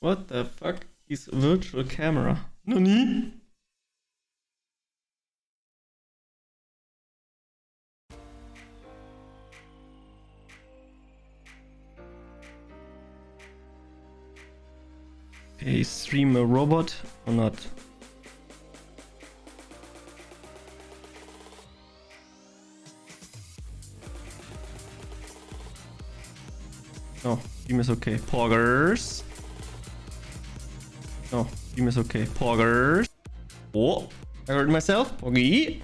What the fuck is virtual camera? Nani? A streamer robot or not? No, stream is okay. Poggers. No, stream is okay. Poggers. Oh, I heard myself. Poggy.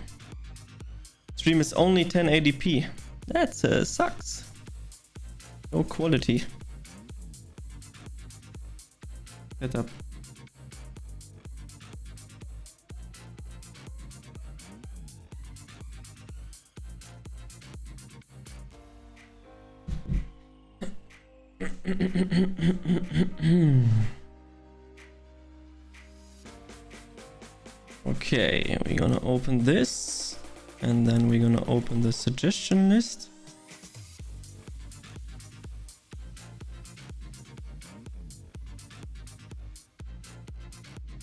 Stream is only 1080p. That sucks. No quality. Get up. Okay, we're gonna open this and then we're gonna open the suggestion list.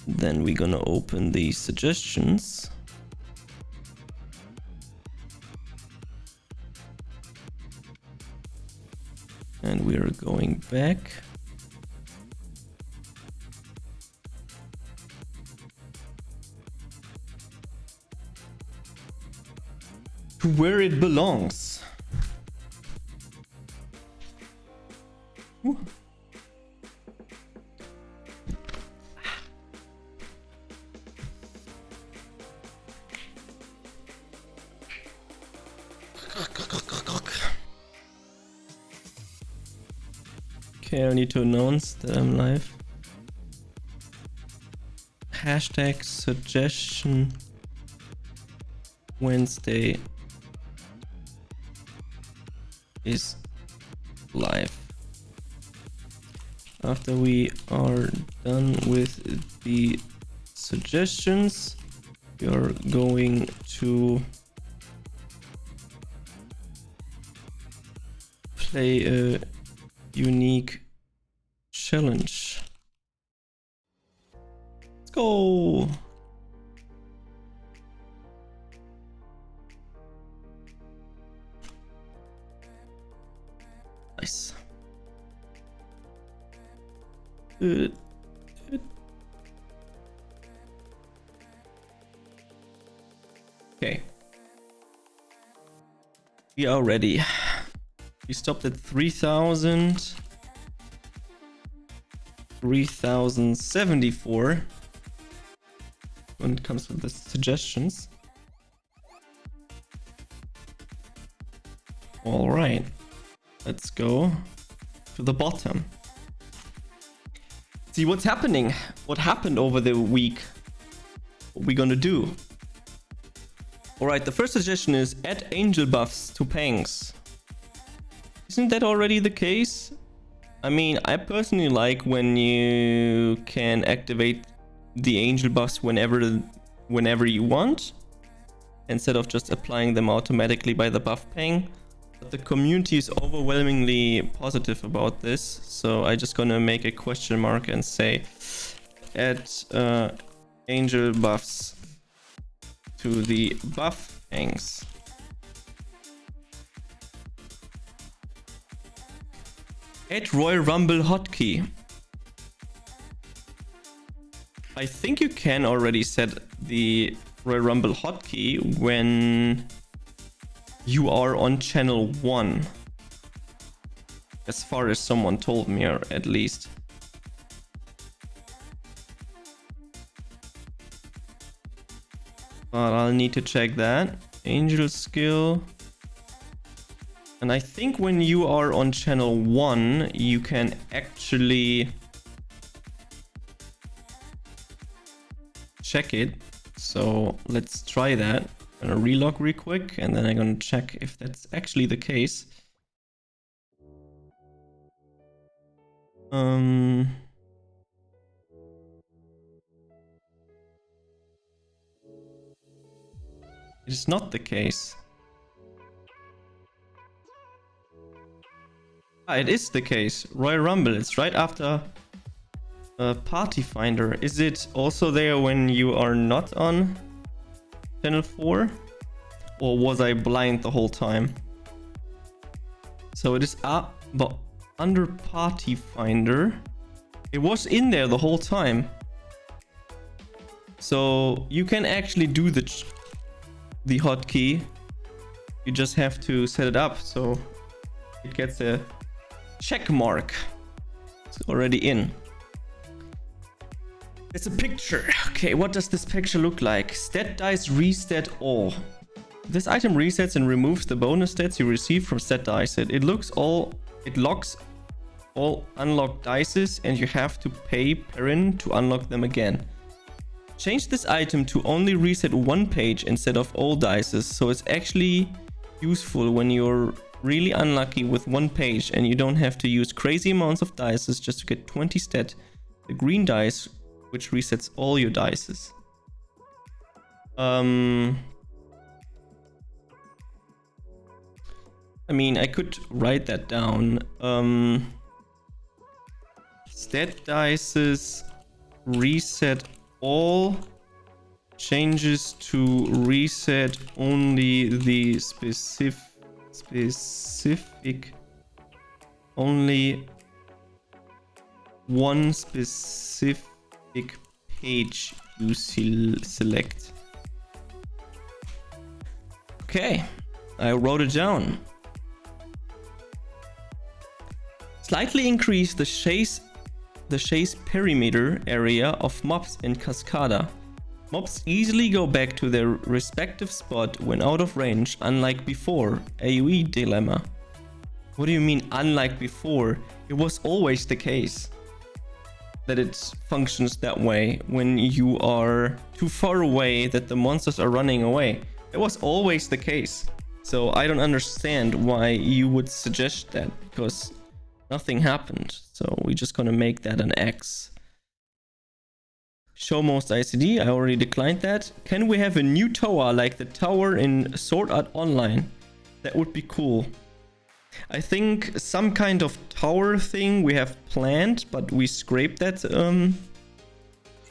Then we're gonna open the suggestions. And we're going back. To where it belongs. Ooh. Okay, I need to announce that I'm live. Hashtag suggestion Wednesday is live. After we are done with the suggestions, you're going to play a unique challenge. Let's go. Nice. Good. Good. Okay. We are ready. We stopped at 3,000. 3,074 when it comes to the suggestions. All right, let's go to the bottom. See what's happening. What happened over the week? What we gonna do? All right, the first suggestion is add angel buffs to pangs. Isn't that already the case? I mean, I personally like when you can activate the angel buffs whenever you want, instead of just applying them automatically by the buff ping. But the community is overwhelmingly positive about this, so I'm just gonna make a question mark and say add angel buffs to the buff pangs. Add Royal Rumble hotkey. I think you can already set the Royal Rumble hotkey when you are on channel 1. As far as someone told me, or at least. But I'll need to check that. Angel skill. And I think when you are on channel 1, you can actually check it. So let's try that. I'm gonna relog real quick and then I'm gonna check if that's actually the case. It's not the case. Ah, it is the case. Royal Rumble, it's right after Party finder. Is it also there when you are not on channel 4? Or was I blind the whole time? So it is up, but under party finder, it was in there the whole time. So you can actually do the hotkey. You just have to set it up so it gets a check mark. It's already in. It's a picture. Okay, what does this picture look like? Stat dice reset all. This item resets and removes the bonus stats you receive from stat dice. It locks all unlocked dices, and you have to pay Perrin to unlock them again. Change this item to only reset one page instead of all dices, so it's actually useful when you're really unlucky with one page and you don't have to use crazy amounts of dices just to get 20 stat. The green dice, which resets all your dices. I mean, I could write that down. Stat dices reset all, changes to reset only the specific only one specific page you select. Okay, I wrote it down. Slightly increase the chase perimeter area of mobs in Cascada. Mobs easily go back to their respective spot when out of range, unlike before. AoE dilemma. What do you mean unlike before? It was always the case that it functions that way when you are too far away, that the monsters are running away. It was always the case. So I don't understand why you would suggest that, because nothing happened. So we're just gonna make that an X. Show most ICD, I already declined that. Can we have a new tower like the tower in Sword Art Online? That would be cool. I think some kind of tower thing we have planned, but we scraped that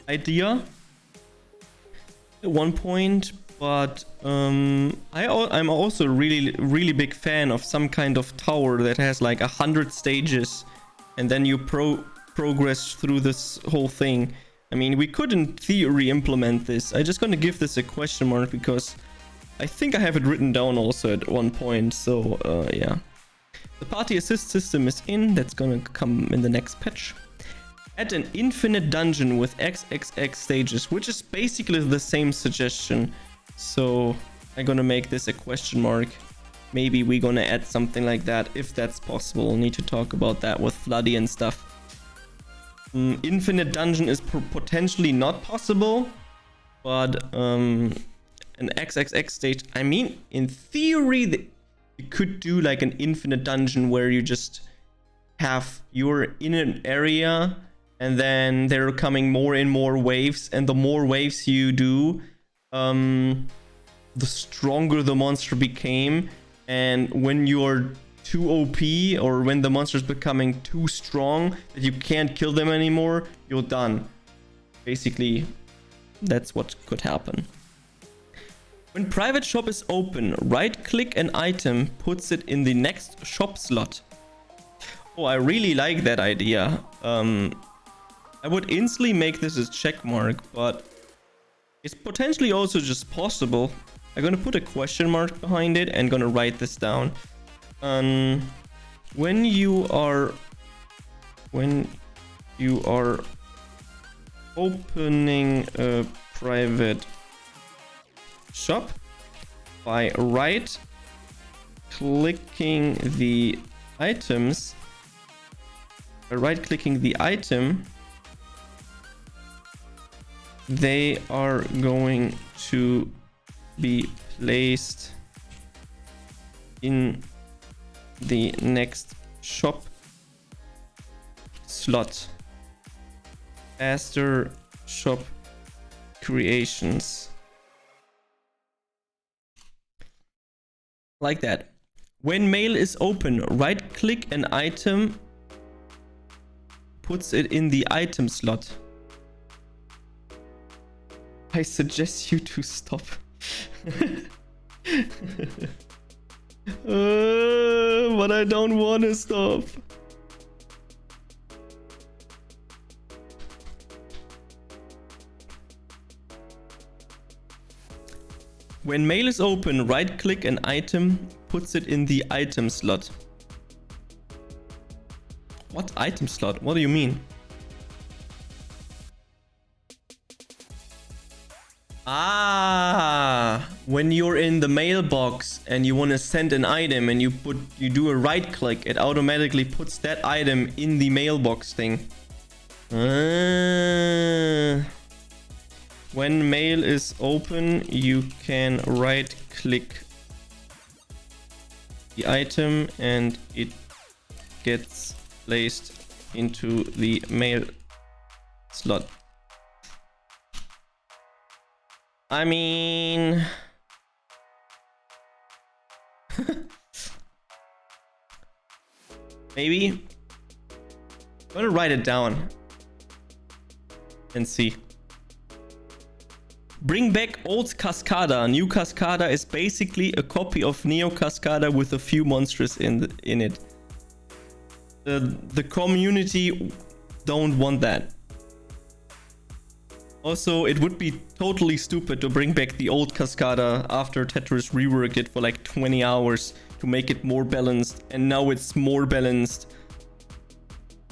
idea at one point. But I'm also really big fan of some kind of tower that has like 100 stages, and then you progress through this whole thing. I mean, we could in theory implement this. I'm just gonna give this a question mark because I think I have it written down also at one point. So yeah. The party assist system is in. That's gonna come in the next patch. Add an infinite dungeon with XXX stages, which is basically the same suggestion. So I'm gonna make this a question mark. Maybe we're gonna add something like that if that's possible. We'll need to talk about that with Floody and stuff. Infinite dungeon is potentially not possible, but an XXX stage, I mean, in theory, you could do like an infinite dungeon where you just you're in an area and then there are coming more and more waves, and the more waves you do, the stronger the monster became, and when you're too OP or when the monster's becoming too strong that you can't kill them anymore, you're done. Basically, that's what could happen. When private shop is open, right click an item, puts it in the next shop slot. Oh, I really like that idea. I would instantly make this a check mark, but it's potentially also just possible. I'm gonna put a question mark behind it and gonna write this down. When you are opening a private shop, by right clicking the items, they are going to be placed in the next shop slot. Faster shop creations. Like that. When mail is open, right click an item, puts it in the item slot. I suggest you to stop. But I don't want to stop. When mail is open, right click an item, puts it in the item slot. What item slot? What do you mean? Ah, when you're in the mailbox and you want to send an item and you do a right click, it automatically puts that item in the mailbox thing. When mail is open, you can right click the item and it gets placed into the mail slot. I mean... maybe? I'm gonna write it down and see. Bring back old Cascada. New Cascada is basically a copy of Neo Cascada with a few monsters in it. The community don't want that. Also, it would be totally stupid to bring back the old Cascada after Tetris reworked it for like 20 hours to make it more balanced. And now it's more balanced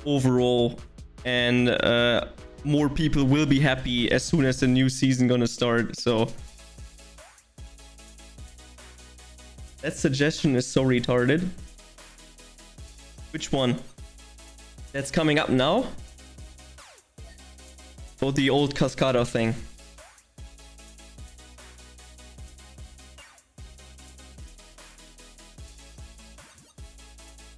overall. And more people will be happy as soon as the new season gonna start. So that suggestion is so retarded. Which one? That's coming up now? Or the old Cascada thing?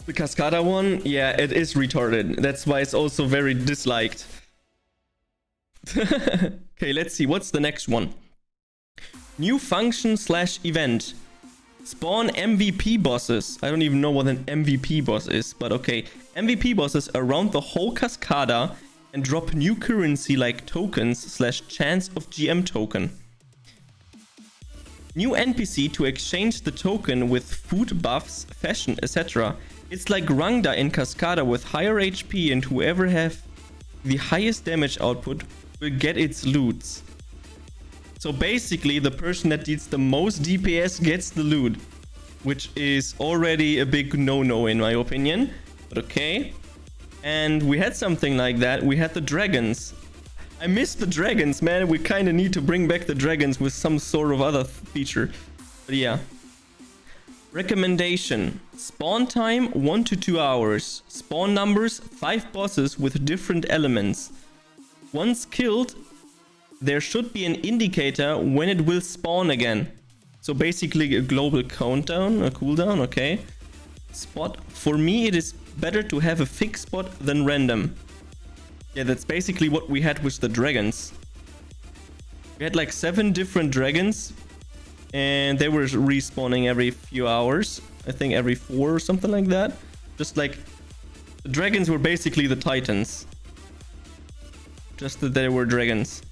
The Cascada one? Yeah, it is retarded. That's why it's also very disliked. Okay, let's see. What's the next one? New function / event. Spawn MVP bosses. I don't even know what an MVP boss is, but okay. MVP bosses around the whole Cascada and drop new currency like tokens / chance of GM token. New NPC to exchange the token with food buffs, fashion, etc. It's like Rangda in Cascada with higher HP, and whoever have the highest damage output will get its loots. So basically the person that deals the most DPS gets the loot, which is already a big no-no in my opinion, but okay. And we had something like that. We had the dragons. I miss the dragons, man. We kind of need to bring back the dragons with some sort of other feature. But yeah. Recommendation. Spawn time 1 to 2 hours. Spawn numbers 5 bosses with different elements. Once killed, there should be an indicator when it will spawn again. So basically a global countdown, a cooldown, okay. Spot. For me, it is better to have a fixed spot than random. Yeah, that's basically what we had with the dragons. We had like 7 different dragons and they were respawning every few hours. I think every 4 or something like that. Just like the dragons were basically the titans. Just that they were dragons.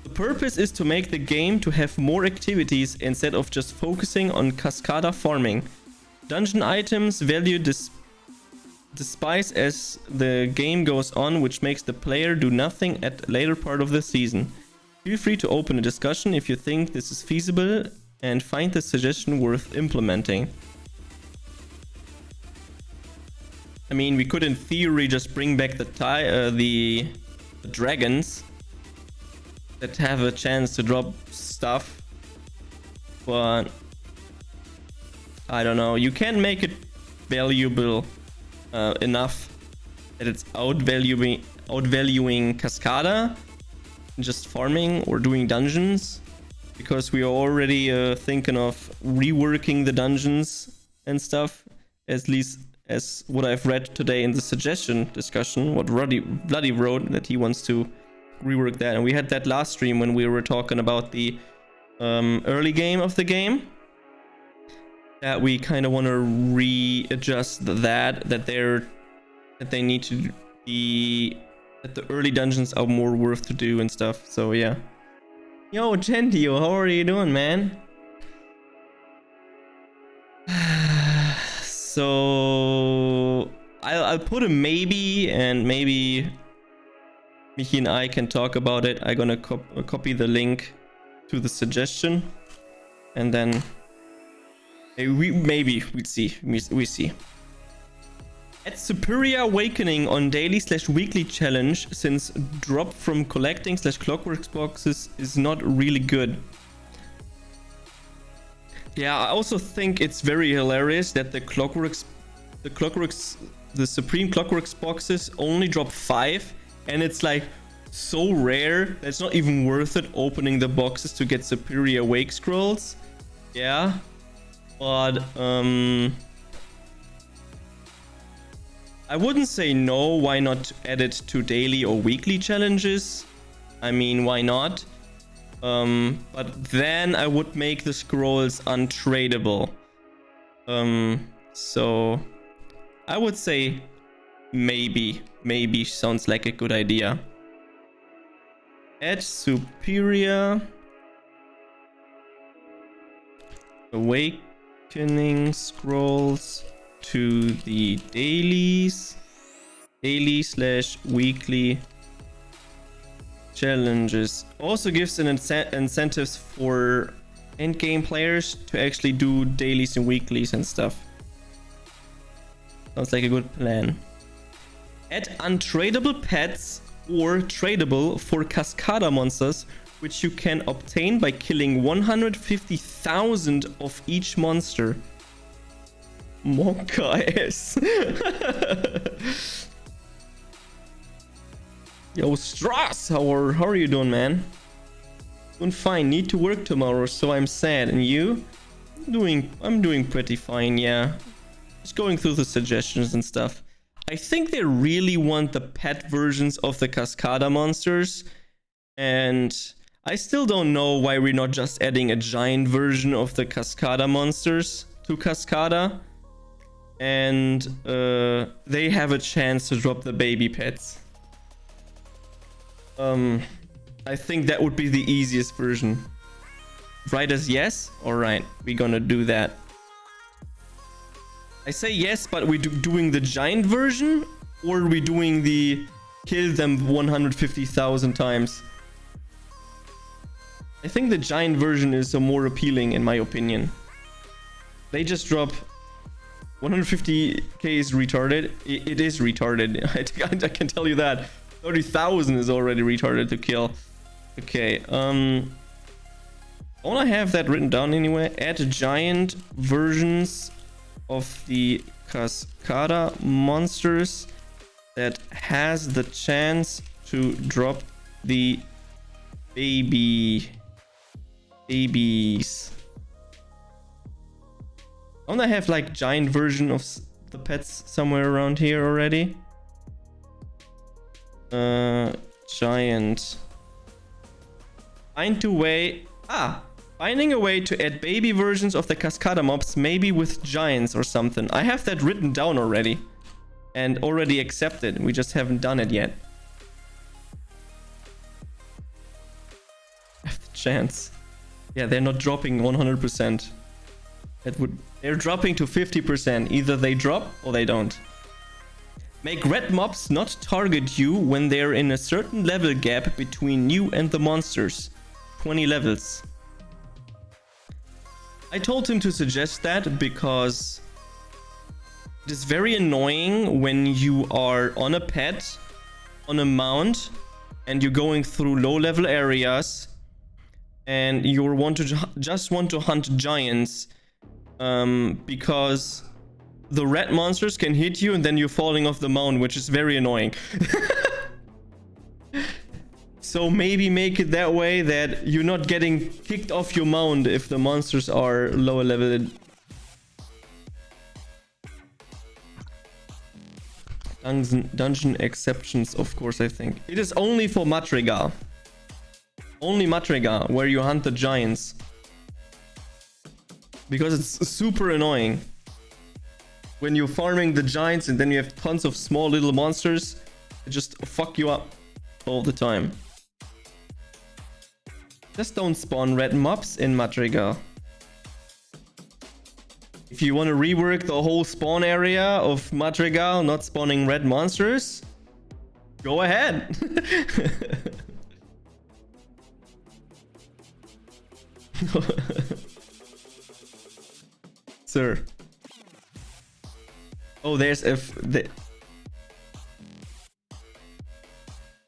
The purpose is to make the game to have more activities instead of just focusing on Cascada farming. Dungeon items value despise as the game goes on, which makes the player do nothing at a later part of the season. Feel free to open a discussion if you think this is feasible and find the suggestion worth implementing. I mean, we could in theory just bring back the dragons that have a chance to drop stuff, but I don't know. You can't make it valuable enough that it's outvaluing Cascada, just farming or doing dungeons, because we are already thinking of reworking the dungeons and stuff. At least as what I've read today in the suggestion discussion, what Bloody wrote, that he wants to rework that. And we had that last stream when we were talking about the early game of the game. That we kind of want to readjust that that they need to be, that the early dungeons are more worth to do and stuff. So yeah. Yo, Gentio, how are you doing, man? So I'll put a maybe, and maybe Michi and I can talk about it. I'm gonna copy the link to the suggestion, and then maybe we see. At Superior Awakening on daily/weekly challenge, since drop from collecting/Clockworks boxes is not really good. Yeah, I also think it's very hilarious that the Supreme Clockworks boxes only drop 5, and it's like so rare that it's not even worth it opening the boxes to get Superior Awake scrolls. Yeah, but I wouldn't say no. Why not add it to daily or weekly challenges? I mean, why not? But then I would make the scrolls untradeable. So I would say maybe sounds like a good idea. Add Superior Awakening scrolls to the daily/weekly challenges. Also gives an incentives for endgame players to actually do dailies and weeklies and stuff. Sounds like a good plan. Add untradeable pets or tradable for Cascada monsters, which you can obtain by killing 150,000 of each monster. Monka ass. Yo, Strass, how are you doing, man? Doing fine. Need to work tomorrow, so I'm sad. And you? I'm doing pretty fine, yeah. Just going through the suggestions and stuff. I think they really want the pet versions of the Cascada monsters, and I still don't know why we're not just adding a giant version of the Cascada monsters to Cascada, and they have a chance to drop the baby pets. I think that would be the easiest version. Write as yes? Alright, we're gonna do that. I say yes, but we're doing the giant version, or are we doing the kill them 150,000 times? I think the giant version is more appealing in my opinion. They just drop 150k is retarded. It is retarded. I can tell you that. 30,000 is already retarded to kill. Okay, I wanna have that written down anyway. Add giant versions of the Cascada monsters that has the chance to drop the babies. I wanna have like giant version of the pets somewhere around here already. Giant. Finding a way to add baby versions of the Cascada mobs, maybe with giants or something. I have that written down already and already accepted. We just haven't done it yet. I have the chance. Yeah, they're not dropping 100%. They're dropping to 50%. Either they drop or they don't. Make red mobs not target you when they're in a certain level gap between you and the monsters. 20 levels. I told him to suggest that because it is very annoying when you are on a pet, on a mount, and you're going through low level areas and you just want to hunt giants, because the red monsters can hit you and then you're falling off the mount, which is very annoying. So maybe make it that way that you're not getting kicked off your mount if the monsters are lower level. Dungeon exceptions, of course, I think. It is only for Matriga. Only Matriga, where you hunt the giants. Because it's super annoying. when you're farming the giants and then you have tons of small little monsters that just fuck you up all the time. Just don't spawn red mobs in Madrigal. If you want to rework the whole spawn area of Madrigal, not spawning red monsters, go ahead. Sir. Oh, there's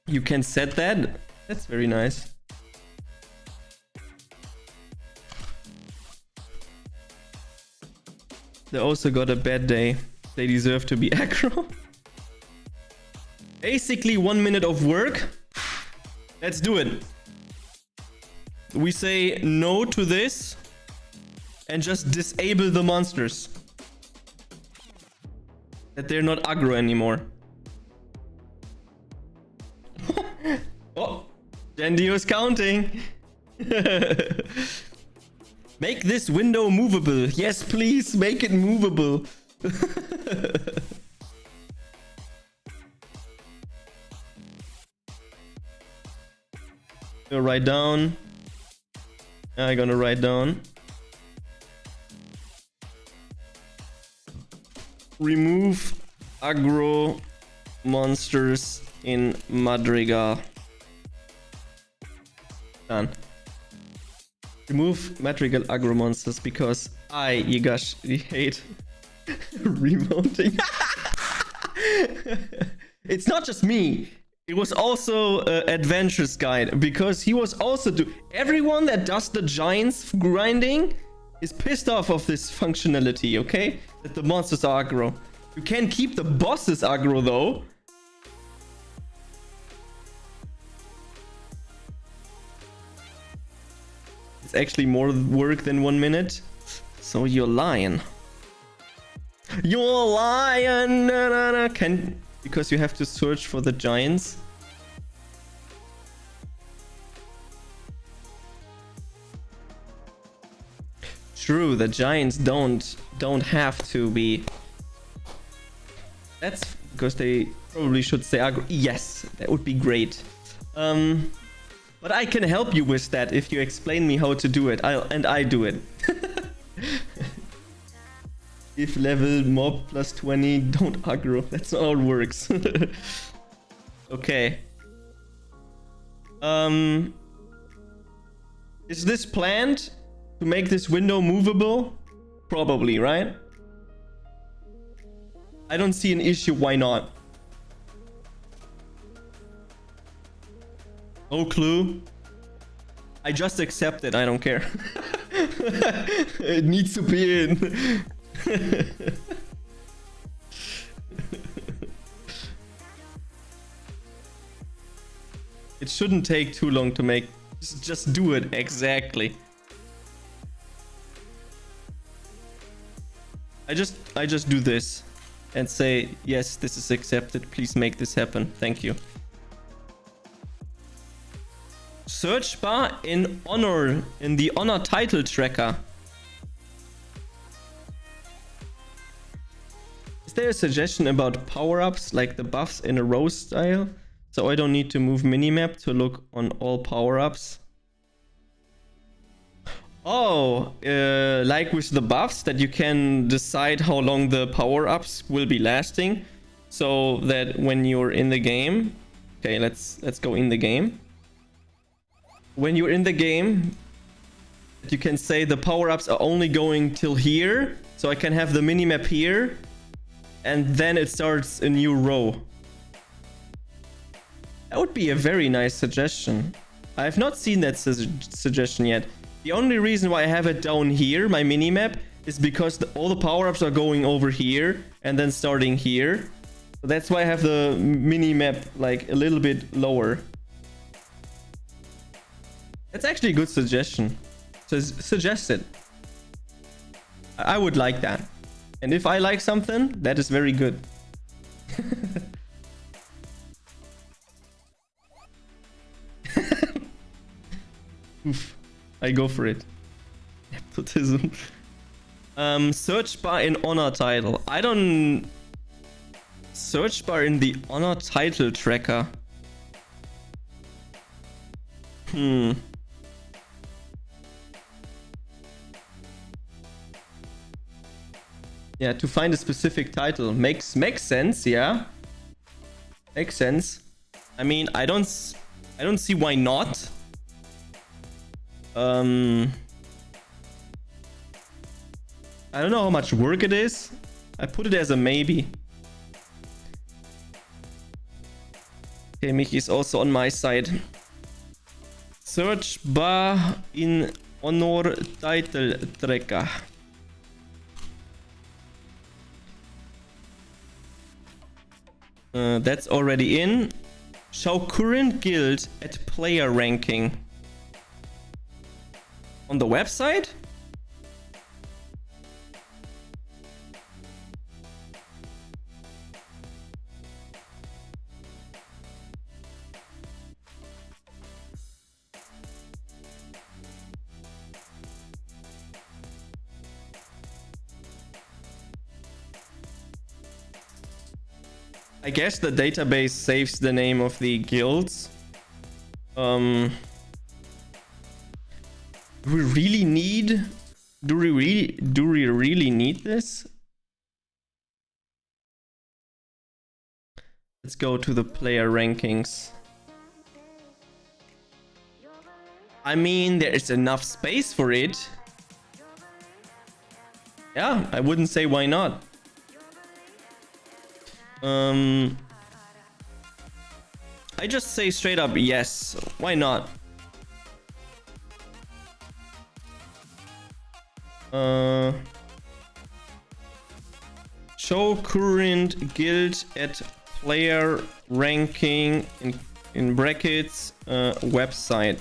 you can set that? That's very nice. They also got a bad day. They deserve to be aggro. Basically 1 minute of work. Let's do it. We say no to this and just disable the monsters. That they're not aggro anymore. Oh, Gendio's counting. Make this window movable. Yes, please, make it movable. Gonna write down. I'm gonna write down. Remove aggro monsters in Madrigal. Done. Remove Madrigal aggro monsters because I, Jugachi, hate remoting. It's not just me. It was also Adventures Guide because he was also everyone that does the giants grinding is pissed off of this functionality, okay? That the monsters are aggro. You can keep the bosses aggro though. It's actually more work than 1 minute. So you're lying. You're lying. Na, na, na. Because you have to search for the giants. True, the giants don't have to be. That's because they probably should stay aggro. Yes, that would be great. But I can help you with that if you explain me how to do it. I do it. If level mob plus 20, don't aggro. That's not how it works. Okay. Is this planned to make this window movable? Probably, right? I don't see an issue. Why not? No clue. I just accept it. I don't care. It needs to be in. It shouldn't take too long to make. Just do it. Exactly. I just do this and say, yes, this is accepted. Please make this happen. Thank you. Search bar in honor, in the honor title tracker. Is there a suggestion about power-ups like the buffs in a row style? So I don't need to move minimap to look on all power-ups. Oh, like with the buffs that you can decide how long the power-ups will be lasting. So that when you're in the game. Okay, let's go in the game. When you're in the game, you can say the power-ups are only going till here. So I can have the minimap here. And then it starts a new row. That would be a very nice suggestion. I have not seen that suggestion yet. The only reason why I have it down here, my minimap, is because all the power-ups are going over here and then starting here. So that's why I have the minimap like a little bit lower. That's actually a good suggestion. So suggest it. I would like that. And if I like something, that is very good. Oof. I go for it. Nepotism. Search bar in honor title. I don't... Search bar in the honor title tracker. Yeah, to find a specific title. Makes sense, yeah. Makes sense. I mean, I don't see why not. I don't know how much work it is. I put it as a maybe. Okay, Michi is also on my side. Search bar in honor title tracker. That's already in. Show current guild at player ranking. On the website? I guess the database saves the name of the guilds. Do we really need this? Let's go to the player rankings. I mean, there is enough space for it. Yeah, I wouldn't say why not. I just say straight up yes. Why not? Show current guild at player ranking in brackets website.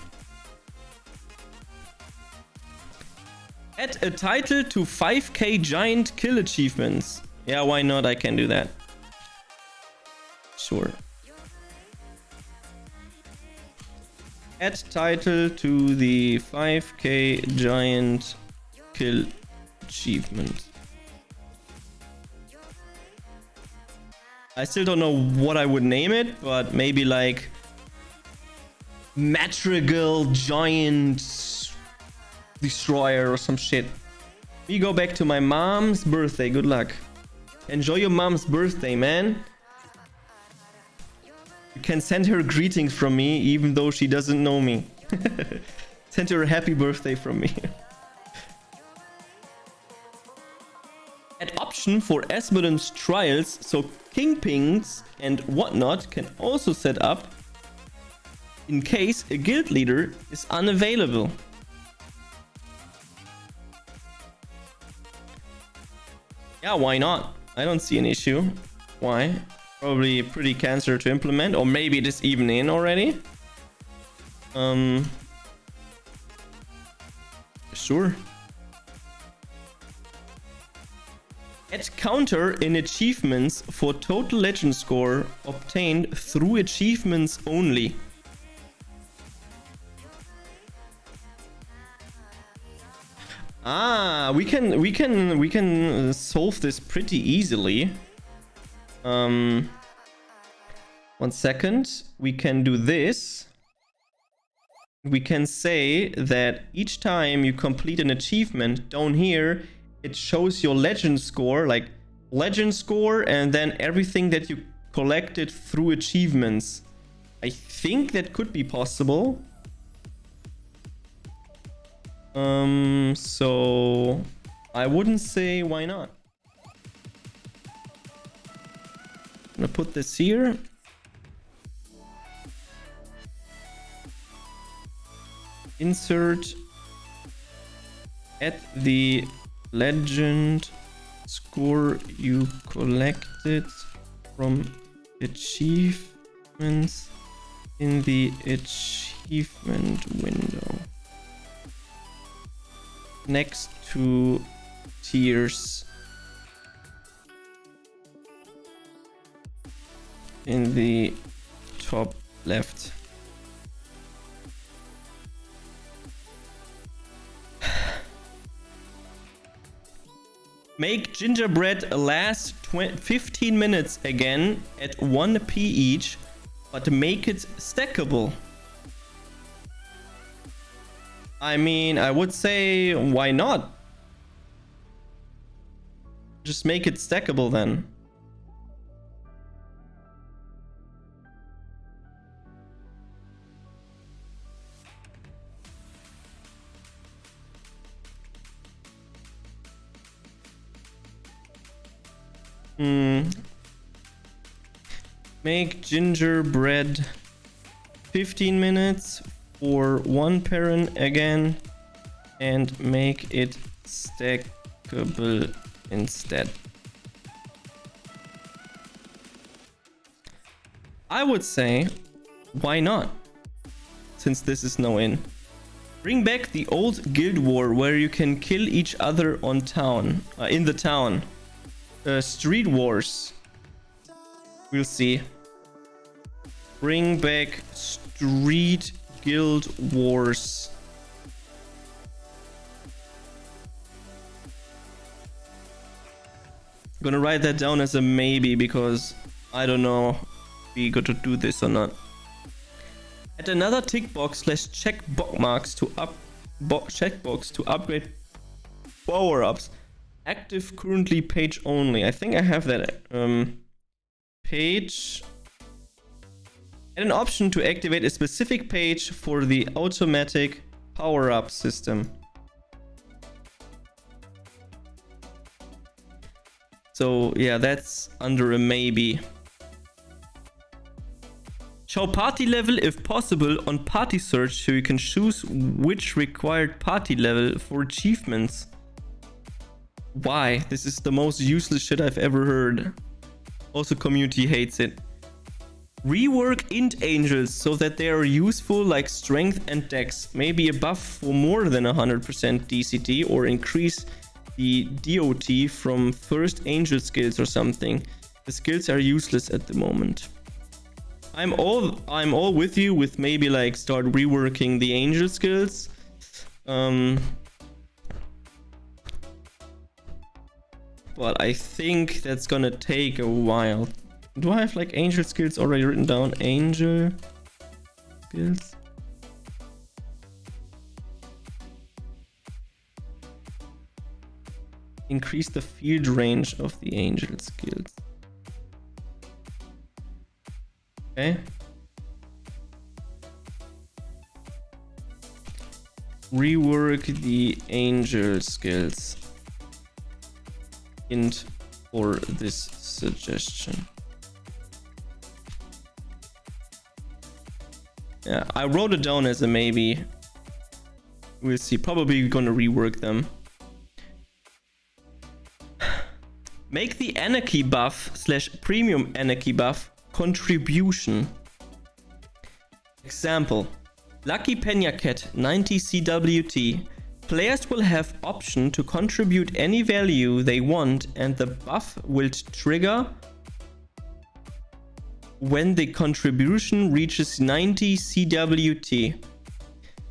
Add a title to 5k giant kill achievements. Yeah, why not? I can do that. Sure. Add title to the 5k giant kill achievement. I still don't know what I would name it, but maybe like Madrigal Giant Destroyer or some shit. We go back to my mom's birthday. Good luck. Enjoy your mom's birthday, man. You can send her greetings from me, even though she doesn't know me. Send her a happy birthday from me. Add option for Asmodee's trials, so kingpins and whatnot can also set up in case a guild leader is unavailable. Yeah, why not? I don't see an issue. Why? Probably pretty cancer to implement, or maybe it is even in already. Sure. Add counter in achievements for total legend score obtained through achievements only. Ah, we can solve this pretty easily. 1 second. We can do this. We can say that each time you complete an achievement down here, it shows your legend score, like legend score, and then everything that you collected through achievements. I think that could be possible. So I wouldn't say why not. I'm gonna put this here. Insert at the legend score you collected from achievements in the achievement window next to tiers in the top left. Make gingerbread last 15 minutes again at 1p each, but make it stackable. I mean, I would say, why not? Just make it stackable then. Make gingerbread 15 minutes for 1 parent again and make it stackable instead. I would say, why not? Since this is no in. Bring back the old guild war where you can kill each other on town, in the town. Street wars. We'll see. Bring back street guild wars. I'm gonna write that down as a maybe because I don't know if we got to do this or not. Add another tick box / check bookmarks to checkbox to upgrade power-ups. Active currently page only. I think I have that page. Add an option to activate a specific page for the automatic power-up system. So yeah, that's under a maybe. Show party level if possible on party search so you can choose which required party level for achievements. Why? This is the most useless shit I've ever heard. Also, community hates it. Rework int angels so that they are useful like strength and dex. Maybe a buff for more than 100% DCT or increase the DOT from first angel skills or something. The skills are useless at the moment. I'm all with you with maybe like start reworking the angel skills. But I think that's gonna take a while. Do I have like angel skills already written down? Angel skills. Increase the field range of the angel skills. Okay. Rework the angel skills. Int for this suggestion. Yeah, I wrote it down as a maybe. We'll see. Probably gonna rework them. Make the anarchy buff / premium anarchy buff contribution. Example. Lucky Penya Cat 90 CWT. Players will have option to contribute any value they want and the buff will trigger when the contribution reaches 90 CWT.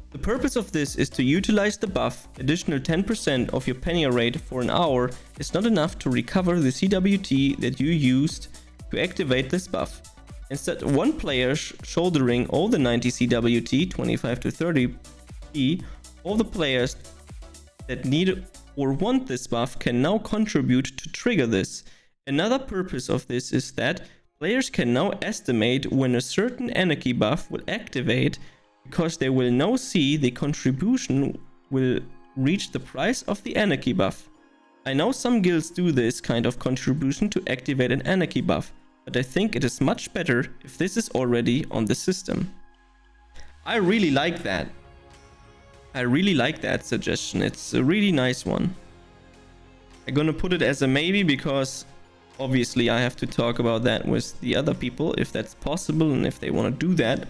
The purpose of this is to utilize the buff. Additional 10% of your Penya rate for an hour is not enough to recover the CWT that you used to activate this buff. Instead, one player shouldering all the 90 CWT, 25 to 30 P, all the players that need or want this buff can now contribute to trigger this. Another purpose of this is that players can now estimate when a certain anarchy buff will activate because they will now see the contribution will reach the price of the anarchy buff. I know some guilds do this kind of contribution to activate an anarchy buff, but I think it is much better if this is already on the system. I really like that. I really like that suggestion. It's a really nice one. I'm gonna put it as a maybe because obviously I have to talk about that with the other people if that's possible and if they want to do that.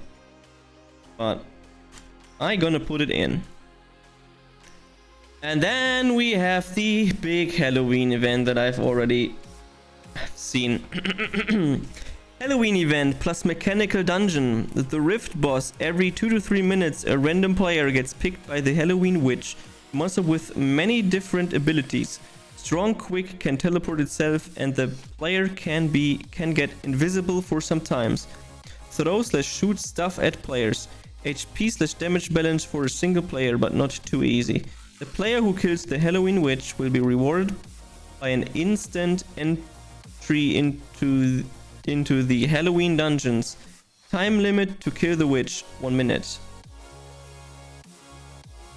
But I'm gonna put it in. And then we have the big Halloween event that I've already seen. Halloween event plus mechanical dungeon. The Rift boss. Every 2 to 3 minutes a random player gets picked by the Halloween witch. Monster with many different abilities. Strong Quick can teleport itself, and the player can get invisible for some times. Throw/shoot stuff at players. HP/damage balance for a single player, but not too easy. The player who kills the Halloween Witch will be rewarded by an instant entry into the Halloween dungeons. Time limit to kill the witch, 1 minute.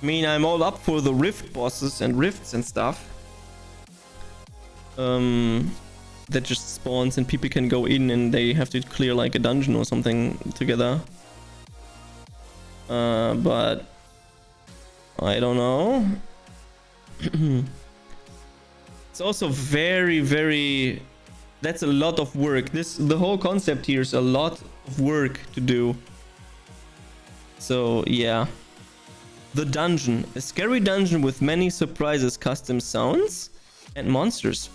I mean, I'm all up for the rift bosses and rifts and stuff. That just spawns and people can go in and they have to clear like a dungeon or something together. But I don't know. It's also very that's a lot of work. The whole concept here is a lot of work to do. So yeah. The dungeon. A scary dungeon with many surprises, custom sounds, and monsters.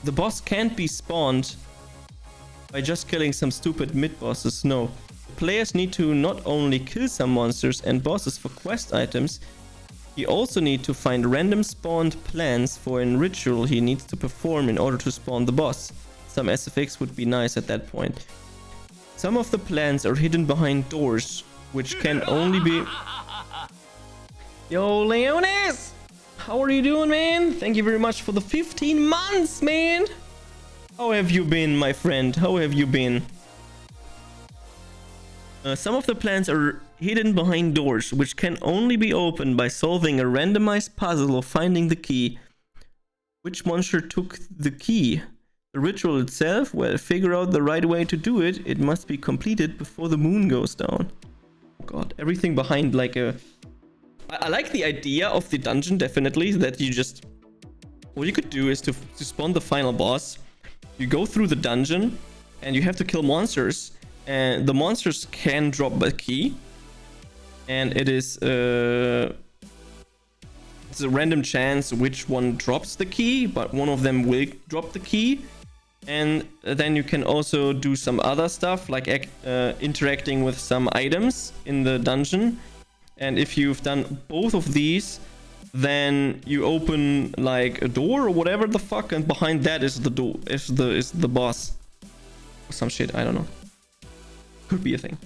The boss can't be spawned by just killing some stupid mid-bosses. No. Players need to not only kill some monsters and bosses for quest items, he also need to find random spawned plants for a ritual he needs to perform in order to spawn the boss. Some SFX would be nice at that point. Some of the plants are hidden behind doors, which can only be... Yo, Leonis! How are you doing, man? Thank you very much for the 15 months, man! How have you been, my friend? How have you been? Some of the plants are hidden behind doors, which can only be opened by solving a randomized puzzle or finding the key. Which monster took the key? The ritual itself? Well, figure out the right way to do it. It must be completed before the moon goes down. Oh god, everything behind like a... I like the idea of the dungeon, definitely, that you just... What you could do is to spawn the final boss. You go through the dungeon, and you have to kill monsters. And the monsters can drop a key. And it is... it's a random chance which one drops the key, but one of them will drop the key. And then you can also do some other stuff, like interacting with some items in the dungeon. And if you've done both of these, then you open like a door or whatever the fuck, and behind that is the door, is the boss. Or some shit, I don't know. Could be a thing.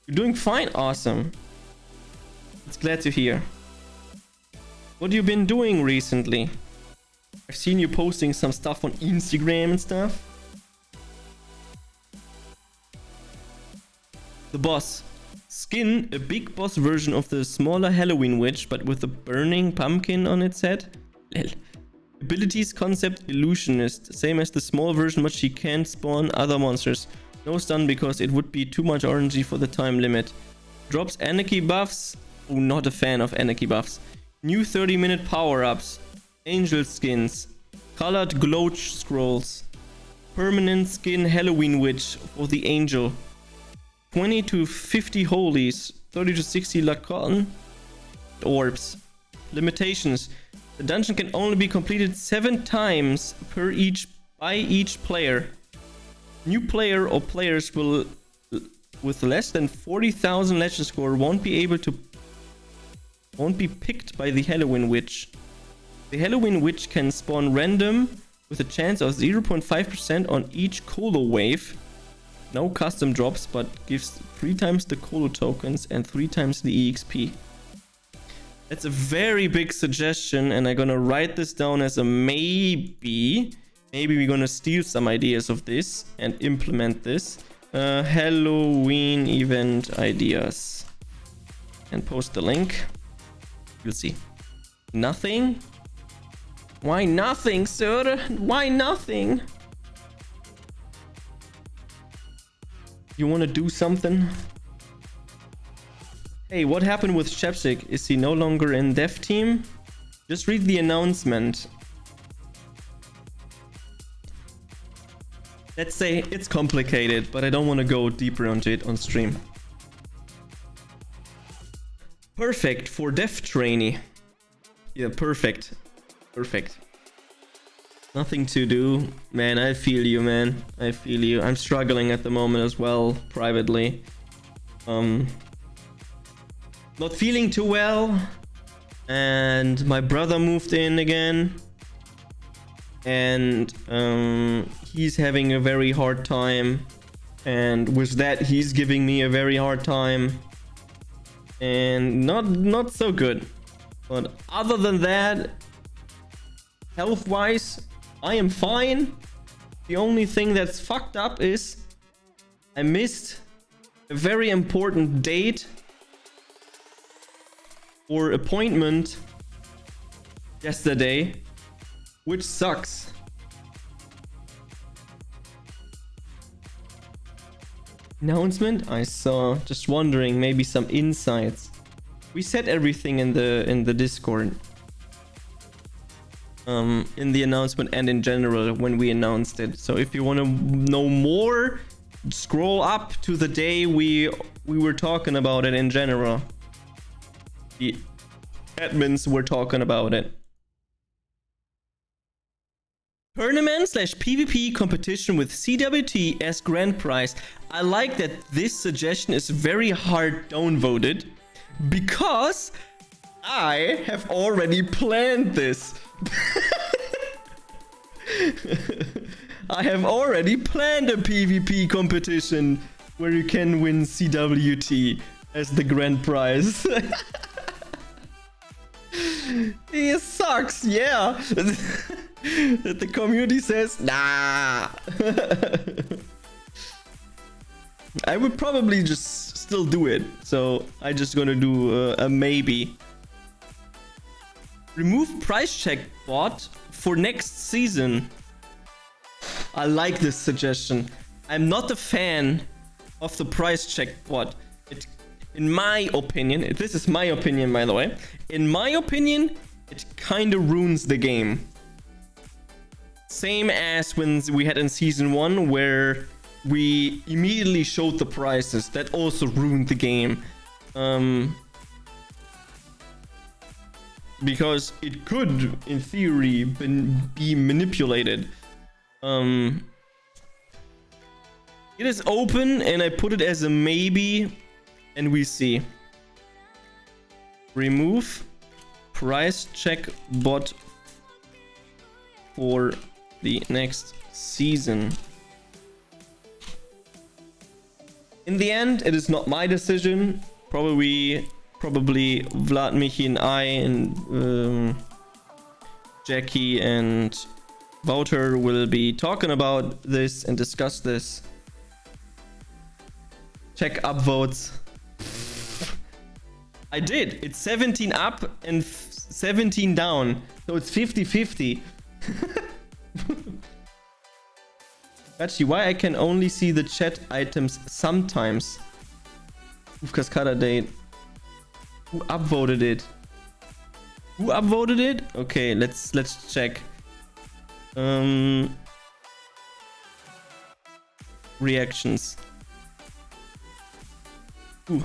You're doing fine, awesome. It's glad to hear. What have you been doing recently? I've seen you posting some stuff on Instagram and stuff. The boss. Skin, a big boss version of the smaller Halloween witch, but with a burning pumpkin on its head. Lel. Abilities, concept, illusionist. Same as the small version, but she can't spawn other monsters. No stun because it would be too much RNG for the time limit. Drops anarchy buffs. Oh, not a fan of anarchy buffs. New 30-minute power-ups. Angel skins. Colored glow scrolls. Permanent skin Halloween witch for the angel. 20 to 50 holies. 30 to 60 lacon orbs. Limitations. The dungeon can only be completed 7 times by each player. New player or players will with less than 40,000 legend score won't be picked by the Halloween Witch. The Halloween Witch can spawn random with a chance of 0.5% on each colo wave. No custom drops, but gives 3 times the colo tokens and 3 times the EXP. That's a very big suggestion, and I'm gonna write this down as a maybe. Maybe we're gonna steal some ideas of this and implement this. Halloween event ideas. And post the link. You'll see. Nothing? Why nothing, sir? Why nothing? You wanna do something? Hey, what happened with Shepsik? Is he no longer in dev team? Just read the announcement. Let's say it's complicated, but I don't want to go deeper into it on stream. Perfect for dev trainee. Yeah, perfect. Perfect. Nothing to do. Man, I feel you, man. I feel you. I'm struggling at the moment as well, privately. Not feeling too well. And my brother moved in again. and he's having a very hard time, and with that he's giving me a very hard time, and not so good. But other than that, health wise, I am fine. The only thing that's fucked up is I missed a very important date or appointment yesterday, which sucks. Announcement? I saw. Just wondering, maybe some insights. We said everything in the Discord. In the announcement and in general when we announced it. So if you want to know more, scroll up to the day we were talking about it in general. The admins were talking about it. Tournament/PvP competition with CWT as grand prize. I like that this suggestion is very hard downvoted because I have already planned this. I have already planned a PvP competition where you can win CWT as the grand prize. It sucks, yeah. That the community says, nah. I would probably just still do it, so I just gonna do a maybe. Remove price check bot for next season. I like this suggestion. I'm not a fan of the price check bot. In my opinion, this is my opinion by the way. In my opinion, it kind of ruins the game. Same as when we had in season 1 where we immediately showed the prices. That also ruined the game. Because it could, in theory, be manipulated. It is open and I put it as a maybe, and we see. Remove price check bot for the next season. In the end, it is not my decision. Probably Vlad, Michi, and I, and Jackie and Wouter will be talking about this and discuss this. Check upvotes. I did. It's 17 up and 17 down. So it's 50-50. Actually, why I can only see the chat items sometimes. Cascada date. Who upvoted it? Who upvoted it? Okay, let's check. Reactions. Ooh.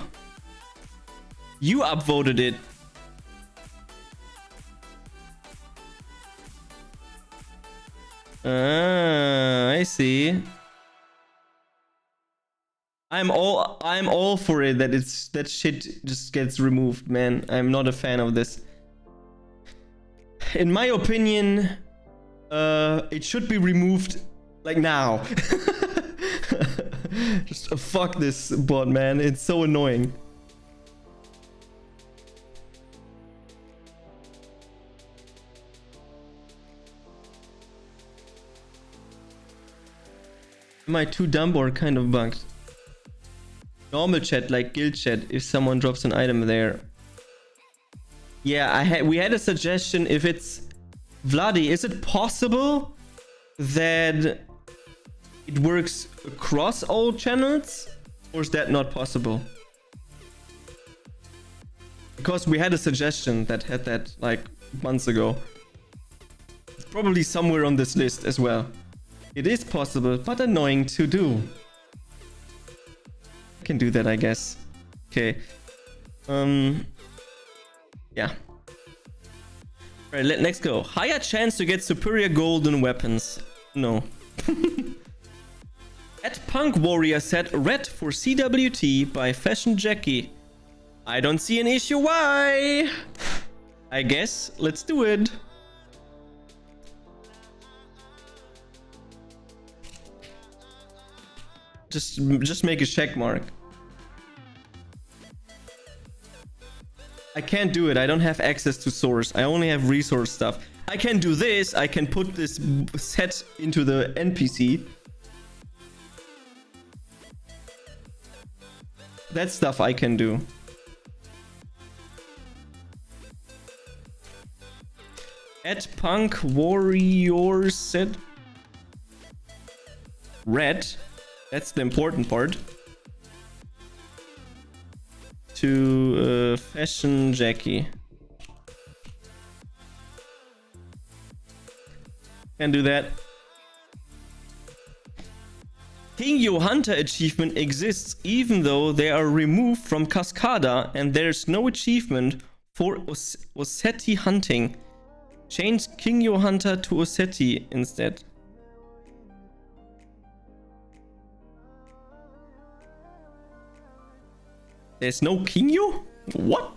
You upvoted it. I see. I'm all for it that shit just gets removed, man. I'm not a fan of this. In my opinion, it should be removed like now. Just fuck this bot, man. It's so annoying. Am I too dumb or kind of bugged? Normal chat, like guild chat, if someone drops an item there. Yeah, we had a suggestion. If it's Vladi, is it possible that it works across all channels, or is that not possible? Because we had a suggestion that had that like months ago. It's probably somewhere on this list as well. It is possible, but annoying to do. I can do that, I guess. Okay. Yeah. Alright, next go. Higher chance to get superior golden weapons. No. At Punk Warrior said red for CWT by Fashion Jackie. I don't see an issue why. I guess let's do it. Just make a check mark. I can't do it. I don't have access to source. I only have resource stuff. I can do this. I can put this set into the NPC. That stuff I can do. At Punk Warrior set red. That's the important part. To Fashion Jackie. Can do that. King Yo Hunter achievement exists even though they are removed from Cascada and there's no achievement for Ossetti hunting. Change King Yo Hunter to Ossetti instead. There's no Kinyo? What?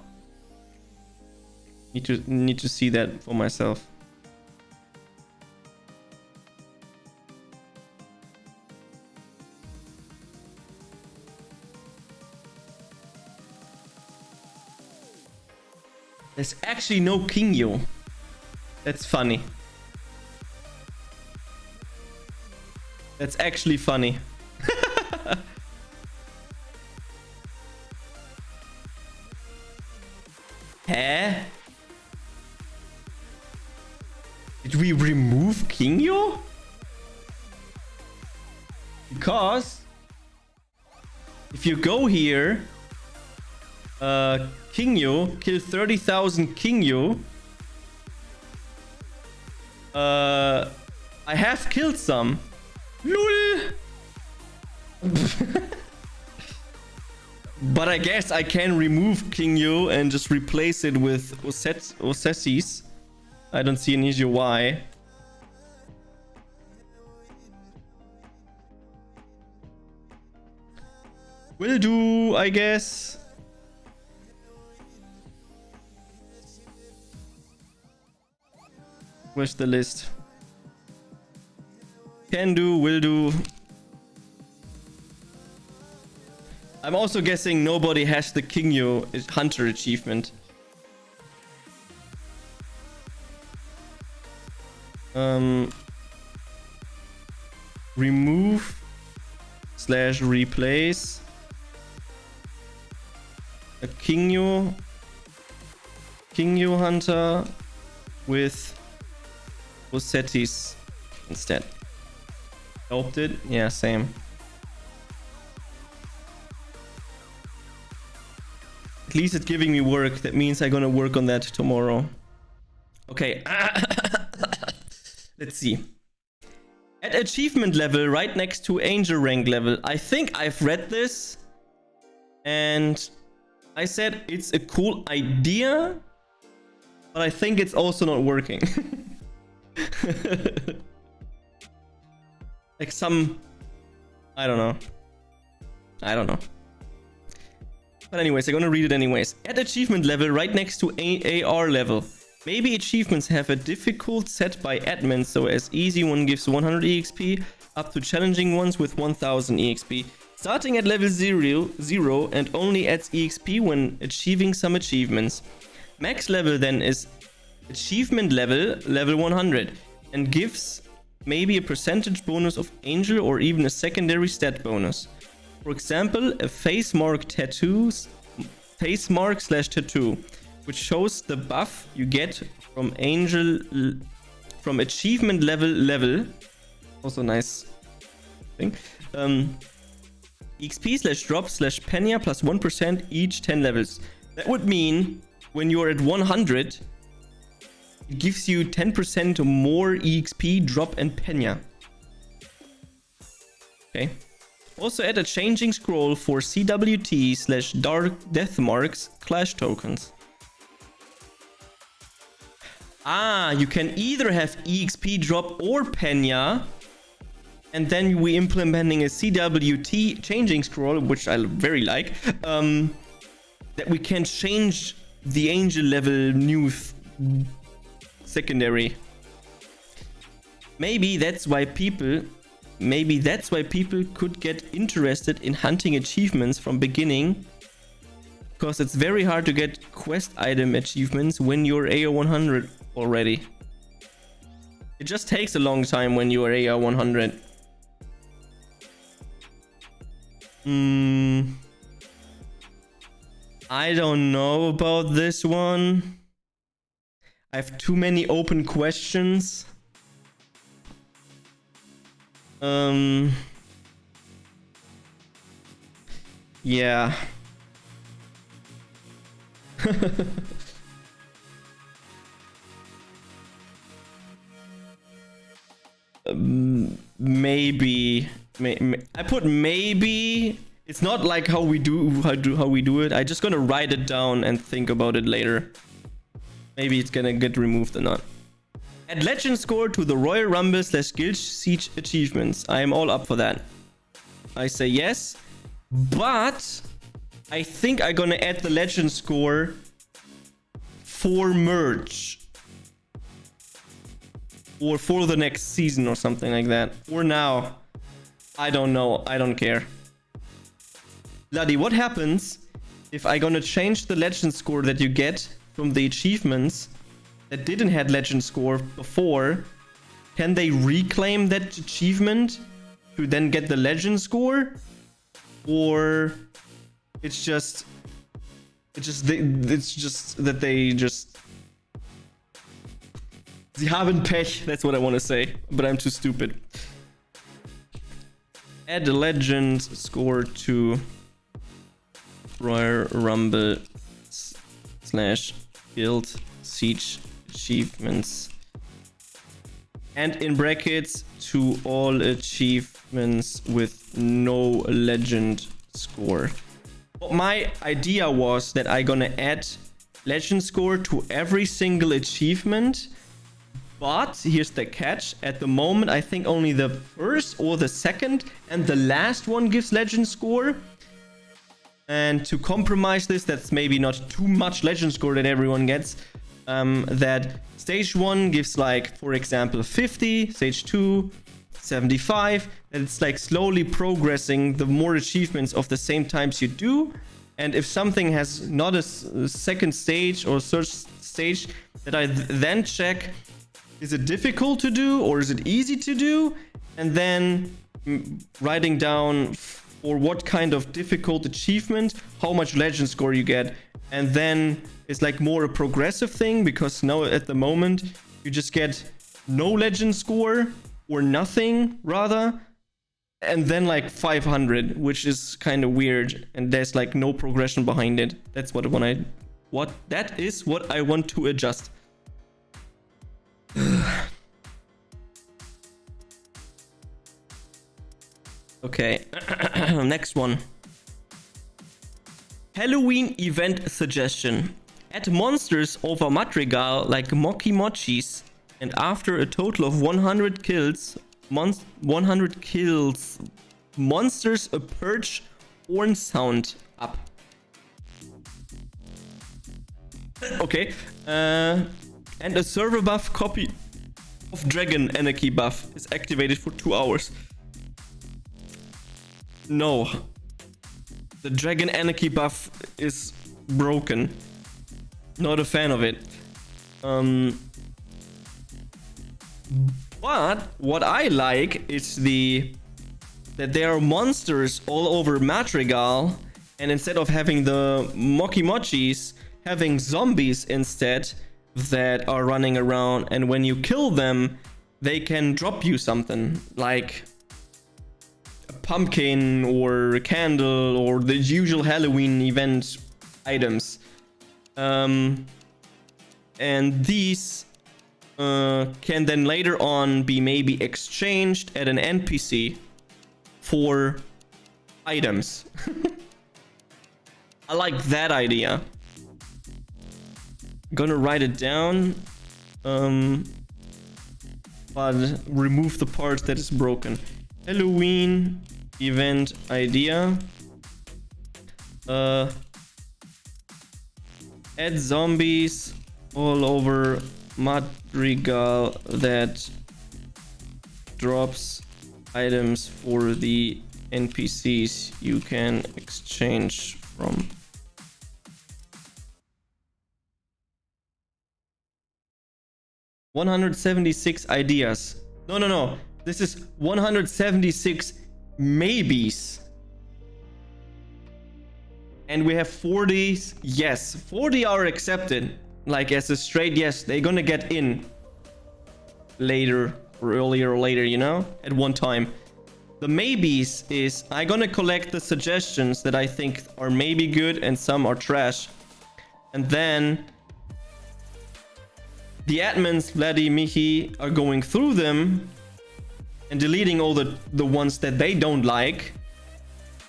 Need to see that for myself. There's actually no Kinyo. That's funny. That's actually funny. Huh? Did we remove Kinyo? Because if you go here, Kinyo, kill 30,000 Kinyo. I have killed some. LOL. But I guess I can remove Kinyo and just replace it with Osessis. I don't see an issue why. Will do, I guess. Where's the list? Can do, will do. I'm also guessing nobody has the Kinyo Hunter achievement. Remove / replace a Kinyo Hunter with Ossettis instead. Helped it? Yeah, same. At least it's giving me work. That means I'm gonna work on that tomorrow. Okay. Let's see. At achievement level, right next to angel rank level. I think I've read this. And I said it's a cool idea. But I think it's also not working. Like some... I don't know. But anyways, I'm gonna read it anyways. At achievement level, right next to AR level. Maybe achievements have a difficult set by admins, so as easy one gives 100 EXP, up to challenging ones with 1000 EXP. Starting at level 0 and only adds EXP when achieving some achievements. Max level then is achievement level 100, and gives maybe a percentage bonus of angel or even a secondary stat bonus. For example, a face mark / tattoo, which shows the buff you get from achievement level. Also nice thing. XP / drop / Penya plus 1% each 10 levels. That would mean when you're at 100, it gives you 10% more EXP, drop, and Penya. Okay. Also add a changing scroll for CWT / dark death marks clash tokens. Ah, you can either have EXP drop or Penya. And then we implementing a CWT changing scroll, which I very like. That we can change the angel level new secondary. Maybe that's why people maybe that's why people could get interested in hunting achievements from beginning. Because it's very hard to get quest item achievements when you're AO 100 already. It just takes a long time when you are AO 100. I don't know about this one. I have too many open questions. Yeah. Maybe. I put maybe. It's not like how we do it. I just gonna write it down and think about it later. Maybe it's gonna get removed or not. Add legend score to the Royal Rumble / Guild Siege achievements. I am all up for that. I say yes, but I think I'm gonna add the legend score for merge. Or for the next season or something like that. Or now. I don't know. I don't care. Bloody, what happens if I'm gonna change the legend score that you get from the achievements that didn't have legend score before? Can they reclaim that achievement to then get the legend score? Or it's just that they just... Sie haben Pech, that's what I want to say, but I'm too stupid. Add a legend score to Royal Rumble / Guild Siege achievements. And in brackets, to all achievements with no legend score. My idea was that I'm gonna add legend score to every single achievement. But here's the catch. At the moment, I think only the first or the second and the last one gives legend score. And to compromise this, that's maybe not too much legend score that everyone gets. That stage 1 gives, like, for example, 50, stage 2, 75. And it's like slowly progressing the more achievements of the same times you do. And if something has not a second stage or third stage, that I then check, is it difficult to do or is it easy to do? And then writing down for what kind of difficult achievement, how much legend score you get. And then it's like more a progressive thing, because now at the moment you just get no legend score or nothing rather. And then like 500, which is kind of weird. And there's like no progression behind it. That's that is what I want to adjust. Okay, next one. Halloween event suggestion. Add monsters over Madrigal like Moki Mochis, and after a total of 100 kills, monsters a perch horn sound up. Okay, and a server buff copy of Dragon Anarchy buff is activated for 2 hours. No. The Dragon Anarchy buff is broken. Not a fan of it. But what I like is that there are monsters all over Madrigal, and instead of having the Moki Mochis, having zombies instead that are running around, and when you kill them, they can drop you something like a pumpkin or a candle or the usual Halloween event items. And these can then later on be maybe exchanged at an NPC for items. I like that idea. Gonna write it down, but remove the part that is broken. Halloween event idea. Add zombies all over Madrigal that drops items for the NPCs you can exchange from. $176 ideas. No. This is 176 maybes. And we have 40. Yes, 40 are accepted. Like as a straight yes, they're gonna get in later or earlier or later, you know, at one time. The maybes is I'm gonna collect the suggestions that I think are maybe good and some are trash. And then the admins, Vladdy, Michi, are going through them and deleting all the ones that they don't like.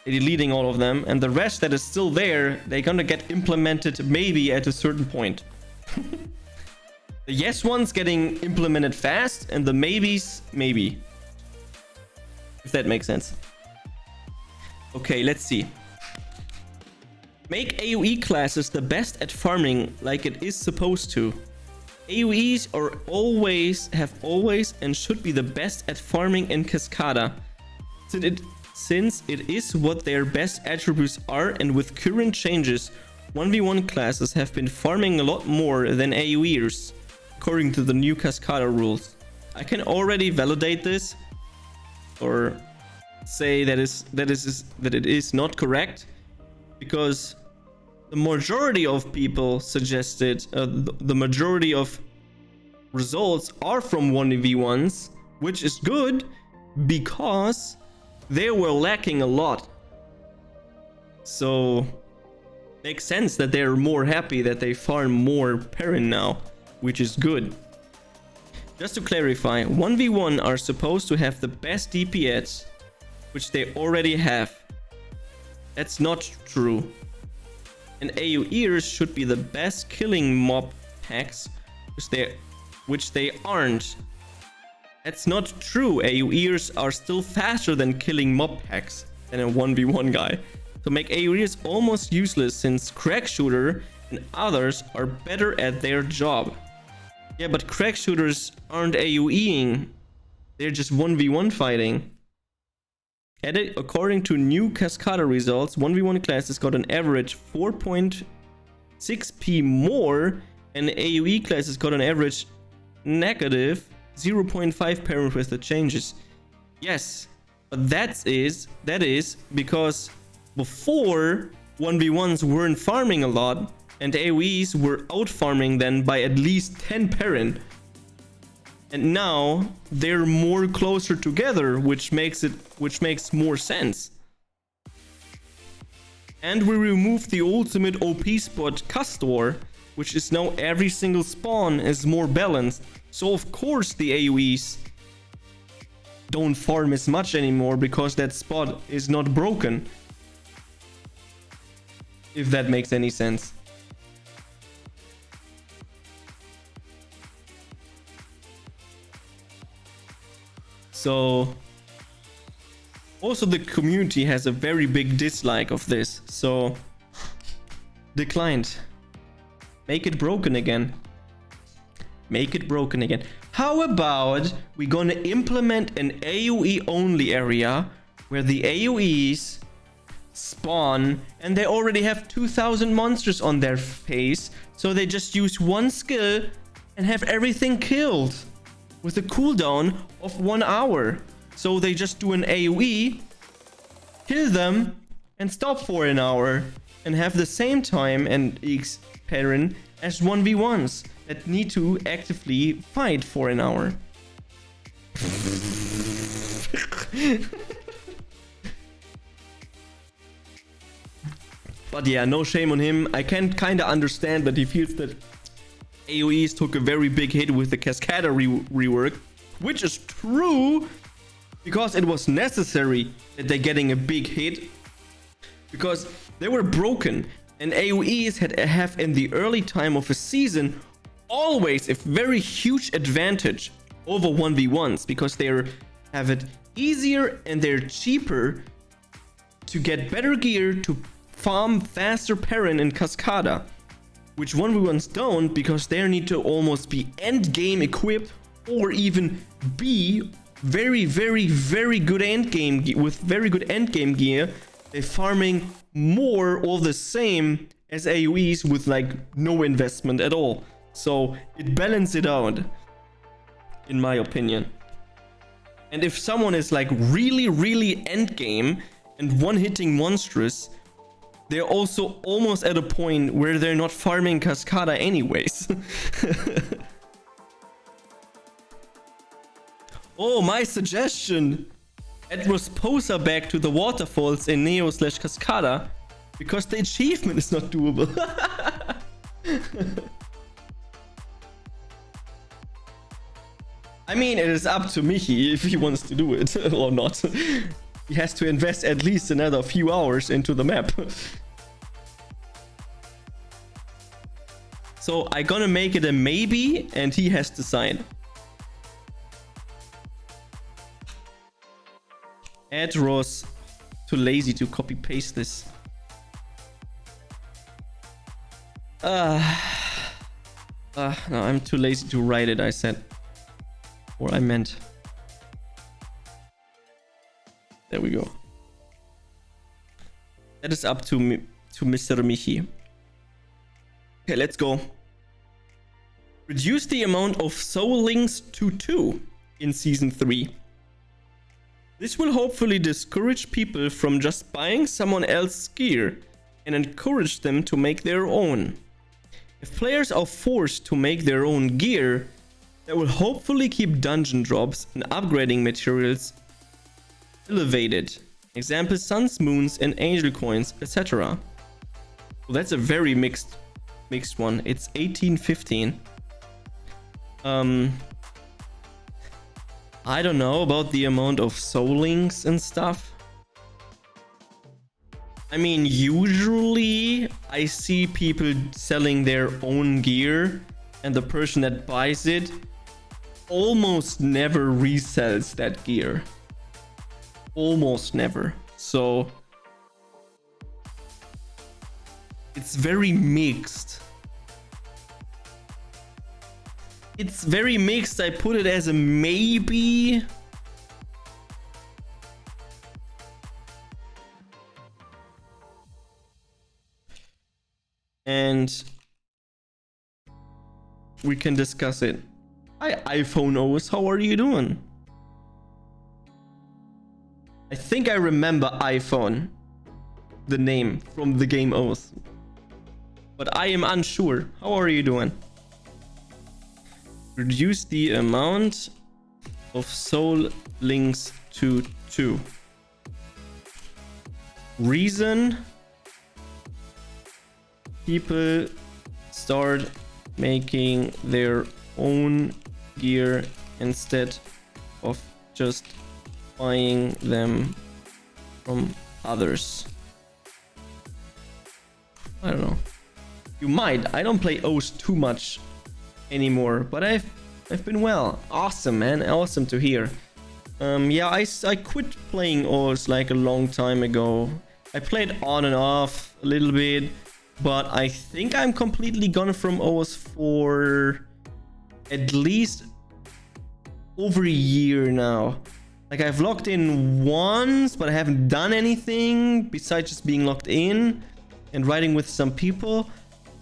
They're deleting all of them. And the rest that is still there, they're gonna get implemented maybe at a certain point. The yes ones getting implemented fast and the maybes, maybe. If that makes sense. Okay, let's see. Make AoE classes the best at farming like it is supposed to. AoEs have always and should be the best at farming in Cascada, since it is what their best attributes are, and with current changes, 1v1 classes have been farming a lot more than AoEers, according to the new Cascada rules. I can already validate this, or say that it is not correct, because the majority of people suggested, the majority of results are from 1v1s, which is good because they were lacking a lot. So makes sense that they're more happy that they farm more Perrin now, which is good. Just to clarify, 1v1 are supposed to have the best DPS, which they already have. That's not true. And AoEers should be the best killing mob packs, which they aren't. That's not true. AoEers are still faster than killing mob packs than a 1v1 guy. To make AoEers almost useless, since Crack Shooter and others are better at their job. Yeah, but Crack Shooters aren't AoEing. They're just 1v1 fighting. According to new Cascada results, 1v1 classes got an average 4.6p more, and AoE classes got an average negative 0.5 Perrin with the changes. Yes, but that is because before 1v1s weren't farming a lot, and AoEs were out farming them by at least 10 Perrin. And now they're more closer together, which makes more sense. And we removed the ultimate OP spot Castor, which is now every single spawn is more balanced. So of course the AoEs don't farm as much anymore because that spot is not broken. If that makes any sense. So also the community has a very big dislike of this, so declined. Make it broken again. Make it broken again. How about we gonna implement an AoE only area where the AoEs spawn and they already have 2000 monsters on their face, so they just use one skill and have everything killed with a cooldown of 1 hour. So they just do an AoE, kill them, and stop for an hour, and have the same time and X Perrin as 1v1s that need to actively fight for an hour. But yeah, no shame on him. I can kinda understand that he feels that AoEs took a very big hit with the Cascada rework, which is true, because it was necessary that they're getting a big hit, because they were broken, and AoEs have in the early time of a season always a very huge advantage over 1v1s, because they have it easier and they're cheaper to get better gear to farm faster Perrin in Cascada, which 1v1s don't, because they need to almost be end game equipped or even be very, very, very good endgame with very good endgame gear, they're farming more or the same as AoEs with like no investment at all. So it balances it out, in my opinion. And if someone is like really, really endgame and one-hitting monstrous, they're also almost at a point where they're not farming Cascada anyways. Oh, my suggestion! Add Rasposa back to the waterfalls in Neo/Cascada, because the achievement is not doable. I mean, it is up to Michi if he wants to do it or not. He has to invest at least another few hours into the map. So I'm gonna make it a maybe and he has to sign. Add Ross. Too lazy to copy paste this. No, I'm too lazy to write it, I said. Or I meant. There we go. That is up to me, to Mr. Michi. Okay, let's go. Reduce the amount of soul links to 2 in Season 3. This will hopefully discourage people from just buying someone else's gear and encourage them to make their own. If players are forced to make their own gear, that will hopefully keep dungeon drops and upgrading materials elevated. Example, suns, moons, and angel coins, etc. Well, that's a very mixed one. It's 1815. I don't know about the amount of soul links and stuff. I mean, usually I see people selling their own gear and the person that buys it almost never resells that gear. Almost never. So it's very mixed. It's very mixed. I put it as a maybe. And we can discuss it. Hi, iPhone OS, how are you doing? I think I remember iPhone, the name from the game Oath. But I am unsure. How are you doing? Reduce the amount of soul links to 2. Reason: people start making their own gear instead of just buying them from others. I don't know. You might. I don't play Oath too much anymore, but I've been well. Awesome, man. Awesome to hear. Yeah, I quit playing Oath like a long time ago. I played on and off a little bit, but I think I'm completely gone from Oath for at least over a year now. Like, I've logged in once, but I haven't done anything besides just being logged in and writing with some people.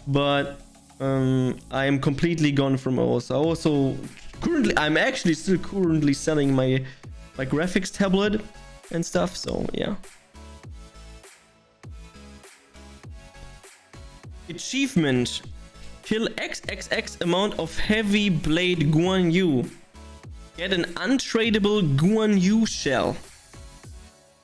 But I am completely gone from Oath. I'm actually still currently selling my graphics tablet and stuff, so yeah. Achievement: kill XXX amount of heavy blade Guan Yu. Get an untradeable Guan Yu shell.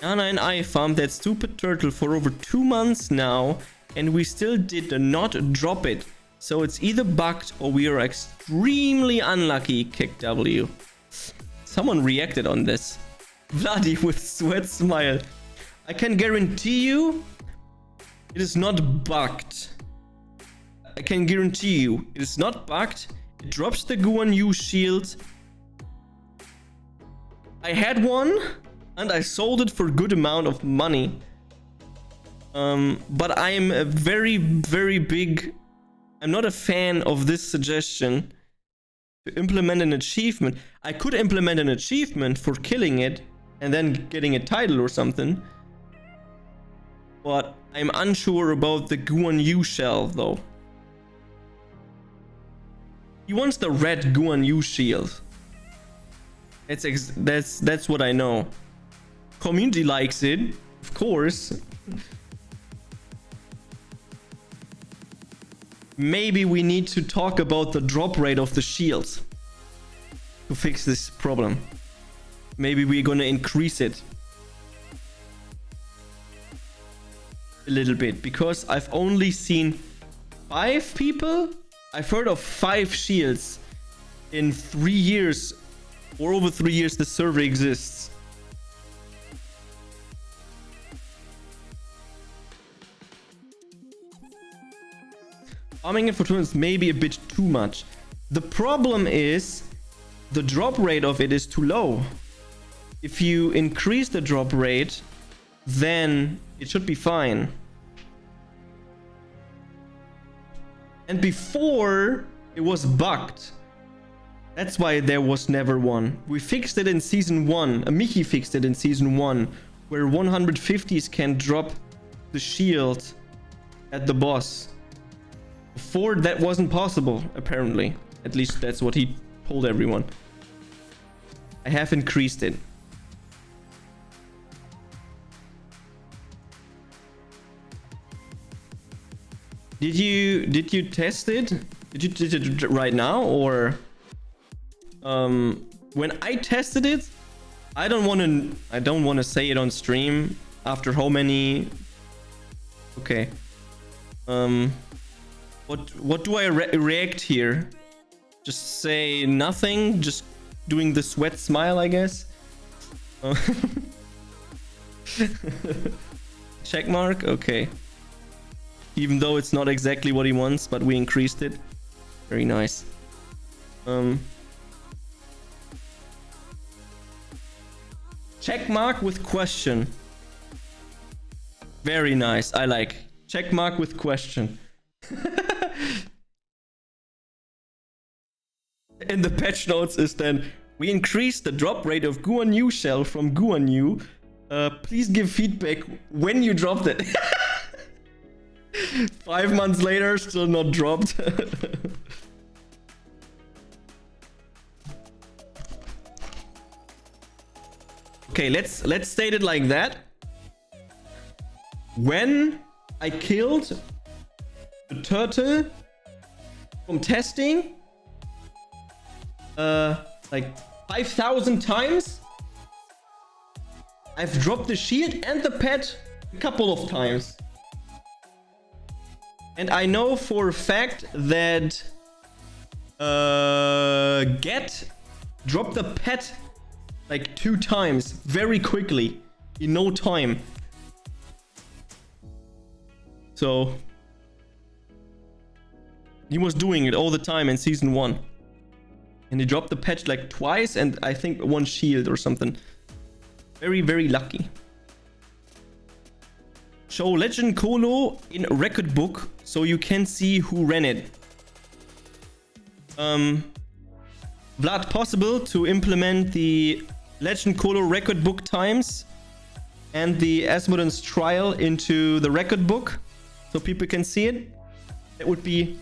Anna and I farmed that stupid turtle for over 2 months now, and we still did not drop it. So it's either bugged or we are extremely unlucky. Kick W. Someone reacted on this. Bloody with sweat smile. I can guarantee you it is not bugged. I can guarantee you it is not bugged. It drops the Guan Yu shield. I had one and I sold it for a good amount of money. But I am a very, very big... I'm not a fan of this suggestion to implement an achievement. I could implement an achievement for killing it and then getting a title or something. But I'm unsure about the Guan Yu shell though. He wants the red Guan Yu shield. That's what I know. Community likes it, of course. Maybe we need to talk about the drop rate of the shields to fix this problem. Maybe we're gonna increase it a little bit, because I've only seen 5 people. I've heard of 5 shields in 3 years, or over 3 years the server exists. Farming it for turns may be a bit too much. The problem is the drop rate of it is too low. If you increase the drop rate, then it should be fine. And before, it was bugged. That's why there was never one. We fixed it in season 1. Mickey fixed it in season 1, where 150s can drop the shield at the boss. Before, that wasn't possible, apparently. At least that's what he told everyone. I have increased it. Did you test it? Did you test it right now, or when I tested it? I don't want to say it on stream after how many. Okay. What do I react here? Just say nothing, just doing the sweat smile, I guess. Check mark. Okay. Even though it's not exactly what he wants, but we increased it. Very nice. Check mark with question. Very nice. I like. Check mark with question. In the patch notes is then, we increased the drop rate of Guan Yu shell from Guan Yu. Please give feedback when you dropped it. 5 months later, still not dropped. Okay, let's state it like that. When I killed the turtle from testing, like 5,000 times, I've dropped the shield and the pet a couple of times. And I know for a fact that Get dropped the pet like 2 times very quickly in no time. So he was doing it all the time in season 1. And he dropped the patch like twice and I think 1 shield or something. Very, very lucky. Show Legend Colo in record book so you can see who ran it. Vlad, possible to implement the Legend Colo record book times and the Asmodee's trial into the record book so people can see it? That would be...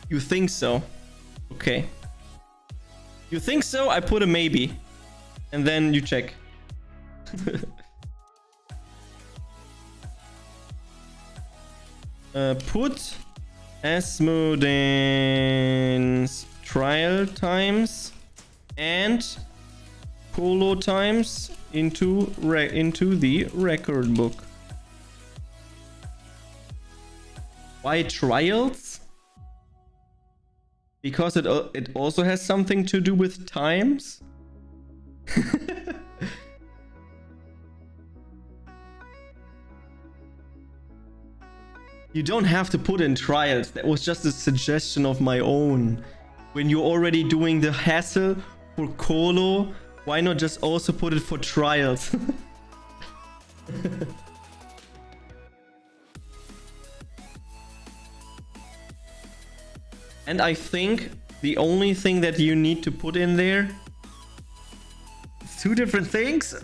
You think so? Okay. You think so? I put a maybe. And then you check. Put Asmodee's trial times and Colo times into the record book. Why trials? Because it also has something to do with times. You don't have to put in trials. That was just a suggestion of my own. When you're already doing the hassle for Colo, why not just also put it for trials? And I think the only thing that you need to put in there. It's two different things.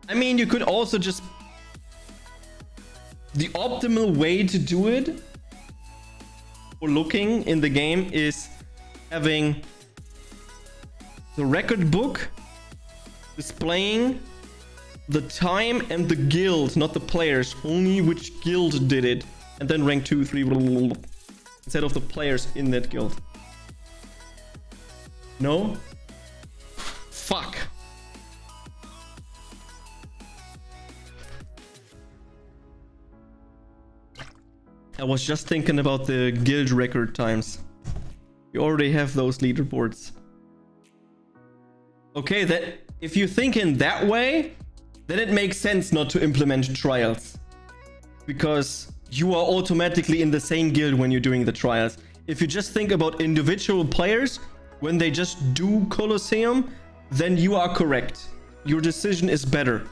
I mean, you could also just... The optimal way to do it for looking in the game is having the record book displaying the time and the guild, not the players, only which guild did it, and then rank 2, 3, blah, blah, blah, instead of the players in that guild. No? Fuck. I was just thinking about the guild record times. You already have those leaderboards. Okay, that if you think in that way, then it makes sense not to implement trials. Because you are automatically in the same guild when you're doing the trials. If you just think about individual players, when they just do Colosseum, then you are correct. Your decision is better.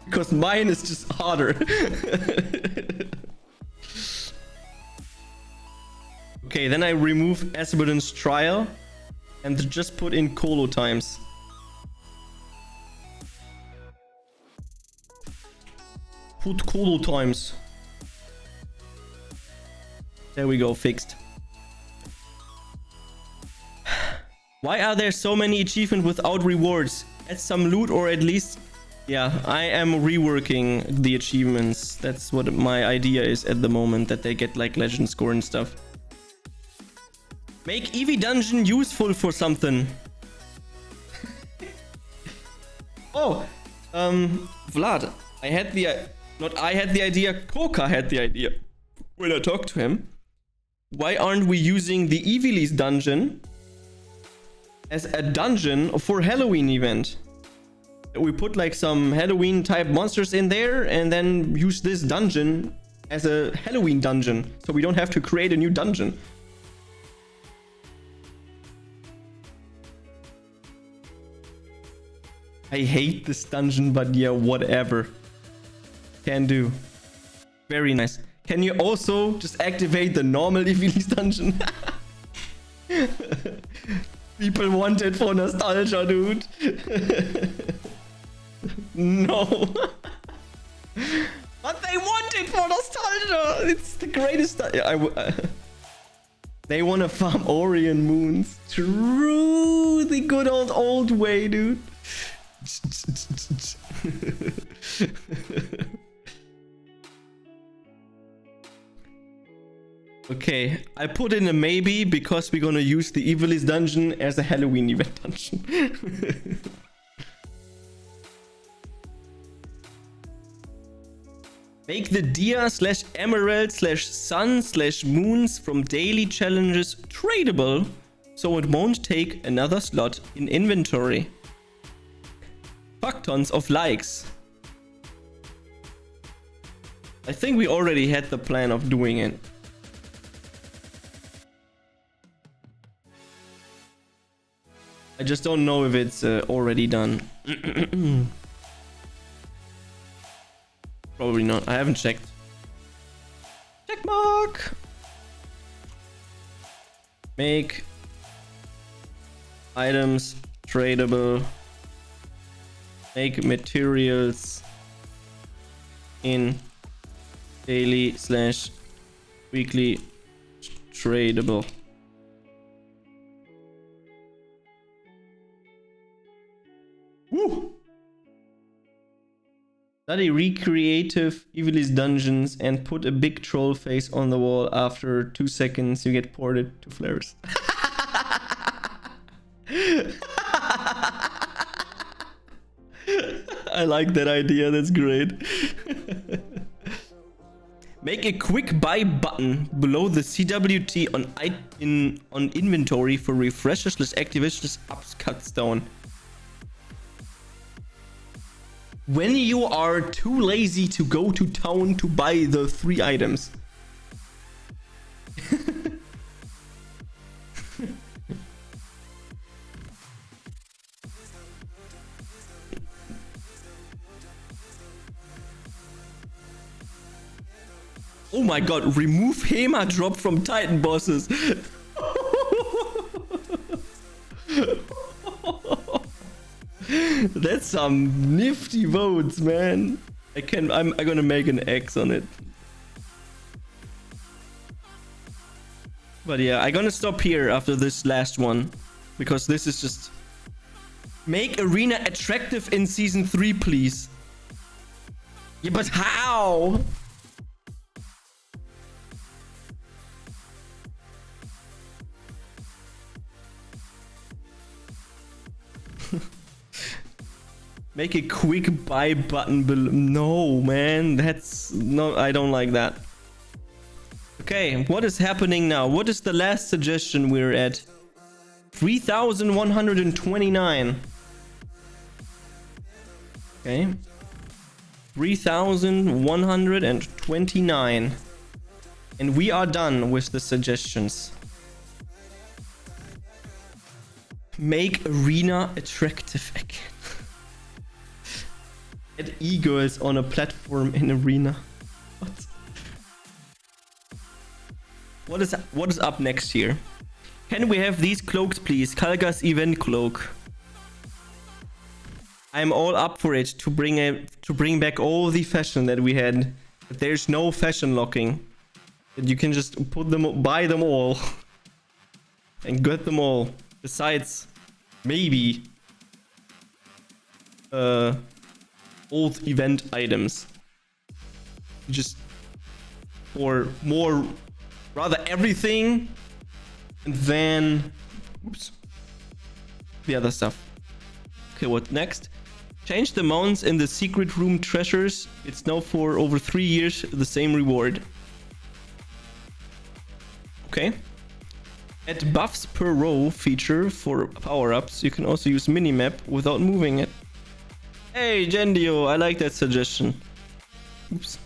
Because mine is just harder. Okay, then I remove Asmodeen's trial and just put in Colo times. Put Colo times. There we go, fixed. Why are there so many achievements without rewards? Add some loot or at least... Yeah, I am reworking the achievements. That's what my idea is at the moment, that they get like legend score and stuff. Make EV dungeon useful for something. Oh, Vlad, I had the... Not I had the idea, Koka had the idea. When I talked to him. Why aren't we using the Evilis dungeon as a dungeon for Halloween event? We put like some Halloween type monsters in there and then use this dungeon as a Halloween dungeon. So we don't have to create a new dungeon. I hate this dungeon, but yeah, whatever. Can do. Very nice. Can you also just activate the normal Evilis dungeon? People want it for nostalgia, dude. No. But they want it for nostalgia. It's the greatest. They want to farm Orion moons. True. The good old way, dude. Okay, I put in a maybe because we're gonna use the Evilis dungeon as a Halloween event dungeon. Make the Dia/Emerald/Sun/Moons from daily challenges tradable, so it won't take another slot in inventory. Fuck tons of likes. I think we already had the plan of doing it. I just don't know if it's already done. Probably not. I haven't checked. Check mark. Make items tradable. Make materials in daily/weekly tradable. Woo! Study recreative Evilis dungeons and put a big troll face on the wall. After 2 seconds, you get ported to flares. I like that idea. That's great. Make a quick buy button below the CWT on inventory for refreshers/activations cuts down. When you are too lazy to go to town to buy the 3 items. Oh my god, remove Hema drop from Titan bosses. That's some nifty votes, man. I'm gonna make an X on it. But yeah, I'm gonna stop here after this last one, because this is just... Make Arena attractive in Season 3, please. Yeah, but how? Make a quick buy button below. No, man, that's... No, I don't like that. Okay, what is happening now? What is the last suggestion we're at? 3,129. Okay. 3,129. And we are done with the suggestions. Make Arena attractive again. Add e-girls on a platform in Arena. What is up next here? Can we have these cloaks, please? Kalga's event cloak. I'm all up for it to bring back all the fashion that we had. But there's no fashion locking. That you can just buy them all and get them all. Besides, maybe old event items. Just or more. Rather everything, and then, oops, the other stuff. Okay, what next? Change the mounts in the secret room treasures. It's now for over 3 years the same reward. Okay. Add buffs per row feature for power-ups. You can also use minimap without moving it. Hey, Gendio, I like that suggestion. Oops.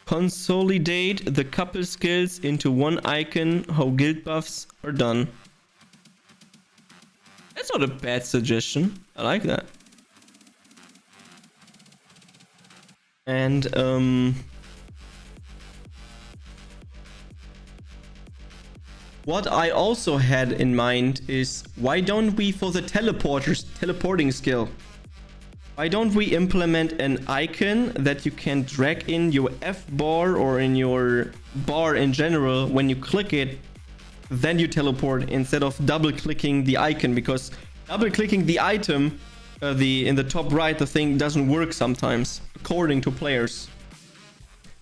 Consolidate the couple skills into one icon. How guild buffs are done. That's not a bad suggestion. I like that. And what I also had in mind is, why don't we, for the teleporting skill, why don't we implement an icon that you can drag in your F bar or in your bar in general? When you click it, then you teleport instead of double clicking the icon, because double clicking the item in the top right, the thing doesn't work sometimes according to players.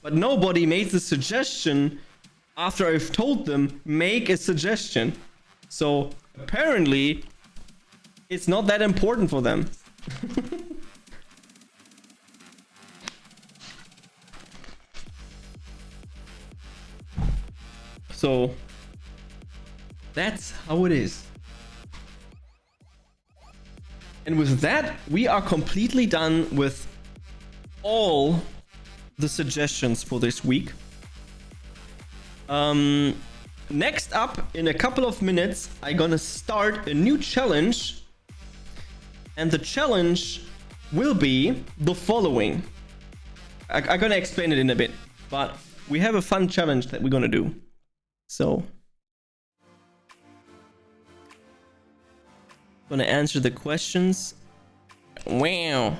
But nobody made the suggestion after I've told them make a suggestion. So apparently it's not that important for them. So that's how it is. And with that, we are completely done with all the suggestions for this week. Next up, in a couple of minutes, I'm gonna start a new challenge. And the challenge will be the following. I'm gonna explain it in a bit, but we have a fun challenge that we're gonna do. So, gonna answer the questions. Wow.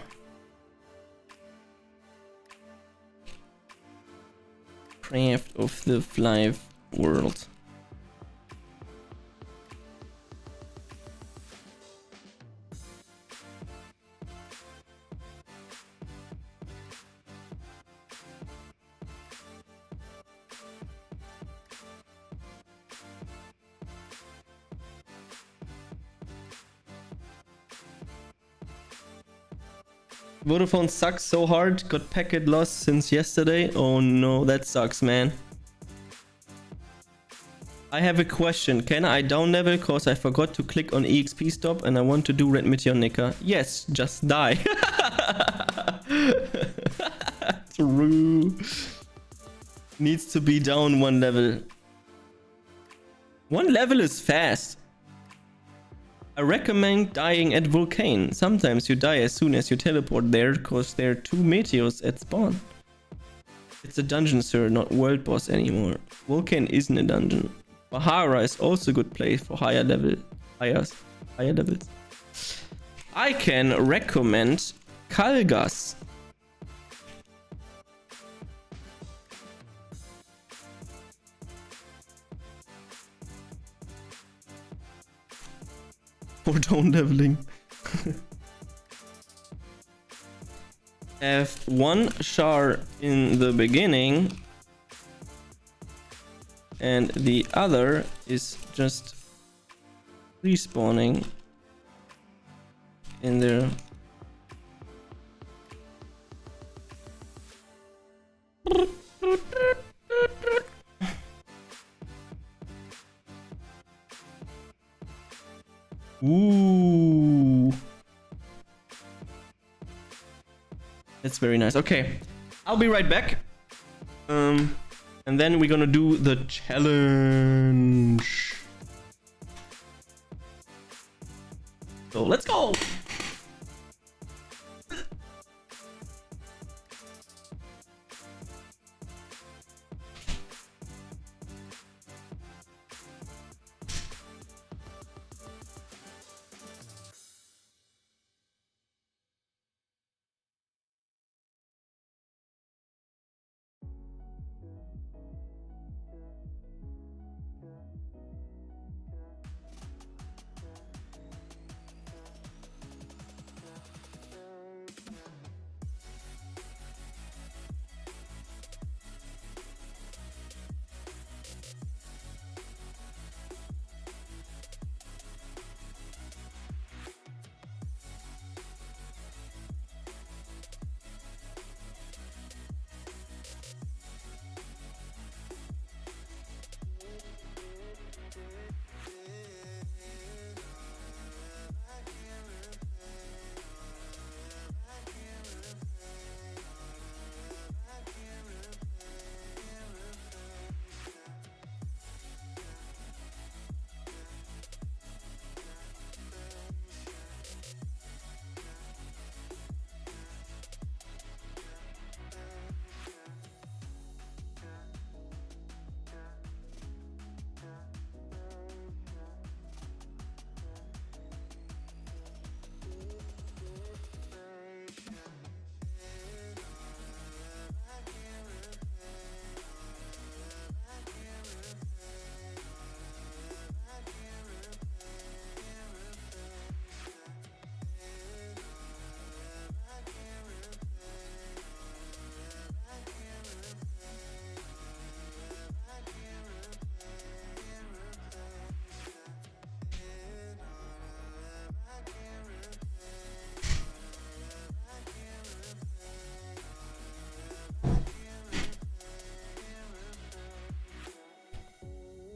Craft of the Flyff world. Vodafone sucks so hard. Got packet loss since yesterday. Oh no, that sucks, man. I have a question. Can I down level cause I forgot to click on EXP stop and I want to do Red Meteor? Yes, just die. True. Needs to be down 1 level. 1 level is fast. I recommend dying at Volcane. Sometimes you die as soon as you teleport there because there are 2 meteors at spawn. It's a dungeon, sir, not world boss anymore. Volcane isn't a dungeon. Bahara is also a good place for higher levels. I can recommend Kalgas. For down leveling. Have one char in the beginning, and the other is just respawning in there. Ooh. That's very nice. Okay, I'll be right back. And then we're gonna do the challenge. So let's go.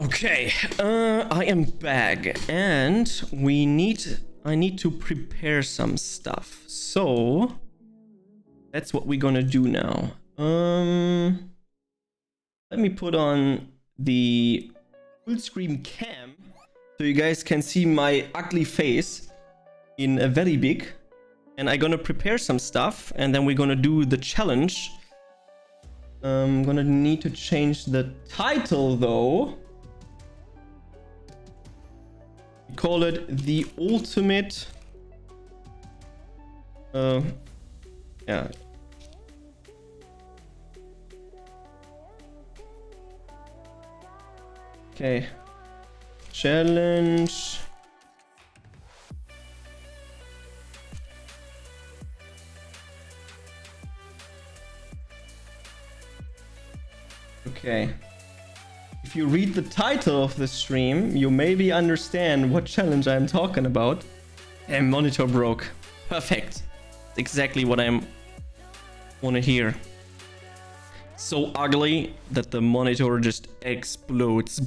Okay, I am back, and I need to prepare some stuff. So that's what we're gonna do now. Let me put on the full screen cam so you guys can see my ugly face in a very big. And I'm gonna prepare some stuff, and then we're gonna do the challenge. I'm gonna need to change the title though. We call it the ultimate. Yeah. Okay. Challenge. Okay. If you read the title of the stream, you maybe understand what challenge I'm talking about. And monitor broke. Perfect. That's exactly what I want to hear. So ugly that the monitor just explodes.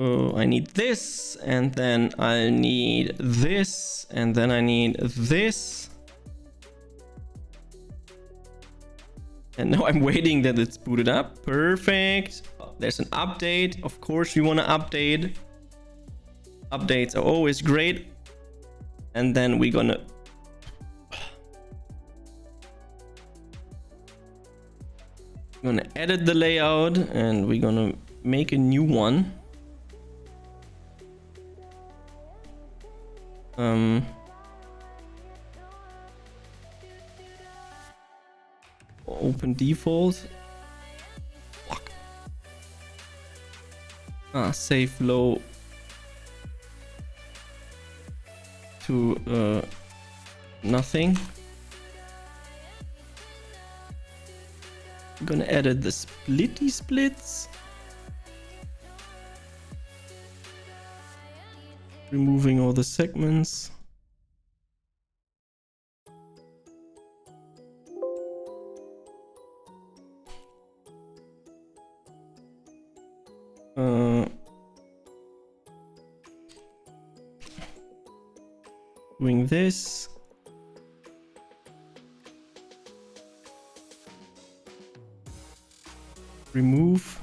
Oh, I need this, and then I need this, and then I need this. And now I'm waiting that it's booted up. Perfect. There's an update. Of course, we want to update. Updates are always great. And then we're gonna... gonna edit the layout, and we're gonna make a new one. Open default. Fuck. Save low to nothing. I'm gonna edit the splitty splits. Removing all the segments. Doing this. Remove.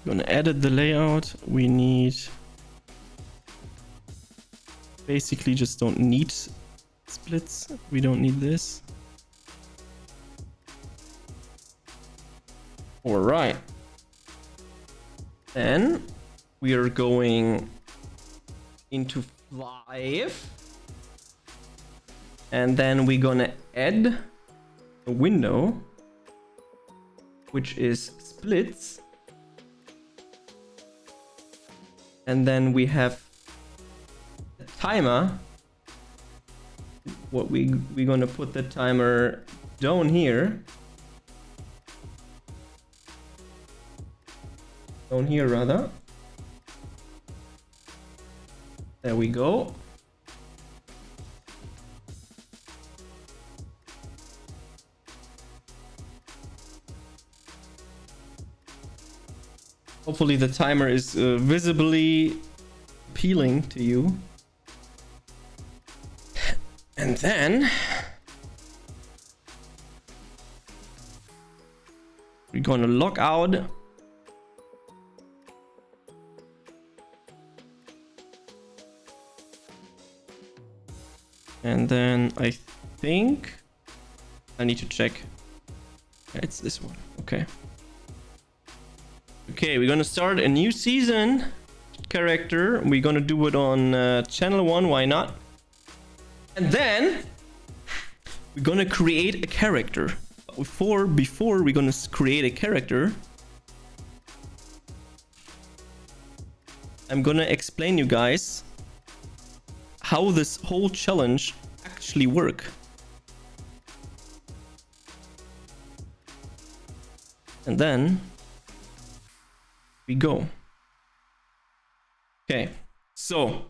Gonna edit the layout. We need basically just don't need splits. We don't need this. All right. Then we are going into Flyff, and then we're gonna add a window, which is splits. And then we have a timer. What we're gonna put the timer down here. Down here rather. There we go. Hopefully the timer is visibly appealing to you. And then we're gonna log out. And then I think I need to check. It's this one. Okay. Okay, we're gonna start a new season character. We're gonna do it on channel 1, why not? And then we're gonna create a character. Before we're gonna create a character, I'm gonna explain you guys how this whole challenge actually work. And then we go. Okay, so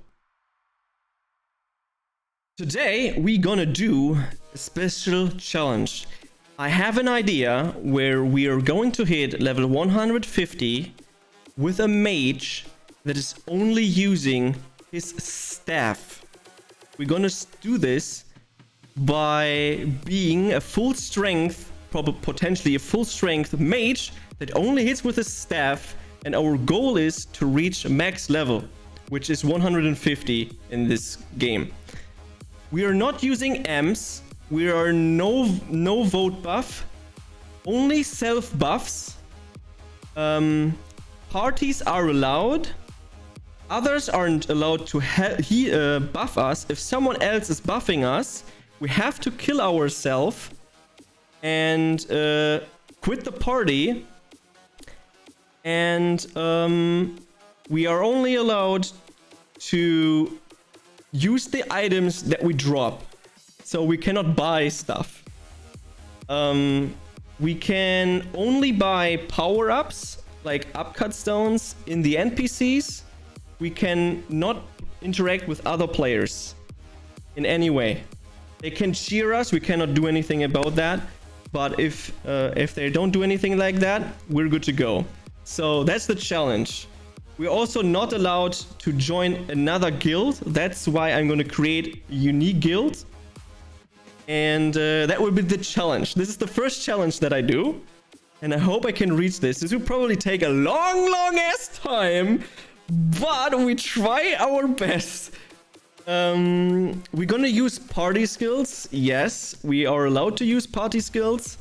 today we're gonna do a special challenge. I have an idea where we are going to hit level 150 with a mage that is only using his staff. We're gonna do this by being a full strength, potentially a full strength mage that only hits with his staff. And our goal is to reach max level, which is 150 in this game. We are not using Ms. We are no vote buff, only self buffs. Parties are allowed. Others aren't allowed to buff us. If someone else is buffing us, we have to kill ourselves and quit the party. And we are only allowed to use the items that we drop. So we cannot buy stuff. We can only buy power-ups, like upcut stones, in the NPCs. We can not interact with other players in any way. They can cheer us, we cannot do anything about that. But if they don't do anything like that, we're good to go. So that's the challenge. We're also not allowed to join another guild. That's why I'm going to create a unique guild. And that will be the challenge. This is the first challenge that I do. And I hope I can reach this. This will probably take a long ass time. But we try our best We're gonna use party skills. Yes, we are allowed to use party skills.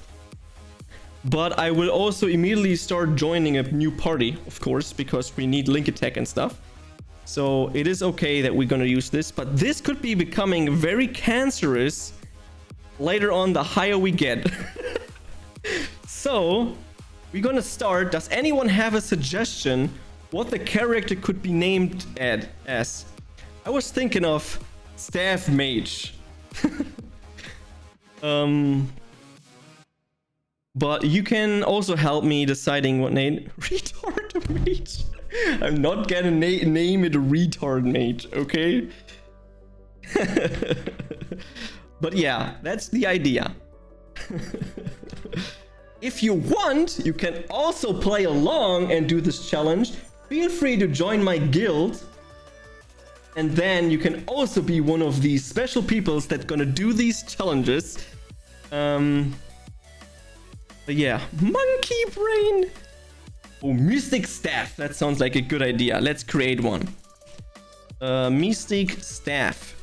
But I will also immediately start joining a new party, of course, because we need link attack and stuff. So it is okay that we're gonna use this, but this could be becoming very cancerous later on the higher we get. So we're gonna start. Does anyone have a suggestion what the character could be named as? I was thinking of Staff Mage. But you can also help me deciding what name. Retard Mage. I'm not gonna name it Retard Mage, okay? But yeah, that's the idea. If you want, you can also play along and do this challenge. Feel free to join my guild. And then you can also be one of these special peoples that gonna do these challenges. But yeah, Monkey Brain. Oh, Mystic Staff. That sounds like a good idea. Let's create one. Mystic Staff.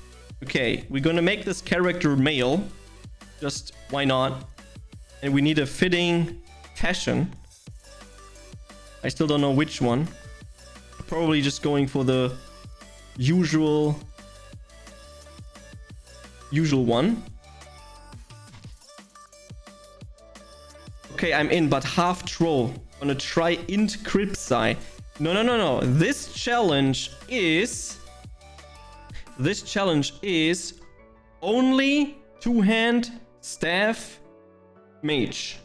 Okay, we're gonna make this character male. Just why not? And we need a fitting fashion. I still don't know which one. Probably just going for the usual one. Okay, I'm in, but half troll. Gonna try int Cripsai. No. This challenge is only two-hand staff mage.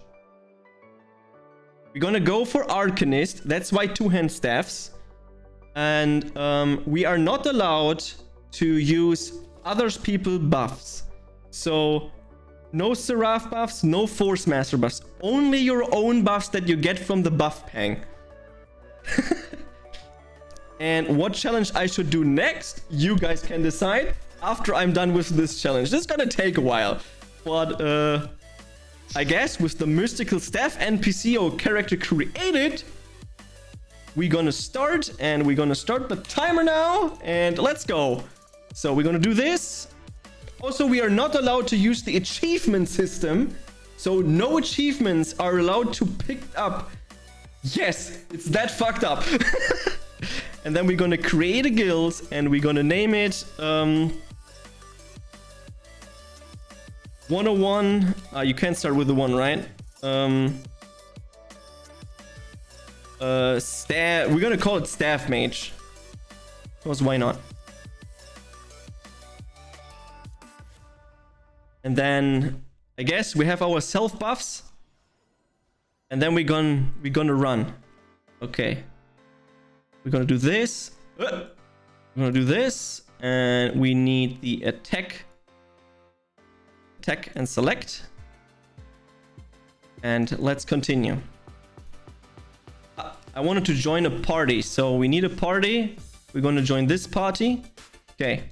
We're gonna go for Arcanist. That's why two-hand staffs. And we are not allowed to use others people buffs. So no Seraph buffs, no Force Master buffs. Only your own buffs that you get from the buff pang. And what challenge I should do next, you guys can decide after I'm done with this challenge. This is gonna take a while. But I guess with the Mystical Staff NPC or character created, we're gonna start, and we're gonna start the timer now, and let's go. So we're gonna do this. Also, we are not allowed to use the achievement system, so no achievements are allowed to pick up. Yes, it's that fucked up. And then we're gonna create a guild, and we're gonna name it 101. You can't start with the 1, right? We're gonna call it Staff Mage. Because why not? And then I guess we have our self buffs. And then we're gonna run. Okay. We're gonna do this. We're gonna do this. And we need the attack. Attack and select. And let's continue. I wanted to join a party, so we need a party. We're gonna join this party. Okay.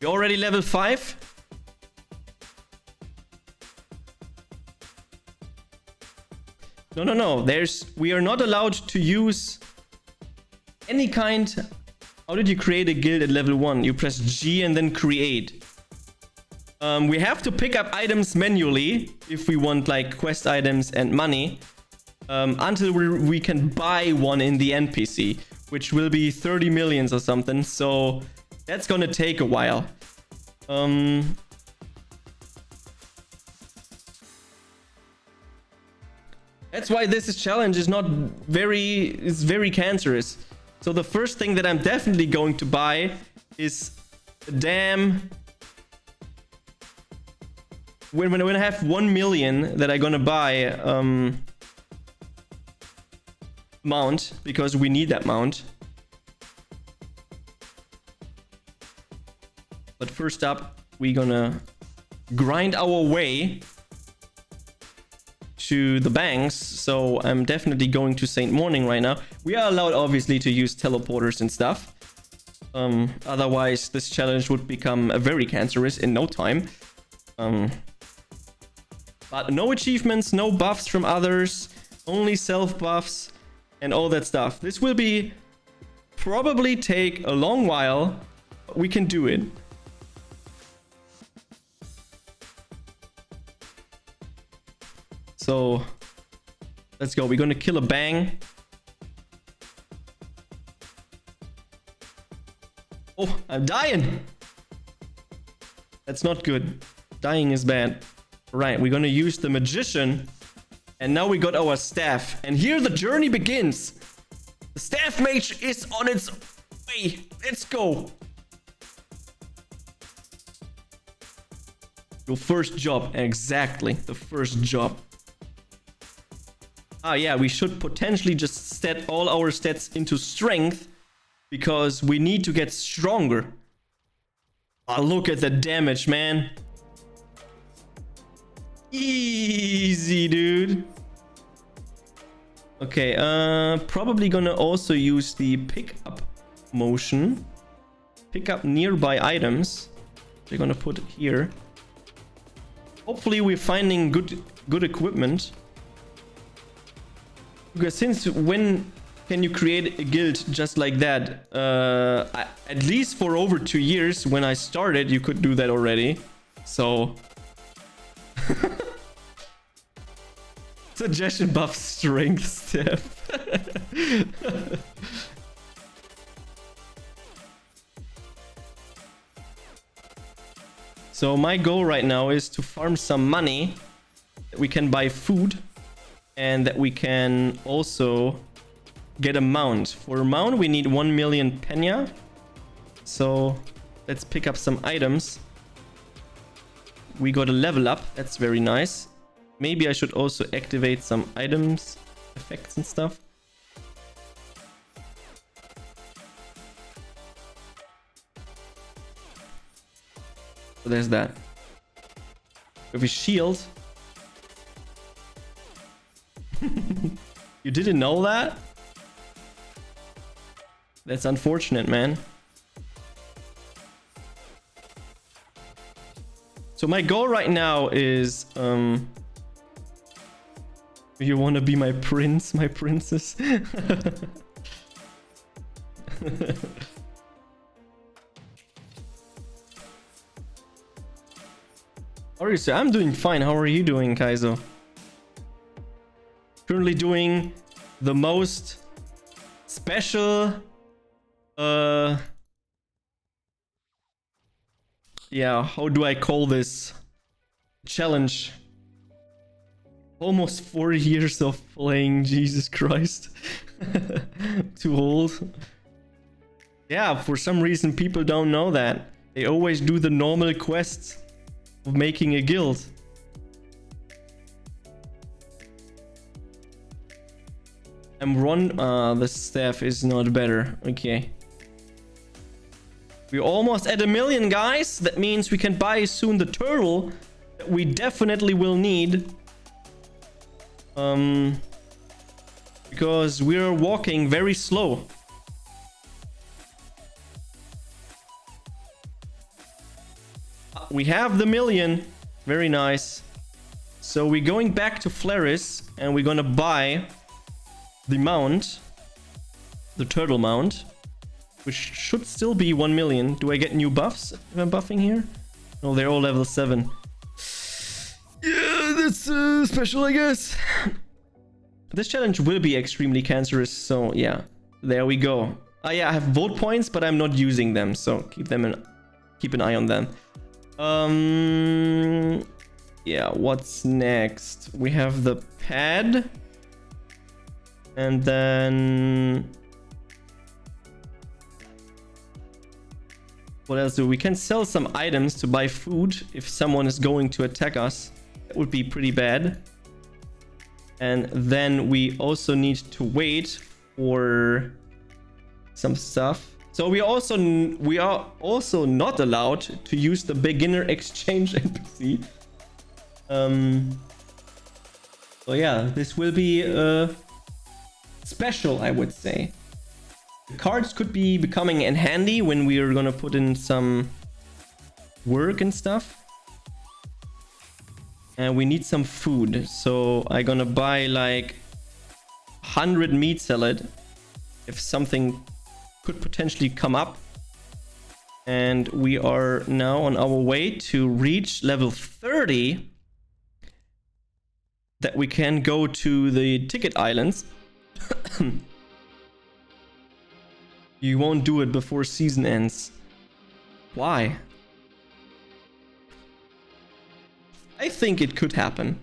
We're already level 5. No. We are not allowed to use any kind. How did you create a guild at level 1? You press G and then create. We have to pick up items manually if we want like quest items and money. Until we can buy one in the NPC, which will be 30 millions or something. So that's gonna take a while. That's why this challenge is not very cancerous. So the first thing that I'm definitely going to buy is a damn. When I have 1 million that I'm gonna buy mount, because we need that mount. But first up, we're gonna grind our way to the banks. So I'm definitely going to Saint Morning right now. We are allowed obviously to use teleporters and stuff. Otherwise this challenge would become very cancerous in no time. But no achievements, no buffs from others, only self buffs and all that stuff. This will be probably take a long while. We can do it. So let's go. We're gonna kill a bang. Oh, I'm dying. That's not good. Dying is bad. Right, we're gonna use the magician. And now we got our staff. And here the journey begins. The staff mage is on its way. Let's go. Your first job. Exactly. The first job. Ah, yeah, we should potentially just set all our stats into strength. Because we need to get stronger. Oh, look at the damage, man. Easy, dude. Okay, probably gonna also use the pick-up motion. Pick up nearby items. They're gonna put it here. Hopefully we're finding good equipment. Because since when can you create a guild just like that? At least for over 2 years. When I started, you could do that already. So... Suggestion buff strength step. So my goal right now is to farm some money that we can buy food and that we can also get a mount. For a mount we need 1 million penya. So let's pick up some items. We got a level up. That's very nice. Maybe I should also activate some items, effects and stuff. So there's that. With a shield. You didn't know that? That's unfortunate, man. So my goal right now is... You want to be my prince, my princess? Obviously, I'm doing fine. How are you doing, Kaizo? Currently doing the most special... Yeah, how do I call this? Challenge. Almost 4 years of playing, Jesus Christ. Too old. Yeah, for some reason people don't know that. They always do the normal quests of making a guild. The staff is not better. Okay. We're almost at 1 million, guys. That means we can buy soon the turtle that we definitely will need. Because we're walking very slow. We have the 1 million. Very nice. So we're going back to Flaris and we're gonna buy the mount. The turtle mount. Which should still be 1 million. Do I get new buffs if I'm buffing here? No, they're all level 7. Yeah, that's special, I guess. This challenge will be extremely cancerous, so yeah. There we go. Yeah, I have vote points, but I'm not using them, so keep an eye on them. Yeah, what's next? We have the pad. And then... What else do we can sell some items to buy food if someone is going to attack us. That would be pretty bad. And then we also need to wait for some stuff. So we are also not allowed to use the beginner exchange NPC. So yeah, this will be special, I would say. The cards could be becoming handy when we are gonna put in some work and stuff. And we need some food, so I'm gonna buy like 100 meat salad if something could potentially come up. And we are now on our way to reach level 30. That we can go to the ticket islands. You won't do it before season ends. Why? I think it could happen.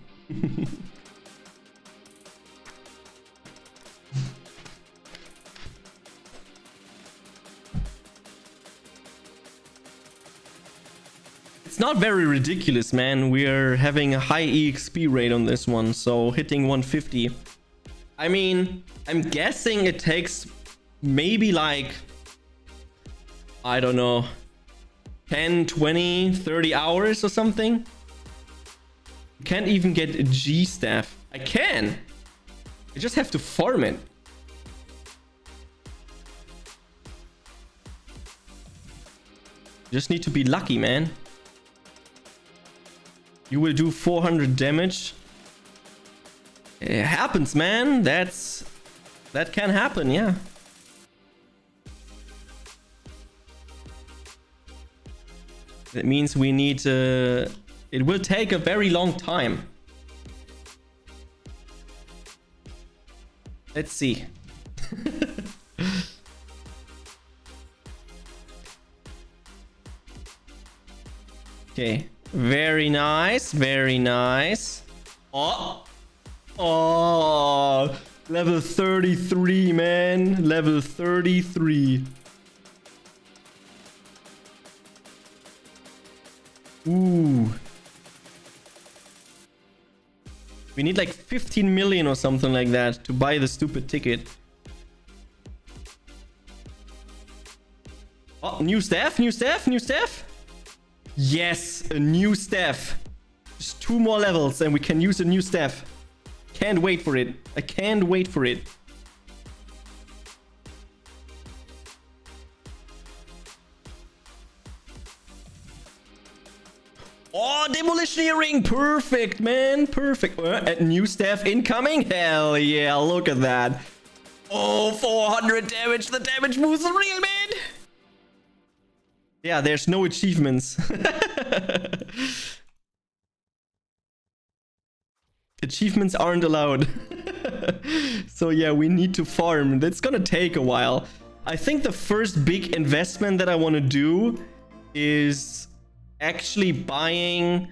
It's not very ridiculous, man. We're having a high EXP rate on this one, so hitting 150. I mean, I'm guessing it takes maybe like, I don't know, 10, 20, 30 hours or something. Can't even get a G staff. I can. I just have to farm it. Just need to be lucky, man. You will do 400 damage. It happens, man. That can happen, yeah. That means we need to... It will take a very long time. Let's see. Okay. Very nice. Very nice. Oh. Oh. Level 33, man. Level 33. Ooh. We need like 15 million or something like that to buy the stupid ticket. Oh, new staff, new staff, new staff. Yes, a new staff. Just 2 more levels and we can use a new staff. Can't wait for it. I can't wait for it. Oh, demolition earring. Perfect, man. Perfect. New staff incoming. Hell yeah. Look at that. Oh, 400 damage. The damage moves are real, man. Yeah, there's no achievements. Achievements aren't allowed. So yeah, we need to farm. That's gonna take a while. I think the first big investment that I want to do is actually buying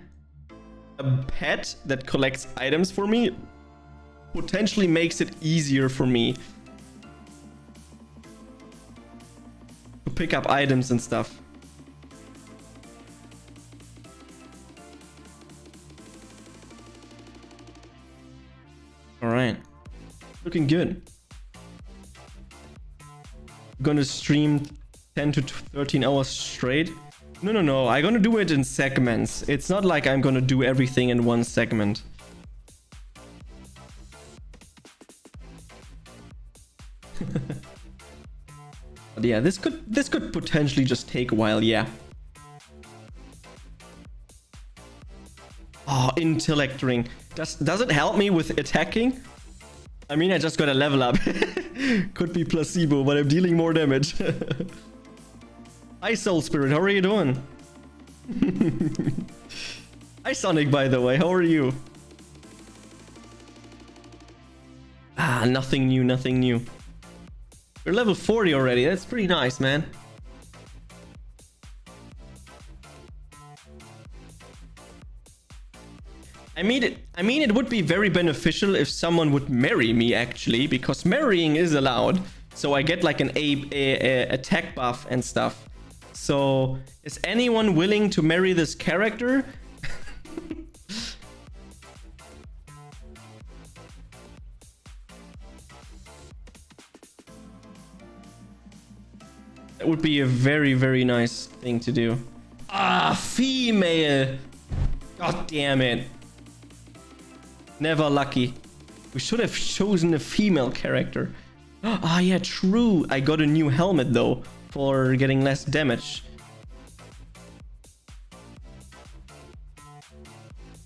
a pet that collects items for me. Potentially makes it easier for me to pick up items and stuff. All right, looking good. I'm gonna stream 10 to 13 hours straight. No, I'm gonna do it in segments. It's not like I'm gonna do everything in one segment. But yeah, this could potentially just take a while, yeah. Oh, intellect ring. Does it help me with attacking? I mean, I just got a level up. Could be placebo, but I'm dealing more damage. Hi, Soul Spirit. How are you doing? Hi, Sonic, by the way. How are you? Ah, nothing new, nothing new. You're level 40 already. That's pretty nice, man. I mean, it would be very beneficial if someone would marry me, actually, because marrying is allowed. So I get like an attack buff and stuff. So is anyone willing to marry this character? That would be a very, very nice thing to do. Ah, female. God damn it. Never lucky. We should have chosen a female character. Ah, yeah, true. I got a new helmet, though, for getting less damage.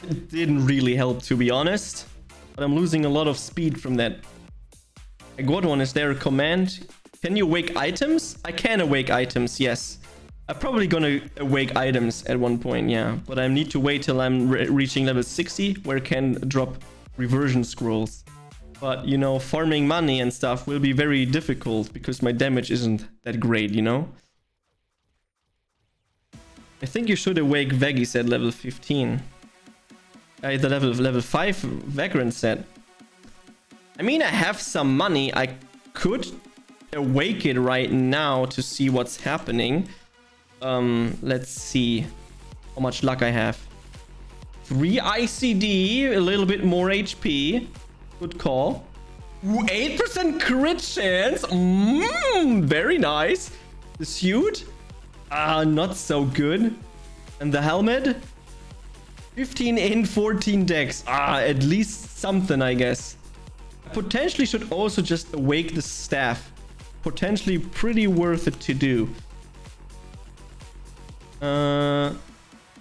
It didn't really help, to be honest. But I'm losing a lot of speed from that. I got one. Is there a command? Can you awake items? I can awake items, yes. I'm probably gonna awake items at one point, yeah. But I need to wait till I'm reaching level 60, where I can drop reversion scrolls. But, you know, farming money and stuff will be very difficult because my damage isn't that great, you know? I think you should awake Veggies at level 15. The level 5 Vagrant set. I mean, I have some money. I could awake it right now to see what's happening. Let's see how much luck I have. 3 ICD, a little bit more HP. Good call. Ooh, 8% crit chance. Very nice. The suit, not so good. And the helmet, 15 in, 14 dex. At least something, I guess. I potentially should also just awake the staff. Potentially pretty worth it to do.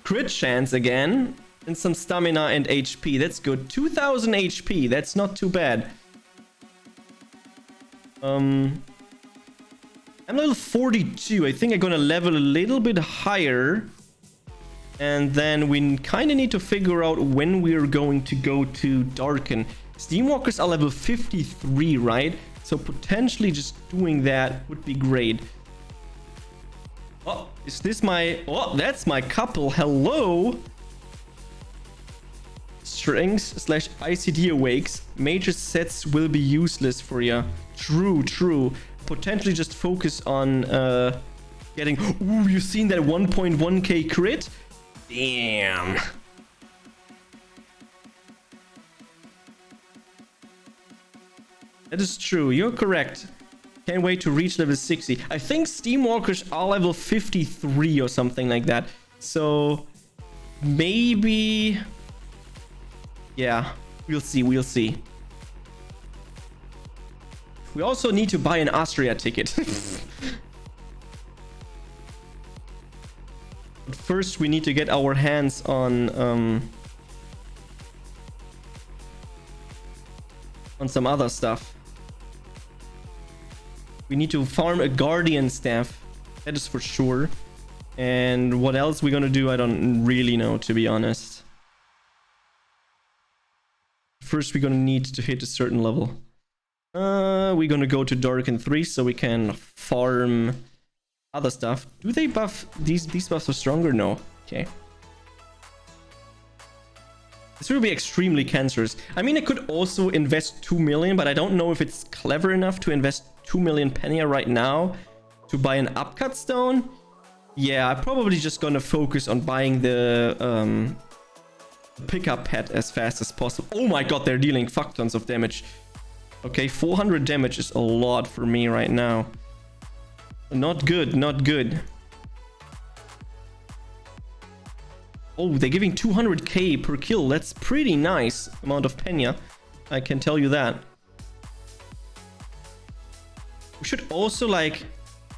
Crit chance again, and some stamina and HP. That's good. 2000 HP. That's not too bad. I'm level 42. I think I'm gonna level a little bit higher, and then we kind of need to figure out when we're going to go to Darken. Steamwalkers are level 53, right? So potentially just doing that would be great. Oh, is this my... Oh, that's my couple. Hello. Strengths / ICD awakes. Major sets will be useless for you. True, true. Potentially just focus on getting... Ooh, you seen that 1.1k crit? Damn. That is true. You're correct. Can't wait to reach level 60. I think Steamwalkers are level 53 or something like that. So maybe... Yeah, we'll see, we'll see. We also need to buy an Austria ticket. But first we need to get our hands on some other stuff. We need to farm a Guardian staff. That is for sure. And what else we're gonna do, I don't really know, to be honest. First, we're gonna need to hit a certain level. We're gonna go to Darken 3 so we can farm other stuff. Do they buff... These buffs are stronger? No. Okay. This will be extremely cancerous. I mean, I could also invest 2 million, but I don't know if it's clever enough to invest 2 million penny right now to buy an upcut stone. Yeah, I'm probably just gonna focus on buying the pickup pet as fast as possible. Oh my god, they're dealing fuck tons of damage. Okay, 400 damage is a lot for me right now. Not good, not good. Oh, they're giving 200k per kill. That's pretty nice amount of penya. I can tell you that. We should also, like,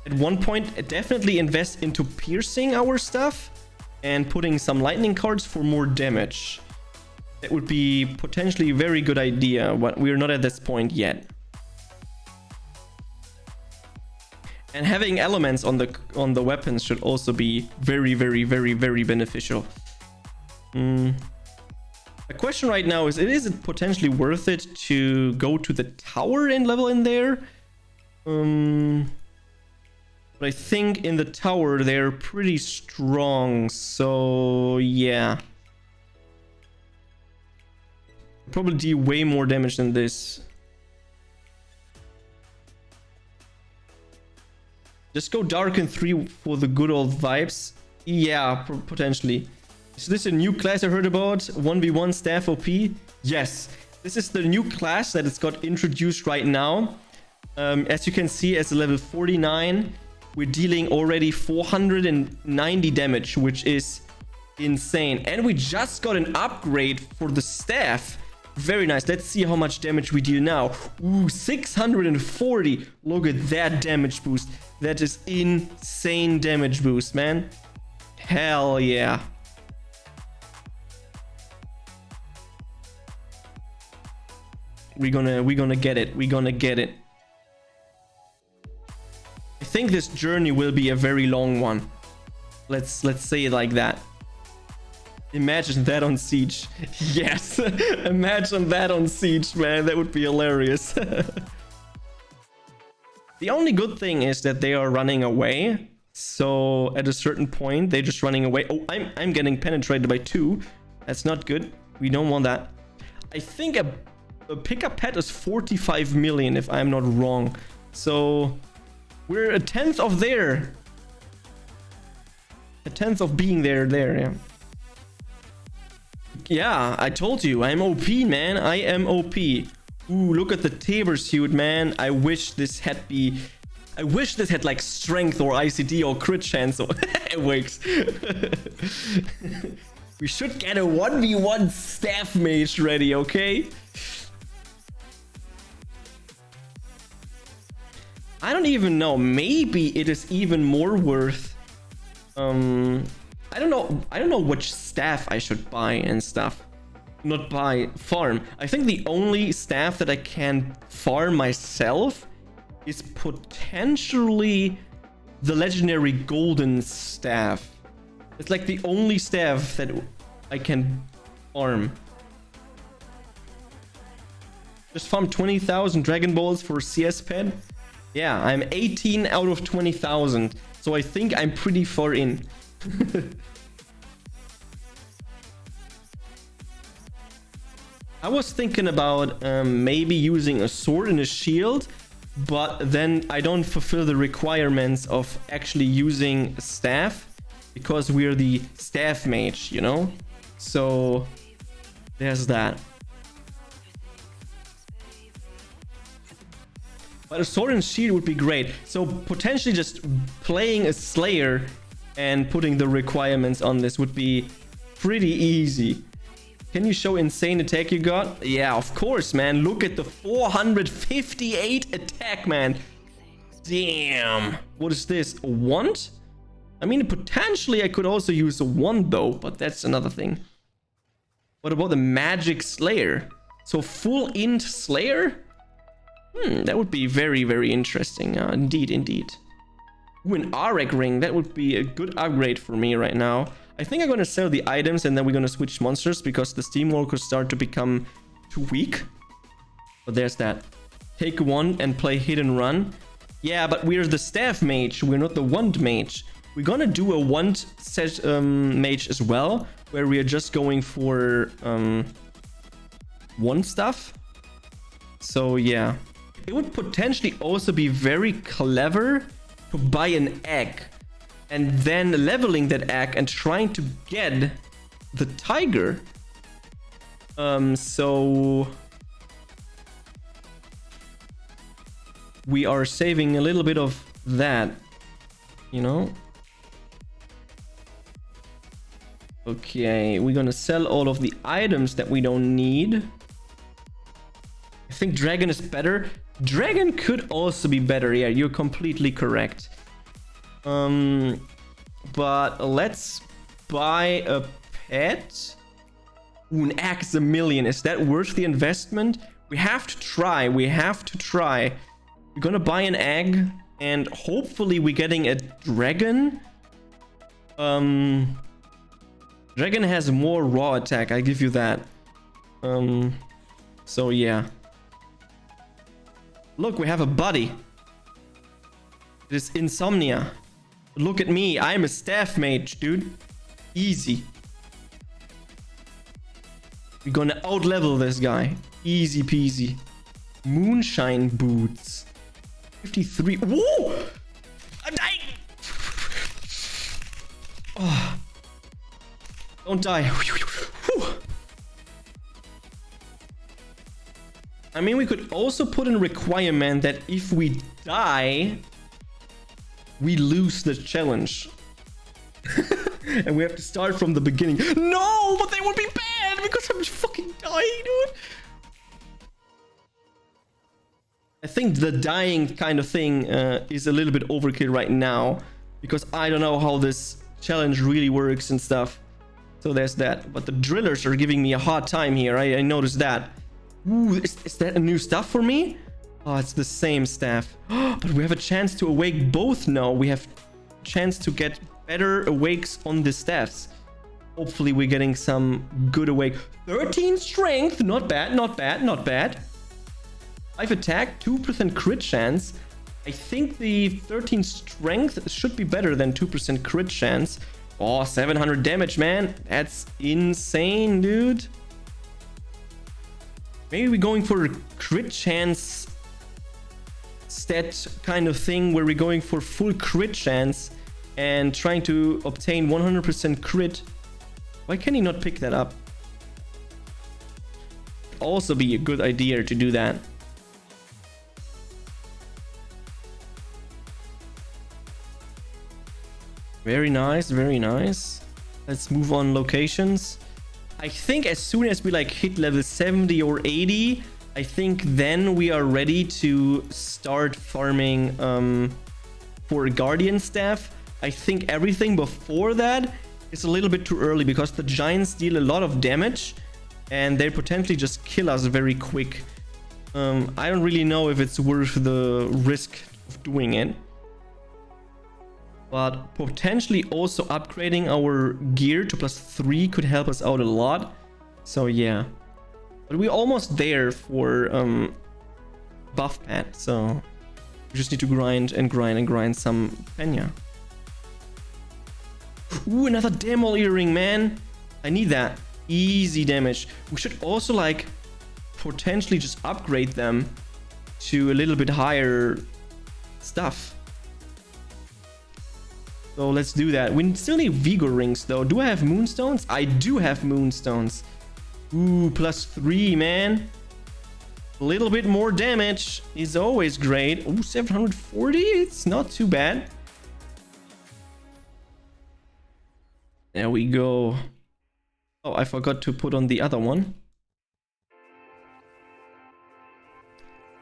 at one point, definitely invest into piercing our stuff and putting some lightning cards for more damage. That would be potentially a very good idea, but we're not at this point yet. And having elements on the weapons should also be very, very, very, very beneficial. The question right now is it potentially worth it to go to the tower and level in there? But I think in the tower they're pretty strong, so yeah. Probably do way more damage than this. Just go Darken 3 for the good old vibes. Yeah, potentially. Is this a new class I heard about? 1v1 staff OP? Yes. This is the new class that it's got introduced right now. As you can see, as a level 49, we're dealing already 490 damage, which is insane. And we just got an upgrade for the staff. Very nice. Let's see how much damage we deal now. Ooh, 640. Look at that damage boost. That is insane damage boost, man. Hell yeah. We're gonna get it. We're gonna get it. I think this journey will be a very long one. Let's say it like that. Imagine that on Siege. Yes, imagine that on Siege, man. That would be hilarious. The only good thing is that they are running away. So at a certain point, they're just running away. Oh, I'm getting penetrated by 2. That's not good. We don't want that. I think a pickup pet is 45 million, if I'm not wrong. So we're a 10th of there. A 10th of being there, yeah. Yeah, I told you, I'm OP, man. I am OP. Ooh, look at the Tabor suit, man. I wish this had like strength or ICD or crit chance. So it works. We should get a 1v1 staff mage ready, okay? I don't even know. Maybe it is even more worth. I don't know which staff I should buy and stuff. Not buy, farm. I think the only staff that I can farm myself is potentially the legendary golden staff. It's like the only staff that I can farm. Just farm 20,000 Dragon Balls for CS pet. Yeah, I'm 18 out of 20,000. So I think I'm pretty far in. I was thinking about maybe using a sword and a shield, but then I don't fulfill the requirements of actually using a staff because we're the staff mage, you know? So there's that. But a sword and shield would be great. So potentially just playing a Slayer and putting the requirements on this would be pretty easy. Can you show insane attack you got? Yeah, of course, man. Look at the 458 attack, man. Damn. What is this? A wand? I mean, potentially I could also use a wand though, but that's another thing. What about the magic Slayer? So full int Slayer? That would be very, very interesting. Indeed, indeed. Ooh, an Arek ring. That would be a good upgrade for me right now. I think I'm going to sell the items and then we're going to switch monsters because the Steamwalkers start to become too weak. But there's that. Take one and play hit and run. Yeah, but we're the staff mage. We're not the wand mage. We're going to do a wand mage as well, where we are just going for wand stuff. So yeah. It would potentially also be very clever to buy an egg. And then leveling that egg and trying to get the tiger. So we are saving a little bit of that, you know. Okay, we're gonna sell all of the items that we don't need. I think dragon is better. Dragon could also be better. Yeah, you're completely correct. But let's buy a pet. Ooh, an egg is 1 million. Is that worth the investment? We have to try. We have to try. We're gonna buy an egg and hopefully we're getting a dragon. Dragon has more raw attack. I give you that. So yeah. Look, we have a buddy. It is Insomnia. Look at me. I'm a staff mage, dude. Easy. We're gonna out-level this guy. Easy peasy. Moonshine boots. 53. Whoa! I'm dying! Oh. Don't die. Whew. I mean, we could also put in a requirement that if we die, we lose the challenge. And we have to start from the beginning. No, but that would be bad because I'm fucking dying, dude. I think the dying kind of thing is a little bit overkill right now because I don't know how this challenge really works and stuff. So there's that. But the drillers are giving me a hard time here. I noticed that. Ooh, is that a new stuff for me? Oh, it's the same staff. But we have a chance to awake both now. We have a chance to get better awakes on the staffs. Hopefully we're getting some good awake. 13 strength, not bad, not bad, not bad. 5 attack, 2% crit chance. I think the 13 strength should be better than 2% crit chance. Oh, 700 damage, man. That's insane, dude. Maybe we're going for a crit chance stat kind of thing where we're going for full crit chance and trying to obtain 100% crit. Why can he not pick that up? Also be a good idea to do that. Very nice, very nice. Let's move on locations. I think as soon as we like hit level 70 or 80, I think then we are ready to start farming for Guardian Staff. I think everything before that is a little bit too early because the giants deal a lot of damage and they potentially just kill us very quick. I don't really know if it's worth the risk of doing it. But potentially also upgrading our gear to +3 could help us out a lot. So yeah. But we're almost there for buff pad. So we just need to grind and grind and grind some Penya. Ooh, another Demol earring, man. I need that. Easy damage. We should also like potentially just upgrade them to a little bit higher stuff. So let's do that. We still need Vigor rings though. Do I have moonstones? I do have moonstones. Ooh, +3, man. A little bit more damage is always great. Ooh, 740? It's not too bad. There we go. Oh, I forgot to put on the other one.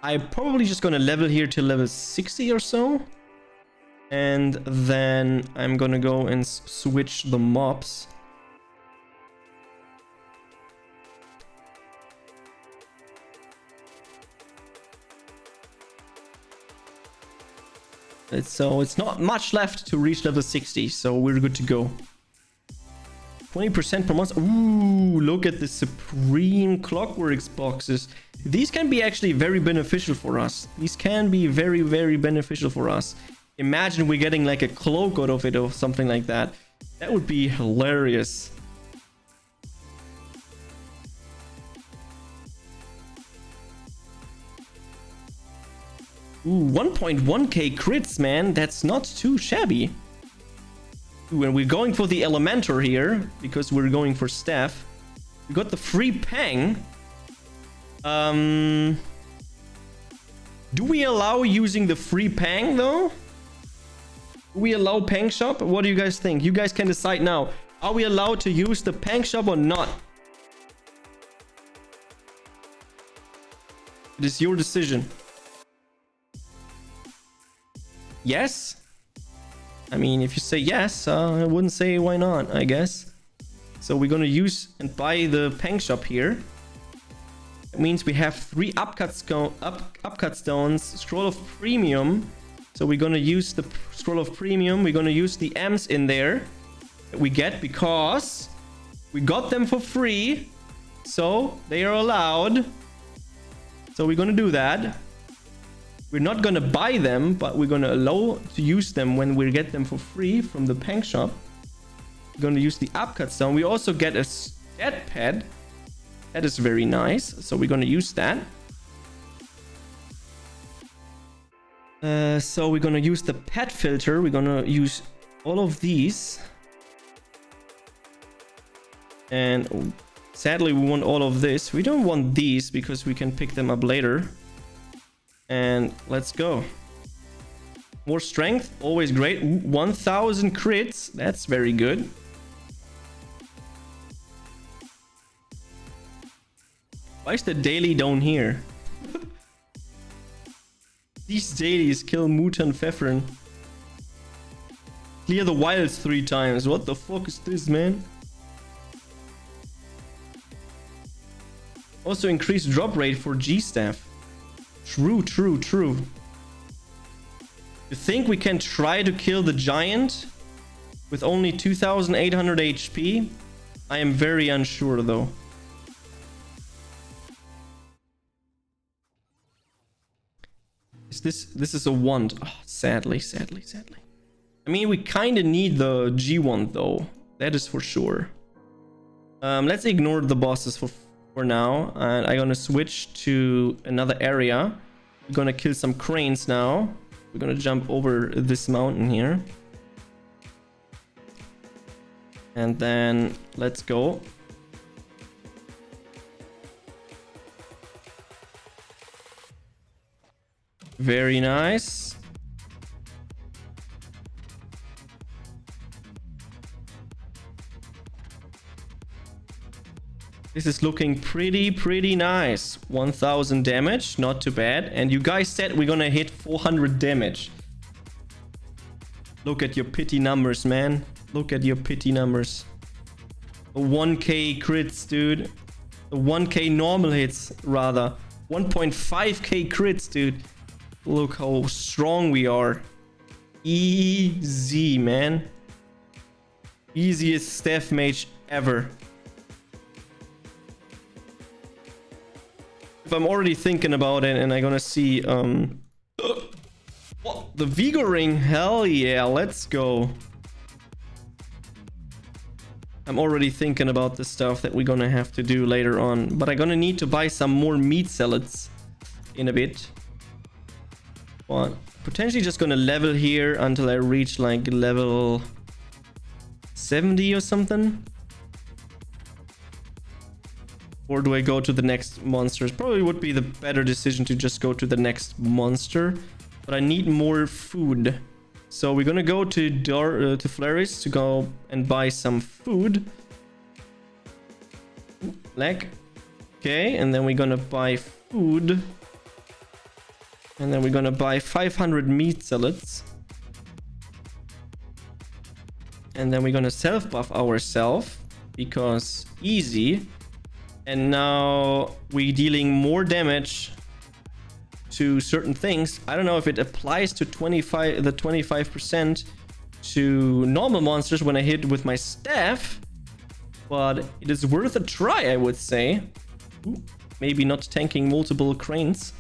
I'm probably just gonna level here to level 60 or so. And then I'm gonna go and switch the mobs. So it's not much left to reach level 60, so we're good to go. 20% per month. Ooh, look at the Supreme Clockworks boxes. These can be actually very beneficial for us. These can be very, very beneficial for us. Imagine we're getting like a cloak out of it or something like that. That would be hilarious. Ooh, 1.1k crits, man. That's not too shabby. Ooh, and we're going for the Elementor here because we're going for staff. We got the free Pang. Do we allow using the free Pang though? Do we allow Pang Shop? What do you guys think? You guys can decide now. Are we allowed to use the Pang Shop or not? It is your decision. Yes? I mean, if you say yes, I wouldn't say why not, I guess. So we're gonna use and buy the Pang Shop here. That means we have 3 upcut stones, Scroll of Premium. So we're gonna use the Scroll of Premium. We're gonna use the M's in there that we get because we got them for free. So they are allowed. So we're gonna do that. We're not gonna buy them, but we're gonna allow to use them when we get them for free from the Pang Shop. We're gonna use the upcut stone. We also get a stat pad. That is very nice. So we're gonna use that. So we're gonna use the pet filter. We're gonna use all of these. And sadly, we want all of this. We don't want these because we can pick them up later. And let's go. More strength, always great. 1000 crits, that's very good. Why is the daily down here? These dailies kill Mutant Pfeffern. Clear the wilds 3 times. What the fuck is this, man? Also increase drop rate for G-Staff. True, true, true. You think we can try to kill the giant with only 2800 HP. I am very unsure though. This is a wand. Oh, sadly. I mean, we kind of need the G wand though. That is for sure. Let's ignore the bosses for now, and I'm gonna switch to another area. We're gonna kill some cranes now. We're gonna jump over this mountain here. And then let's go. Very nice. This is looking pretty nice. 1000 damage, not too bad. And you guys said we're gonna hit 400 damage. Look at your pity numbers, man. Look at your pity numbers. 1k crits, dude. 1k normal hits, rather. 1.5k crits, dude. Look how strong we are. Easy, man. Easiest staff mage ever. If I'm already thinking about it and I'm gonna see what, the Vigor ring, hell yeah, let's go. I'm already thinking about the stuff that we're gonna have to do later on, but I'm gonna need to buy some more meat salads in a bit. But potentially just gonna level here until I reach like level 70 or something. Or do I go to the next monster? It probably would be the better decision to just go to the next monster. But I need more food. So we're gonna go to Flurries to go and buy some food. Leg. Okay, and then we're gonna buy food. And then we're gonna buy 500 meat salads. And then we're gonna self-buff ourselves. Because easy. And now we're dealing more damage to certain things. I don't know if it applies to the 25% to normal monsters when I hit with my staff, but it is worth a try, I would say. Ooh, maybe not tanking multiple cranes,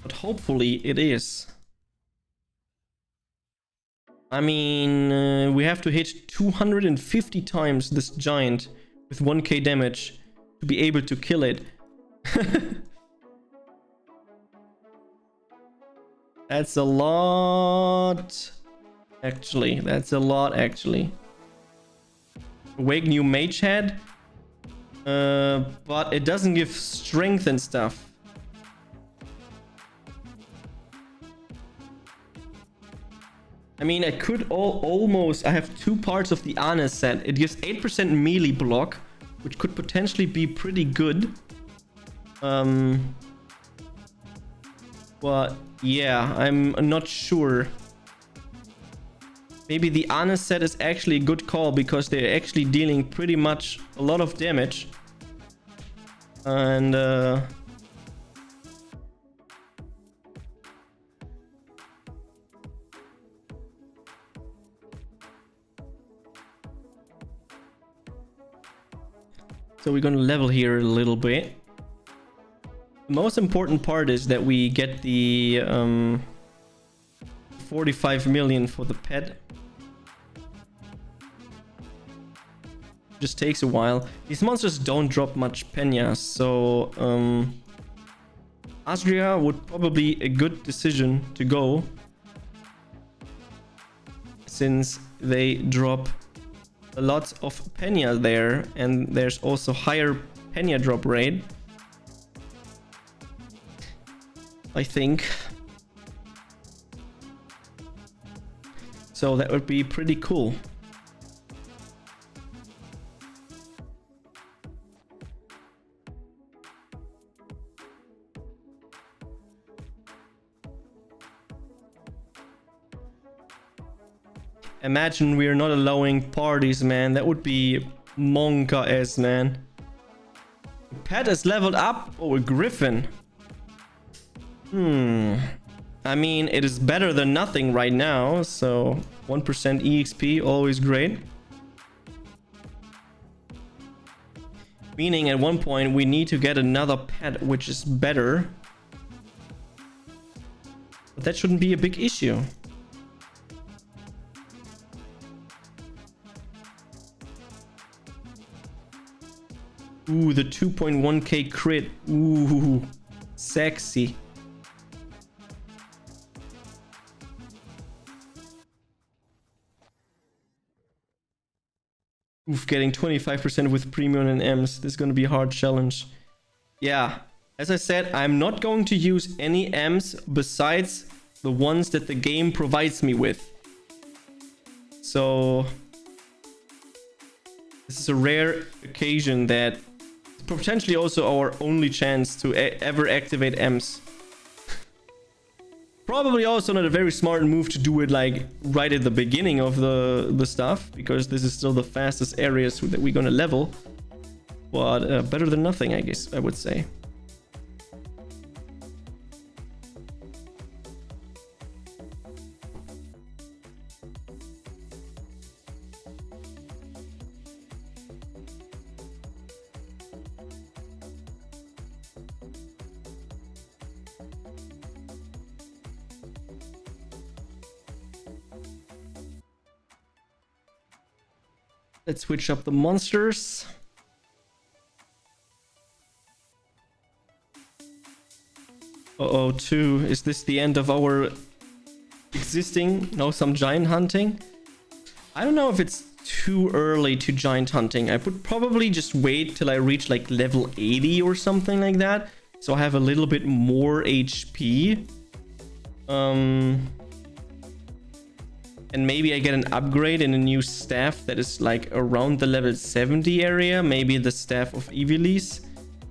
but hopefully it is. I mean, we have to hit 250 times this giant with 1k damage to be able to kill it. That's a lot. Actually, that's a lot, actually. Awake new mage head. But it doesn't give strength and stuff. I mean, I could almost... I have two parts of the Ana set. It gives 8% melee block, which could potentially be pretty good. But yeah, I'm not sure. Maybe the Ana set is actually a good call because they're actually dealing pretty much a lot of damage. And so we're gonna level here a little bit. The most important part is that we get the 45 million for the pet. Just takes a while. These monsters don't drop much penya, so Asdria would probably be a good decision to go, since they drop a lot of penya there, and there's also higher penya drop rate, I think. So that would be pretty cool. Imagine we're not allowing parties, man. That would be monka-ass, man. Pet is leveled up. Oh, a griffin. I mean, it is better than nothing right now, so 1% EXP, always great. Meaning at one point we need to get another pet which is better. But that shouldn't be a big issue. Ooh, the 2.1k crit. Ooh, sexy. Oof, getting 25% with premium and M's. This is going to be a hard challenge. Yeah, as I said, I'm not going to use any M's besides the ones that the game provides me with. So this is a rare occasion that potentially also our only chance to ever activate M's. Probably also not a very smart move to do it like right at the beginning of the stuff, because this is still the fastest areas that we're gonna level. But better than nothing, I guess I would say. Let's switch up the monsters. Uh-oh, 2. Is this the end of our existing? No, some giant hunting? I don't know if it's too early to giant hunting. I would probably just wait till I reach like level 80 or something like that. So I have a little bit more HP. And maybe I get an upgrade in a new staff that is like around the level 70 area. Maybe the staff of Evilis.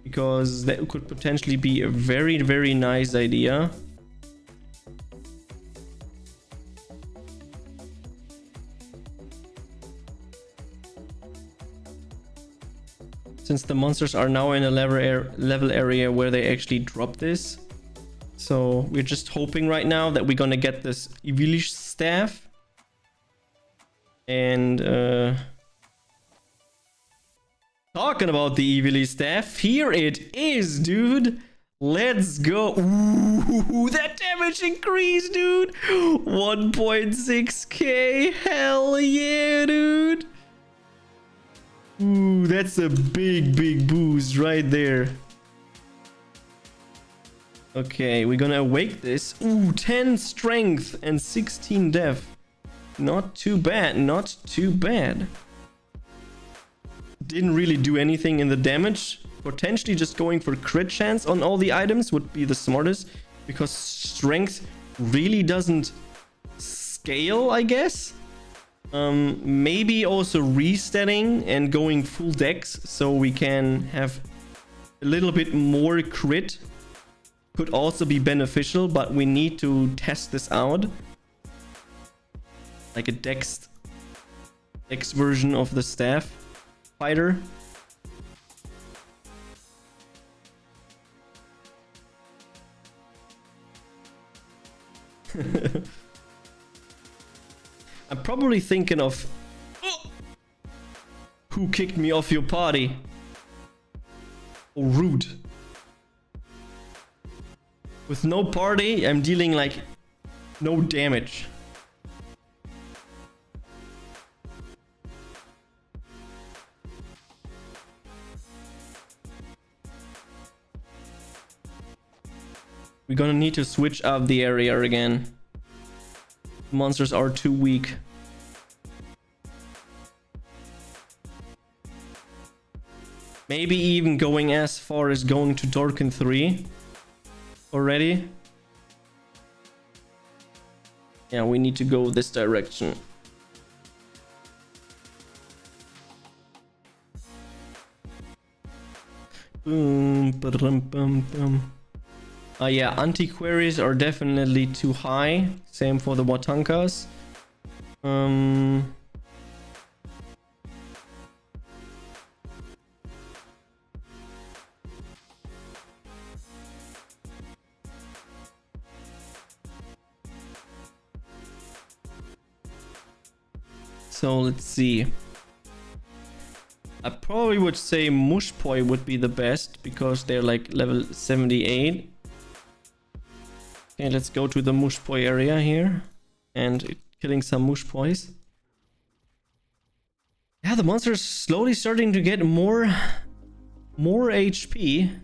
Because that could potentially be a very, very nice idea. Since the monsters are now in a level area where they actually drop this. So we're just hoping right now that we're gonna get this Evilish staff. And talking about the Evilish staff, here it is, dude. Let's go. Ooh, that damage increase, dude. 1.6k. Hell yeah, dude. Ooh, that's a big, big boost right there. Okay, we're gonna awake this. Ooh, 10 strength and 16 def. Not too bad, not too bad. Didn't really do anything in the damage. Potentially just going for crit chance on all the items would be the smartest, because strength really doesn't scale, I guess. Maybe also resetting and going full dex so we can have a little bit more crit could also be beneficial, but we need to test this out. Like a dex version of the staff fighter. I'm probably thinking of who kicked me off your party. Oh, rude. With no party, I'm dealing like no damage. We're gonna need to switch up the area again. Monsters are too weak. Maybe even going as far as going to Darken 3 already. Yeah, we need to go this direction. Boom, ba-dum, bum, bum. Yeah, anti-queries are definitely too high. Same for the Watankas. So let's see. I probably would say Mushpoi would be the best because they're like level 78. Okay, let's go to the Mushpoi area here and killing some Mushpois. Yeah, the monster is slowly starting to get more HP.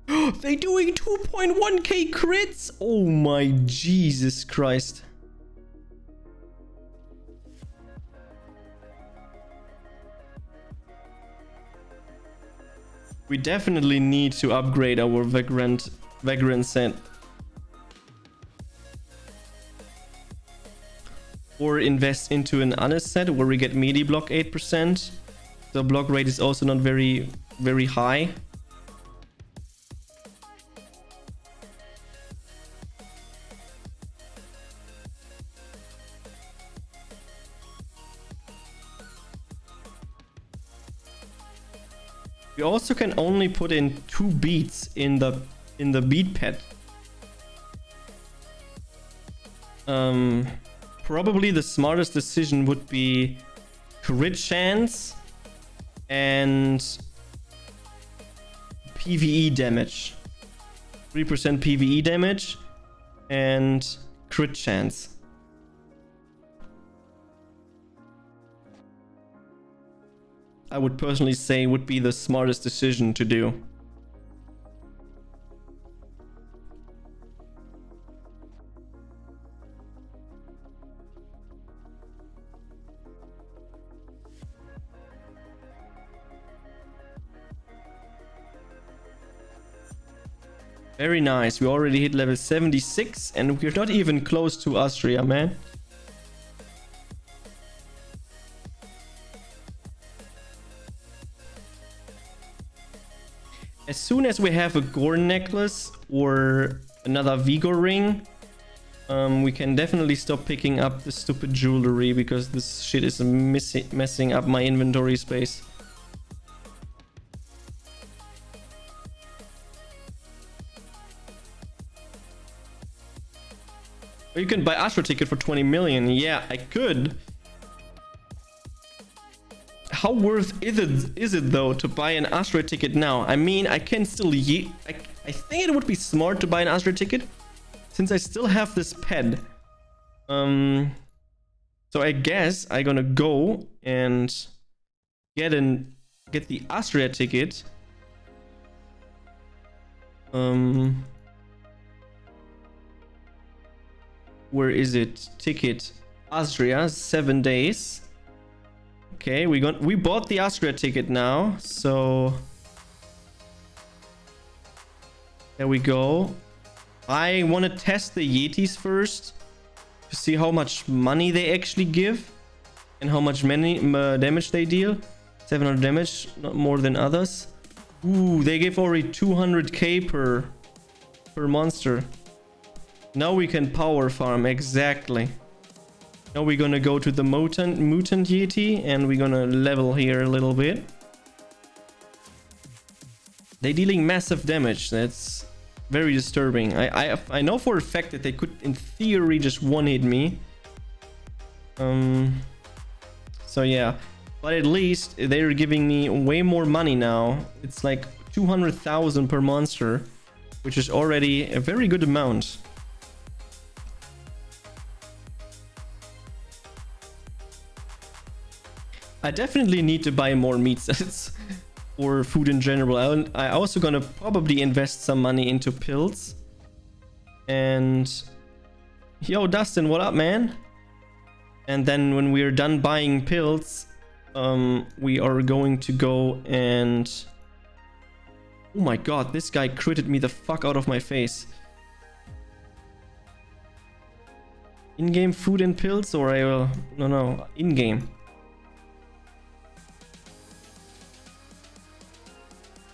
They're doing 2.1k crits. Oh my Jesus Christ. We definitely need to upgrade our Vagrant set. Or invest into an honest set where we get melee block 8%. The block rate is also not very high. We also can only put in 2 beats in the beat pad. Probably the smartest decision would be crit chance and PvE damage. 3% PvE damage and crit chance. I would personally say would be the smartest decision to do. Very nice. We already hit level 76 and we're not even close to Austria, man. As soon as we have a Gorn necklace or another Vigor ring, we can definitely stop picking up the stupid jewelry because this shit is messing up my inventory space. You can buy Astro ticket for 20 million. Yeah, I could. How worth is it though to buy an Astro ticket now? I mean, I can still I think it would be smart to buy an Astro ticket since I still have this pad. So I guess I'm gonna go and get the Astria ticket. Where is it? Ticket Austria, 7 days. Okay, we bought the Austria ticket now, so there we go. I want to test the Yetis first to see how much money they actually give and how much damage they deal. 700 damage, not more than others. Ooh, they give already 200k per monster. Now we can power farm, exactly. Now we're gonna go to the mutant Yeti and we're gonna level here a little bit. They're dealing massive damage. That's very disturbing. I know for a fact that they could, in theory, just one-hit me. So yeah, but at least they're giving me way more money now. It's like 200,000 per monster, which is already a very good amount. I definitely need to buy more meat sets or food in general. I also gonna probably invest some money into pills. And yo, Dustin, what up, man? And then when we're done buying pills, we are going to go and... Oh my god, this guy critted me the fuck out of my face. In-game food and pills, or I will... No, in-game.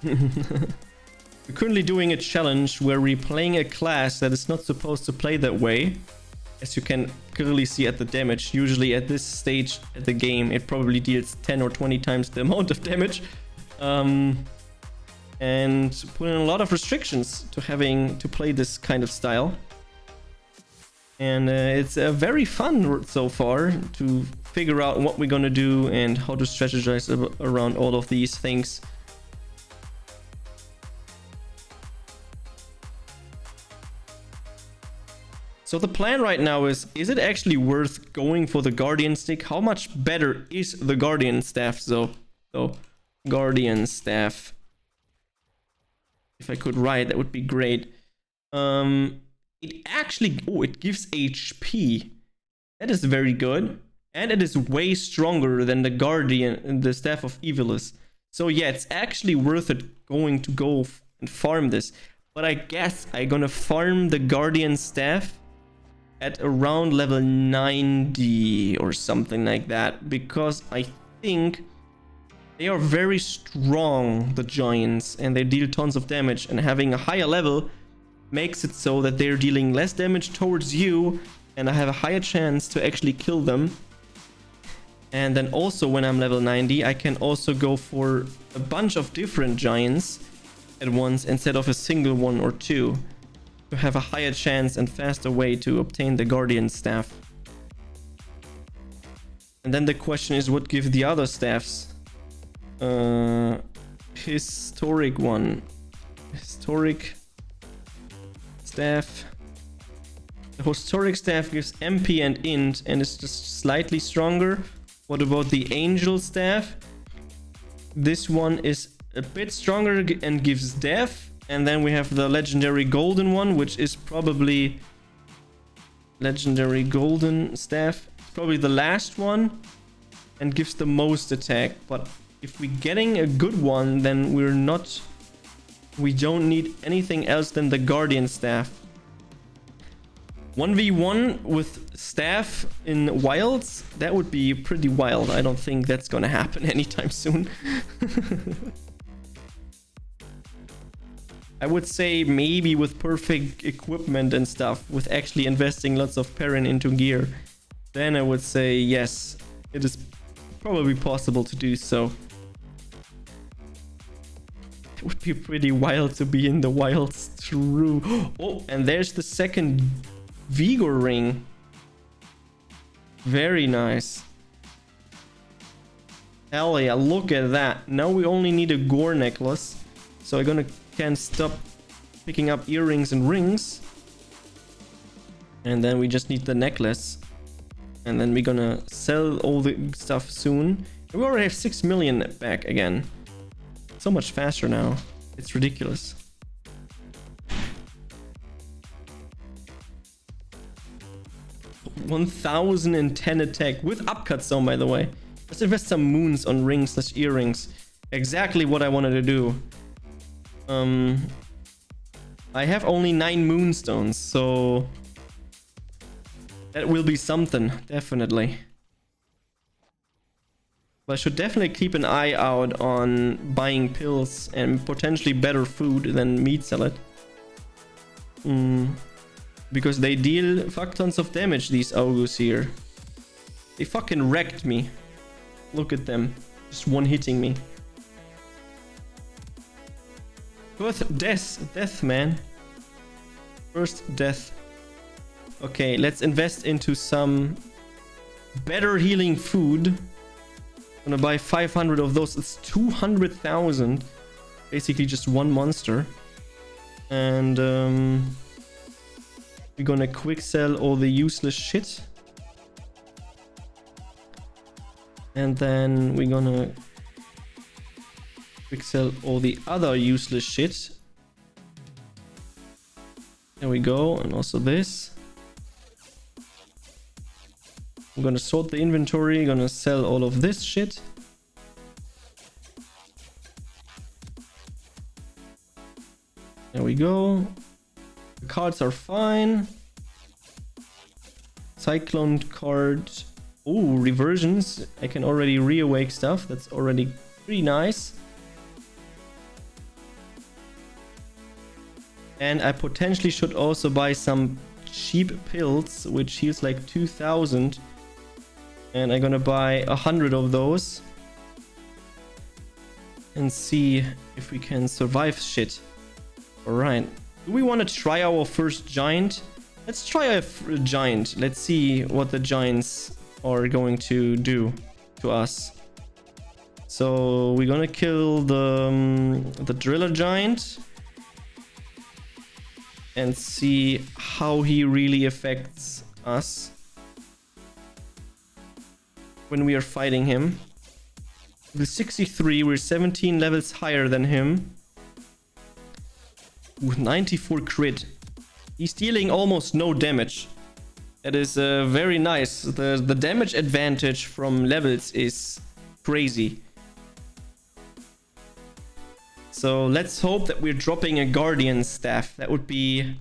We're currently doing a challenge where we're playing a class that is not supposed to play that way. As you can clearly see at the damage, usually at this stage of the game, it probably deals 10 or 20 times the amount of damage. And put in a lot of restrictions to having to play this kind of style. And it's very fun so far to figure out what we're gonna do and how to strategize around all of these things. So the plan right now is it actually worth going for the Guardian Stick? How much better is the Guardian Staff though? So, Guardian Staff. If I could write, that would be great. It actually... Oh, it gives HP. That is very good. And it is way stronger than the Guardian, the Staff of Evilus. So yeah, it's actually worth it going to go and farm this. But I guess I'm gonna farm the Guardian Staff at around level 90 or something like that, because I think they are very strong, the giants, and they deal tons of damage, and having a higher level makes it so that they're dealing less damage towards you, and I have a higher chance to actually kill them. And then also when I'm level 90, I can also go for a bunch of different giants at once instead of a single one or two, to have a higher chance and faster way to obtain the Guardian Staff. And then the question is, what give the other staffs? Historic one. Historic staff. The historic staff gives MP and int and is just slightly stronger. What about the angel staff? This one is a bit stronger and gives death. And then we have the legendary golden one, which is probably legendary golden staff. It's probably the last one and gives the most attack. But if we're getting a good one, then we don't need anything else than the Guardian Staff. 1v1 with staff in wilds, that would be pretty wild. I don't think that's gonna happen anytime soon. I would say maybe with perfect equipment and stuff, with actually investing lots of Perrin into gear, then I would say yes, it is probably possible to do so. It would be pretty wild to be in the wilds, true. Oh, and there's the second Vigor ring. Very nice. Hell yeah, look at that. Now we only need a gore necklace, so I'm can't stop picking up earrings and rings. And then we just need the necklace. And then we're gonna sell all the stuff soon. And we already have 6 million back again. So much faster now. It's ridiculous. $1,010 attack with upcuts though, by the way. Let's invest some moons on rings/earrings. Exactly what I wanted to do. I have only 9 moonstones, so that will be something, definitely. But I should definitely keep an eye out on buying pills and potentially better food than meat salad. Because they deal fuck tons of damage, these Augus here. They fucking wrecked me. Look at them, just one hitting me. First death, man. First death. Okay, let's invest into some better healing food. I'm gonna buy 500 of those. It's 200,000. Basically just one monster. And we're gonna quick sell all the useless shit. And then we're gonna quick sell all the other useless shit. There we go, and also this. I'm gonna sort the inventory, gonna sell all of this shit. There we go. The cards are fine. Cyclone card. Oh, reversions. I can already reawake stuff. That's already pretty nice. And I potentially should also buy some cheap pills, which heals like 2,000. And I'm gonna buy 100 of those. And see if we can survive shit. Alright. Do we want to try our first giant? Let's try a giant. Let's see what the giants are going to do to us. So we're gonna kill the driller giant and see how he really affects us when we are fighting him. With 63, we're 17 levels higher than him. With 94 crit. He's dealing almost no damage. That is very nice. The damage advantage from levels is crazy. So let's hope that we're dropping a Guardian Staff. That would be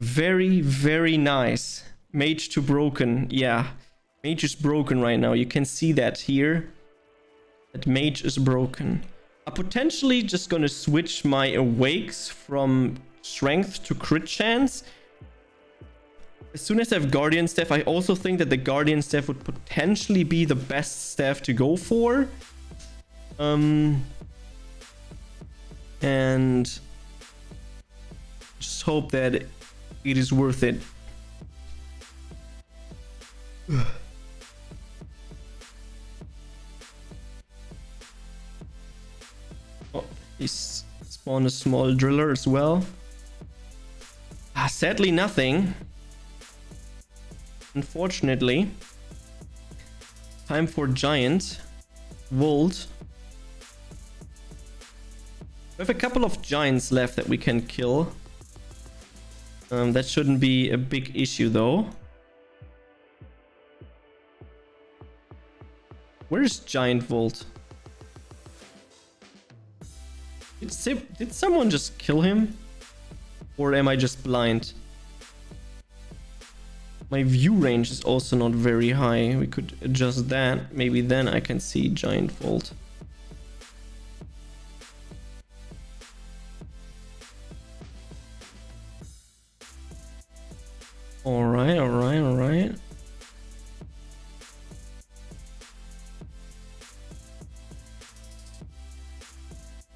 very, very nice. Mage to broken. Yeah. Mage is broken right now. You can see that here. That mage is broken. I'm potentially just gonna switch my awakes from strength to crit chance. As soon as I have Guardian Staff, I also think that the Guardian Staff would potentially be the best staff to go for. And just hope that it is worth it. Oh, he's spawned a small driller as well. Sadly nothing. Unfortunately. Time for giant. Volt. We have a couple of giants left that we can kill. That shouldn't be a big issue though. Where is Giant Volt? Did someone just kill him? Or am I just blind? My view range is also not very high. We could adjust that. Maybe then I can see Giant Volt. Alright, alright, alright.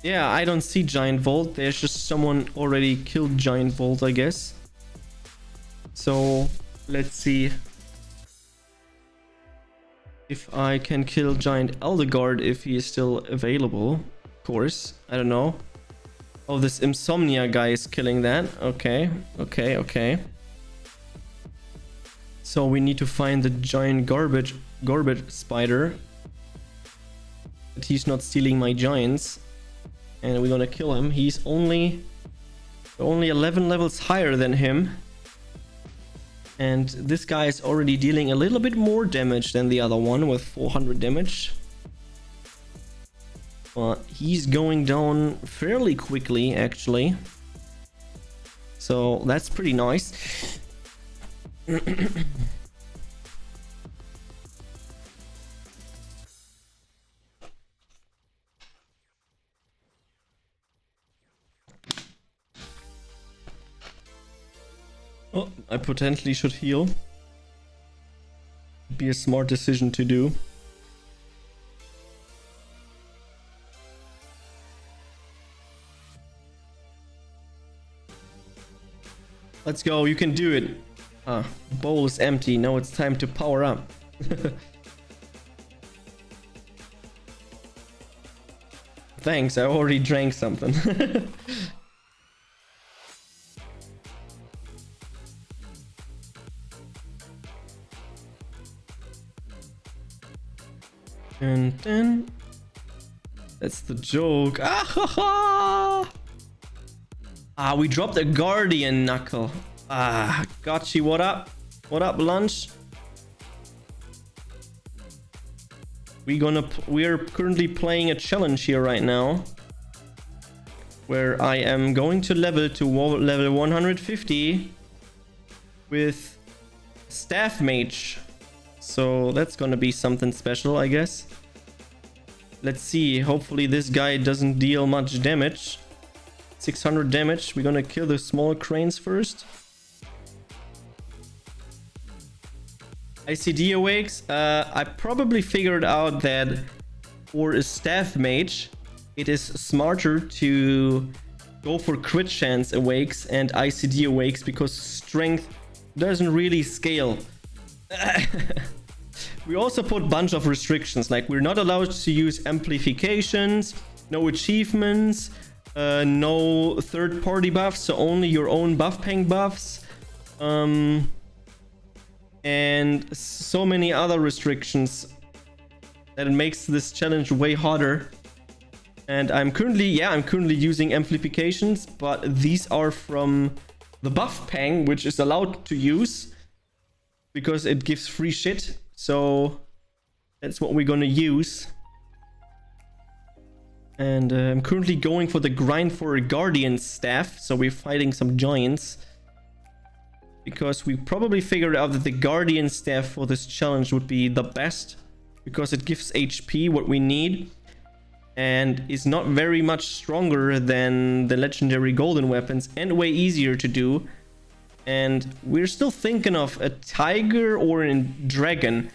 Yeah, I don't see Giant Volt. There's just someone already killed Giant Volt, I guess. So, let's see if I can kill Giant Eldegard if he is still available. Of course, I don't know. Oh, this Insomnia guy is killing that. Okay, okay, okay. So we need to find the giant garbage spider. But he's not stealing my giants. And we're gonna kill him. He's only 11 levels higher than him. And this guy is already dealing a little bit more damage than the other one with 400 damage. But he's going down fairly quickly, actually. So that's pretty nice. Oh, I potentially should heal. Be a smart decision to do. Let's go, you can do it. Ah, bowl is empty. Now it's time to power up. Thanks, I already drank something. And then that's the joke. Ah, ha, ha. Ah, we dropped a Guardian Knuckle. Ah, Jugachi, what up? What up, lunch? We're currently playing a challenge here right now, where I am going to level 150 with Staff Mage. So that's gonna be something special, I guess. Let's see. Hopefully this guy doesn't deal much damage. 600 damage. We're gonna kill the small cranes first. ICD awakes. I probably figured out that for a staff mage, it is smarter to go for crit chance awakes and ICD awakes because strength doesn't really scale. We also put a bunch of restrictions, like we're not allowed to use amplifications, no achievements, no third-party buffs, so only your own buff pang buffs, and so many other restrictions that it makes this challenge way harder. And I'm currently using amplifications, but these are from the buff pang, which is allowed to use because it gives free shit. So that's what we're gonna use. And I'm currently going for the grind for a guardian staff, so we're fighting some giants. Because we probably figured out that the guardian staff for this challenge would be the best, because it gives HP, what we need, and is not very much stronger than the legendary golden weapons, and way easier to do. And we're still thinking of a tiger or a dragon,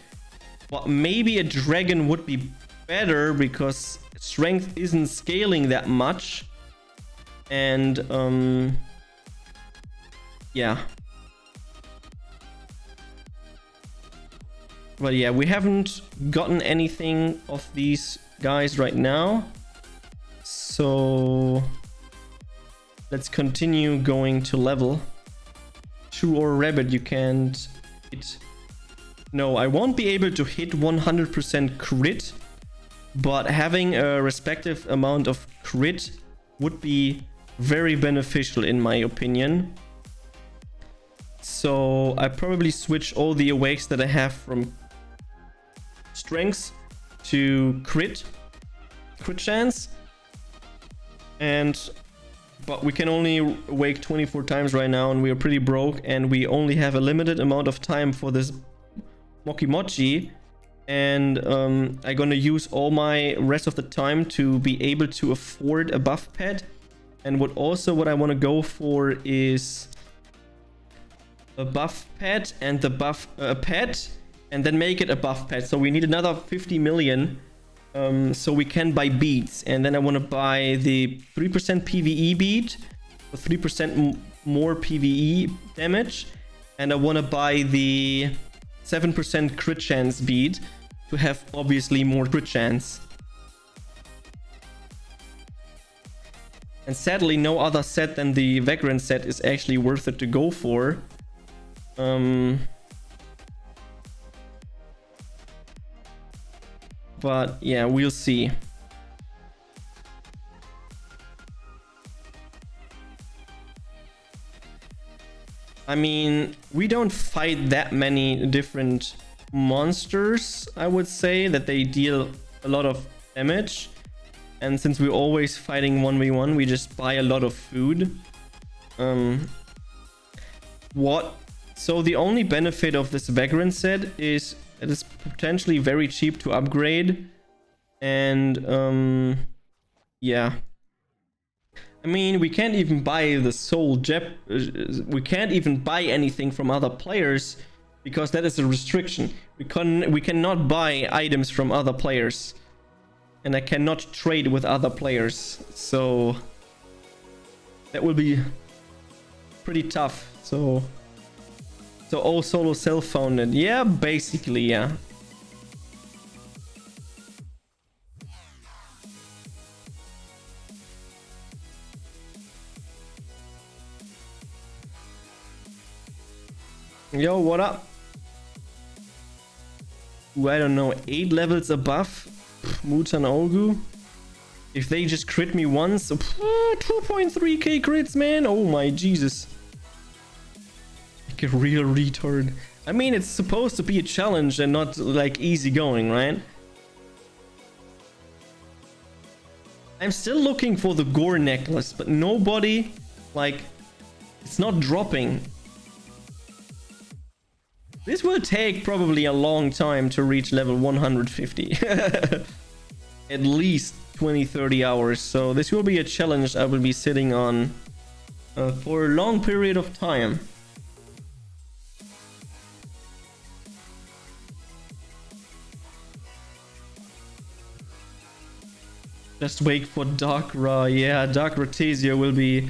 but maybe a dragon would be better because strength isn't scaling that much. And yeah. But yeah, we haven't gotten anything of these guys right now, so let's continue going to level. True or rabbit, you can't hit. No, I won't be able to hit 100% crit, but having a respective amount of crit would be very beneficial in my opinion. So I probably switch all the awakes that I have from strengths to crit chance, but we can only awake 24 times right now, and we are pretty broke, and we only have a limited amount of time for this Mochi Mochi, and I'm gonna use all my rest of the time to be able to afford a buff pet. And what I want to go for is a buff pet and the buff pet, and then make it a buff pet. So we need another 50 million so we can buy beads. And then I want to buy the 3% PvE bead for 3% more PvE damage, and I want to buy the 7% crit chance bead to have obviously more crit chance. And sadly, no other set than the Vagrant set is actually worth it to go for. But yeah, we'll see. I mean, we don't fight that many different monsters, I would say, that they deal a lot of damage. And since we're always fighting 1v1, we just buy a lot of food. So the only benefit of this Vagrant set is it is potentially very cheap to upgrade. And yeah. I mean, we can't even buy the soul we can't even buy anything from other players because that is a restriction. We cannot buy items from other players. And I cannot trade with other players, so that will be pretty tough. So all solo self-founded. Yeah, basically, yeah. Yo, what up? Ooh, I don't know, 8 levels above Mutan Olgu. If they just crit me once, 2.3k crits, man. Oh my Jesus. Like a real retard. I mean, it's supposed to be a challenge and not like easy going, right? I'm still looking for the gore necklace, but nobody, like, it's not dropping. This will take probably a long time to reach level 150. At least 20-30 hours. So this will be a challenge I will be sitting on for a long period of time. Just wait for Dark Ra. Yeah, Dark Ratesia will be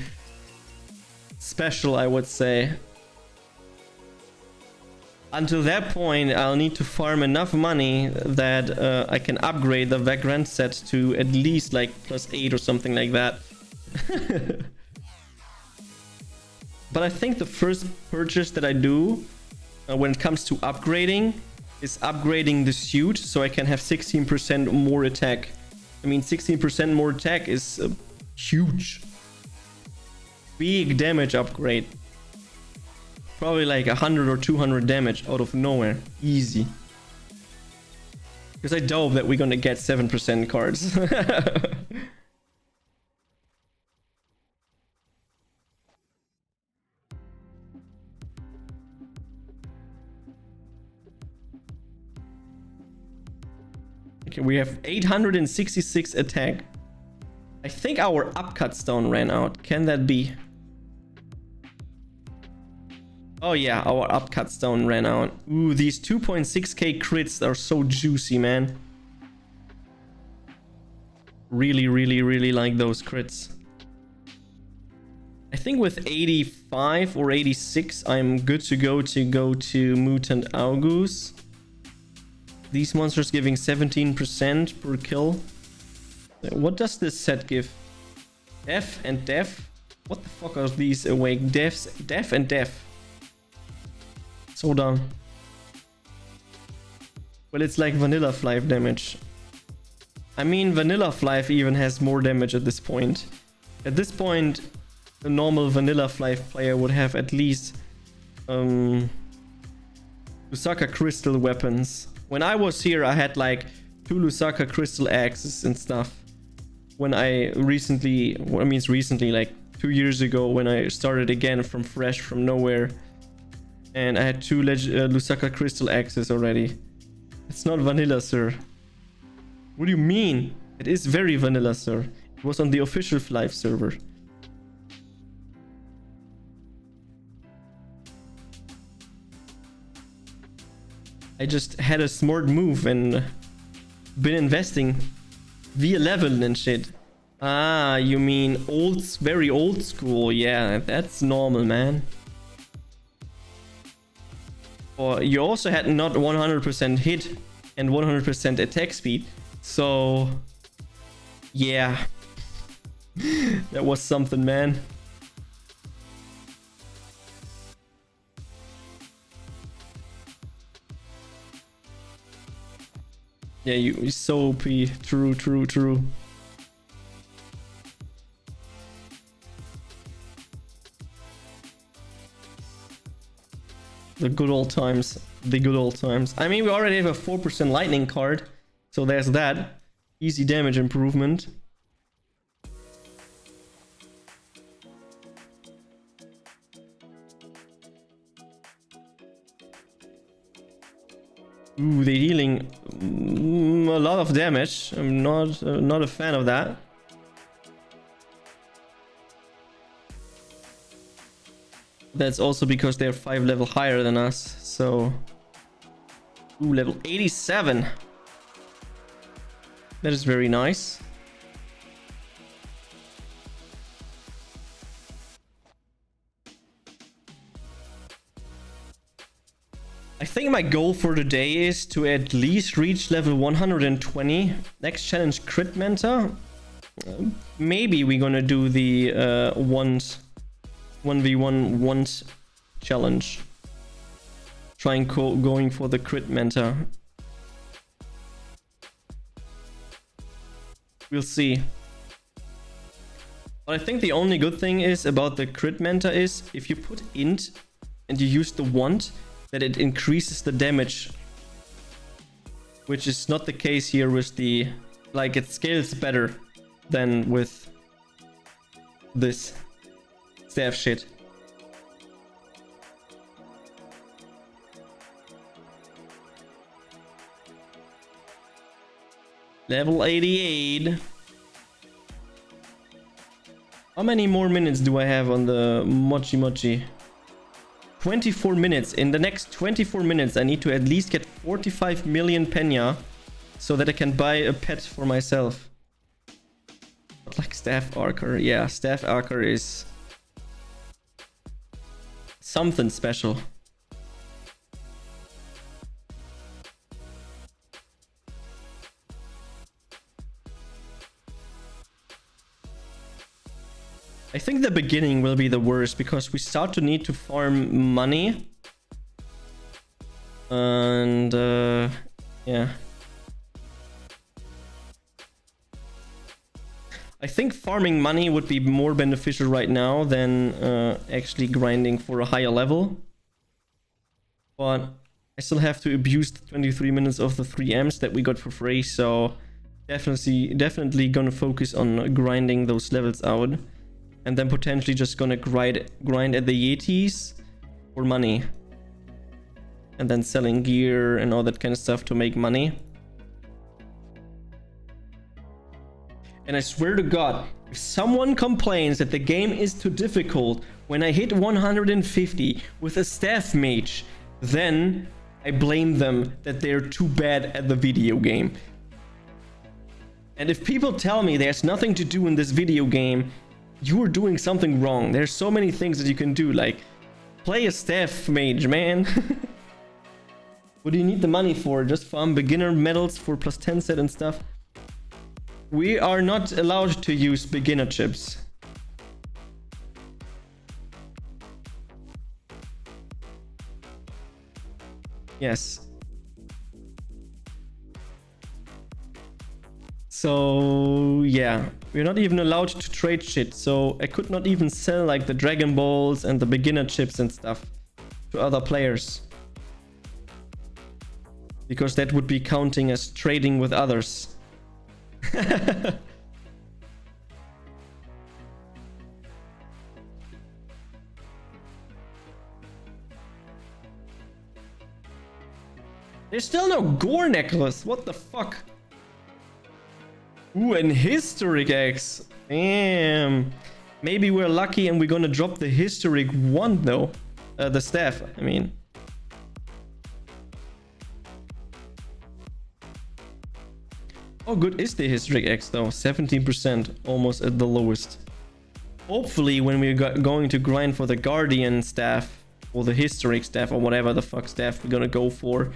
special, I would say. until that point, I'll need to farm enough money that I can upgrade the Vagrant set to at least like +8 or something like that. But I think the first purchase that I do when it comes to upgrading is upgrading the suit so I can have 16% more attack. I mean, 16% more attack is huge. Big damage upgrade. Probably like 100 or 200 damage out of nowhere. Easy. Because I doubt that we're gonna get 7% cards. Okay, we have 866 attack. I think our upcut stone ran out. Can that be? Oh yeah, our upcut stone ran out. Ooh, these 2.6k crits are so juicy, man. Really, really, really like those crits. I think with 85 or 86, I'm good to go to Mutant Augus. These monsters giving 17% per kill. What does this set give? Deaf and deaf? What the fuck are these awake? Deaf and deaf. So dumb. Well, it's like Vanilla Flyff damage. I mean, Vanilla Flyff even has more damage at this point. At this point, a normal Vanilla Flyff player would have at least Lusaka Crystal weapons. When I was here, I had like 2 Lusaka Crystal axes and stuff. When I recently, what means recently, like 2 years ago, when I started again from fresh, from nowhere. And I had 2 Lusaka Crystal axes already. It's not vanilla, sir. What do you mean? It is very vanilla, sir. It was on the official Flyff server. I just had a smart move and been investing V11 and shit. Ah, you mean old, very old school. Yeah, that's normal, man. Or you also had not 100% hit and 100% attack speed. So, yeah. That was something, man. Yeah, you so OP. True, true, true. The good old times. The good old times. I mean, we already have a 4% lightning card. So there's that. Easy damage improvement. Ooh, they're dealing a lot of damage. I'm not a fan of that. That's also because they're 5 level higher than us. So, ooh, level 87. That is very nice. I think my goal for today is to at least reach level 120. Next challenge, Crit Manta. Maybe we're gonna do the 1v1 once challenge. Trying going for the Crit Manta. We'll see. But I think the only good thing is about the Crit Manta is if you put int and you use the wand, that it increases the damage, which is not the case here with the, like, it scales better than with this staff shit. Level 88. How many more minutes do I have on the Mochi Mochi? 24 minutes. In the next 24 minutes, I need to at least get 45 million penya so that I can buy a pet for myself. Like Staff Archer. Yeah, Staff Archer is something special. I think the beginning will be the worst because we start to need to farm money. And yeah. I think farming money would be more beneficial right now than actually grinding for a higher level. But I still have to abuse the 23 minutes of the 3Ms that we got for free, so definitely gonna focus on grinding those levels out. And then potentially just gonna grind at the Yetis for money. And then selling gear and all that kind of stuff to make money. And I swear to God, if someone complains that the game is too difficult when I hit 150 with a staff mage, then I blame them that they're too bad at the video game. And if people tell me there's nothing to do in this video game, you are doing something wrong. There's so many things that you can do, like play a staff mage, man. What do you need the money for? Just farm beginner medals for plus 10 set and stuff. We are not allowed to use beginner chips. Yes. So yeah, we're not even allowed to trade shit. So I could not even sell like the Dragon Balls and the beginner chips and stuff to other players. Because that would be counting as trading with others. There's still no gore necklace. What the fuck? Ooh, an historic axe. Damn. Maybe we're lucky and we're gonna drop the historic one though. The staff, I mean. How good is the historic axe though? 17%, almost at the lowest. Hopefully when we're going to grind for the guardian staff or the historic staff or whatever the fuck staff we're gonna go for,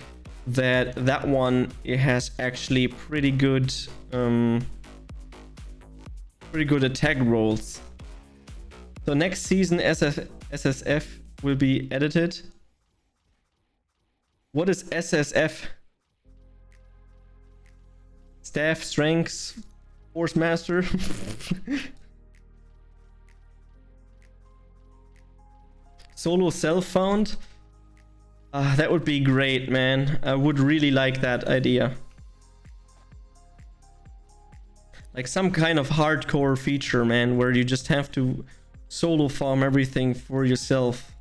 that one, it has actually pretty good attack rolls. So next season SSF will be edited. What is SSF? Staff, strengths, force master. Solo self found. That would be great, man. I would really like that idea. Like some kind of hardcore feature, man, where you just have to solo farm everything for yourself.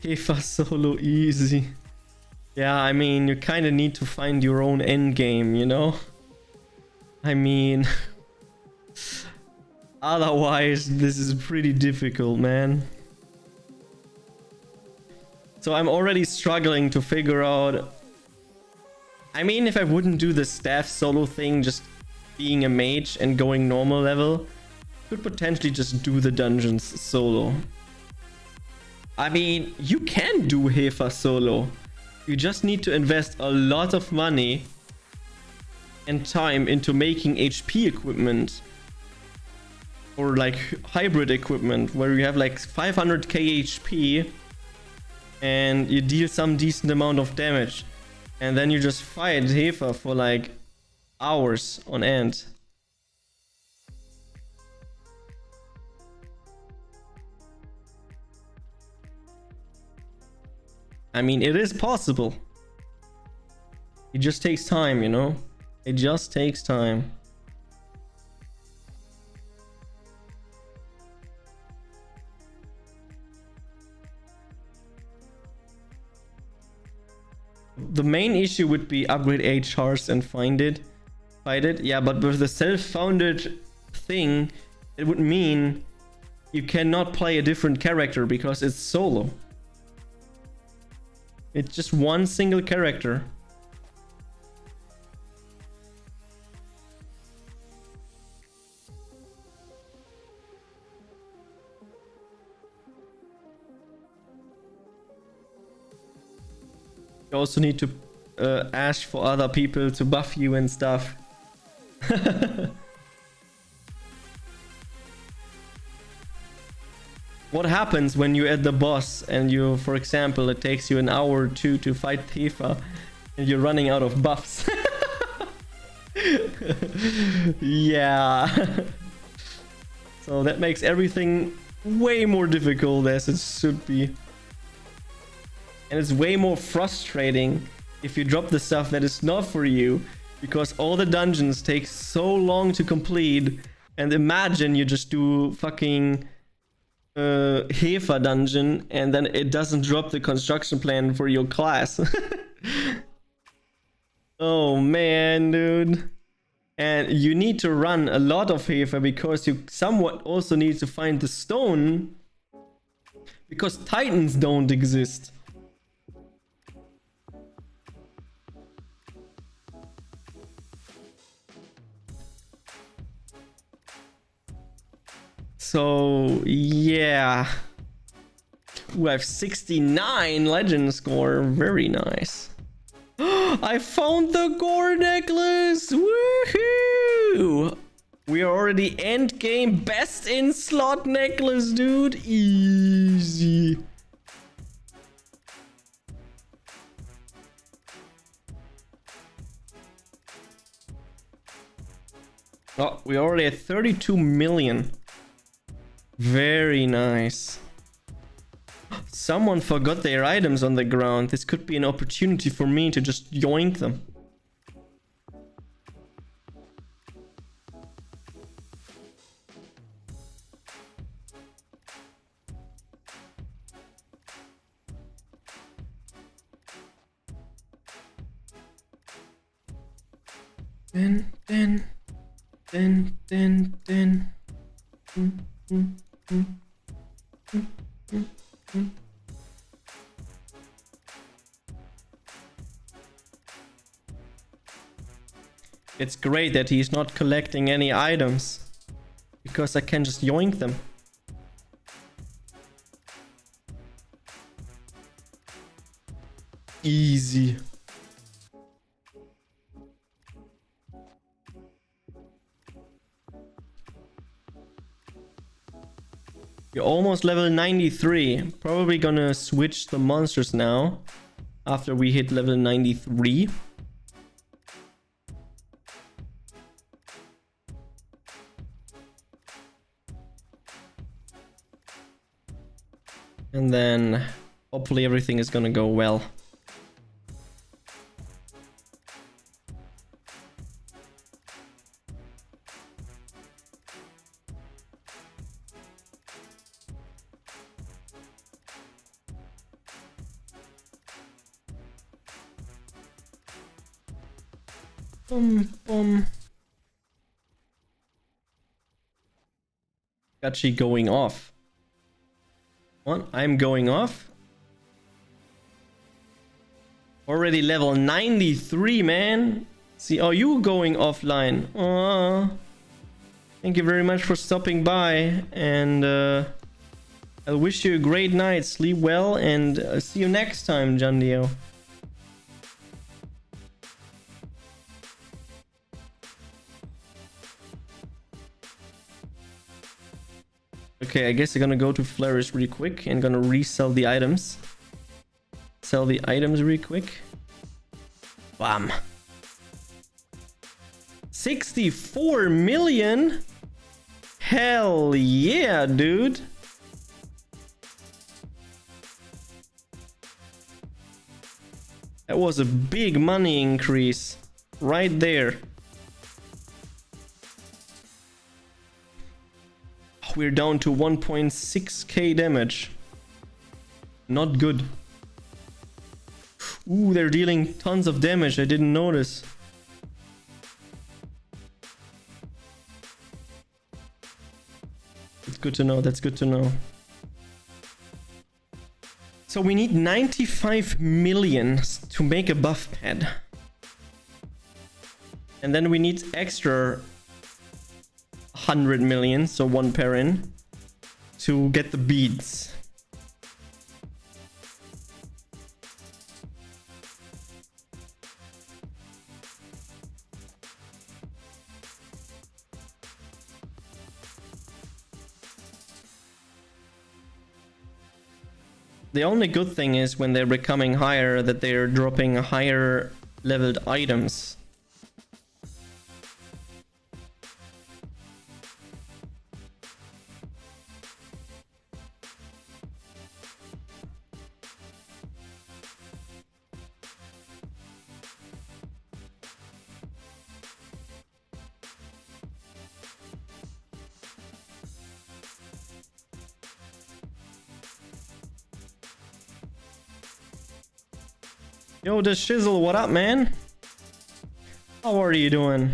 Kefa solo easy. Yeah, I mean, you kind of need to find your own end game, you know? I mean, otherwise this is pretty difficult, man. So I'm already struggling to figure out. I mean, if I wouldn't do the staff solo thing, just being a mage and going normal level, could potentially just do the dungeons solo. I mean, you can do Hefa solo. You just need to invest a lot of money and time into making HP equipment. Or like hybrid equipment where you have like 500k HP and you deal some decent amount of damage. And then you just fight Hefa for like hours on end. I mean, it is possible. It just takes time, you know? It just takes time. The main issue would be upgrade HRs and fight it. Yeah, but with the self-founded thing, it would mean you cannot play a different character because it's solo. It's just one single character. You also need to ask for other people to buff you and stuff. What happens when you're at the boss and you, for example, it takes you an hour or two to fight Tifa and you're running out of buffs? Yeah. So that makes everything way more difficult as it should be. And it's way more frustrating if you drop the stuff that is not for you, because all the dungeons take so long to complete. And imagine you just do fucking Hefa dungeon and then it doesn't drop the construction plan for your class. Oh man, dude. And you need to run a lot of Hefa because you somewhat also need to find the stone, because Titans don't exist. So yeah. Ooh, I have 69 legend score. Very nice. I found the gore necklace. Woohoo! We are already end game best in slot necklace, dude. Easy. Oh, we already at 32 million. Very nice. Someone forgot their items on the ground. This could be an opportunity for me to just yoink them. It's great that he's not collecting any items, because I can just yoink them. Easy. You're almost level 93. Probably gonna switch the monsters now after we hit level 93. And then hopefully everything is gonna go well. Boom, boom. Jugachi going off. What? I'm going off? Already level 93, man. See, oh, you going offline. Aww. Thank you very much for stopping by. And I wish you a great night. Sleep well and see you next time, Jandio. Okay, I guess I'm gonna go to Flourish really quick and gonna resell the items. Sell the items really quick. Bam. 64 million? Hell yeah, dude. That was a big money increase right there. We're down to 1.6k damage. Not good. Ooh, they're dealing tons of damage. I didn't notice. It's good to know. That's good to know. So we need 95 million to make a buff pad. And then we need extra 100 million, so 1 pair in, to get the beads. the only good thing is when they're becoming higher that they're dropping higher leveled items. Yo, the Shizzle, what up, man? How are you doing?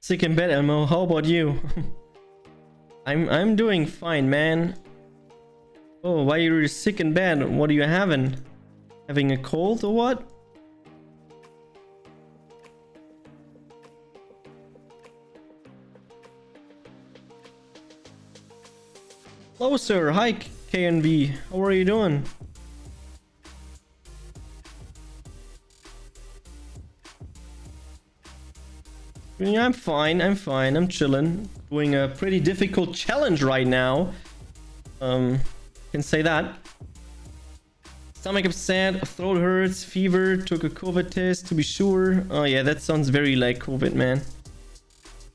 Sick in bed, Elmo. How about you? I'm doing fine, man. Oh, why are you sick in bed? What are you having? Having a cold or what? Hello, sir. Hi, KNV. How are you doing? Yeah, I'm fine. I'm chilling. Doing a pretty difficult challenge right now. Can say that. Stomach upset, throat hurts, fever, took a COVID test to be sure. Oh yeah, that sounds very like COVID, man.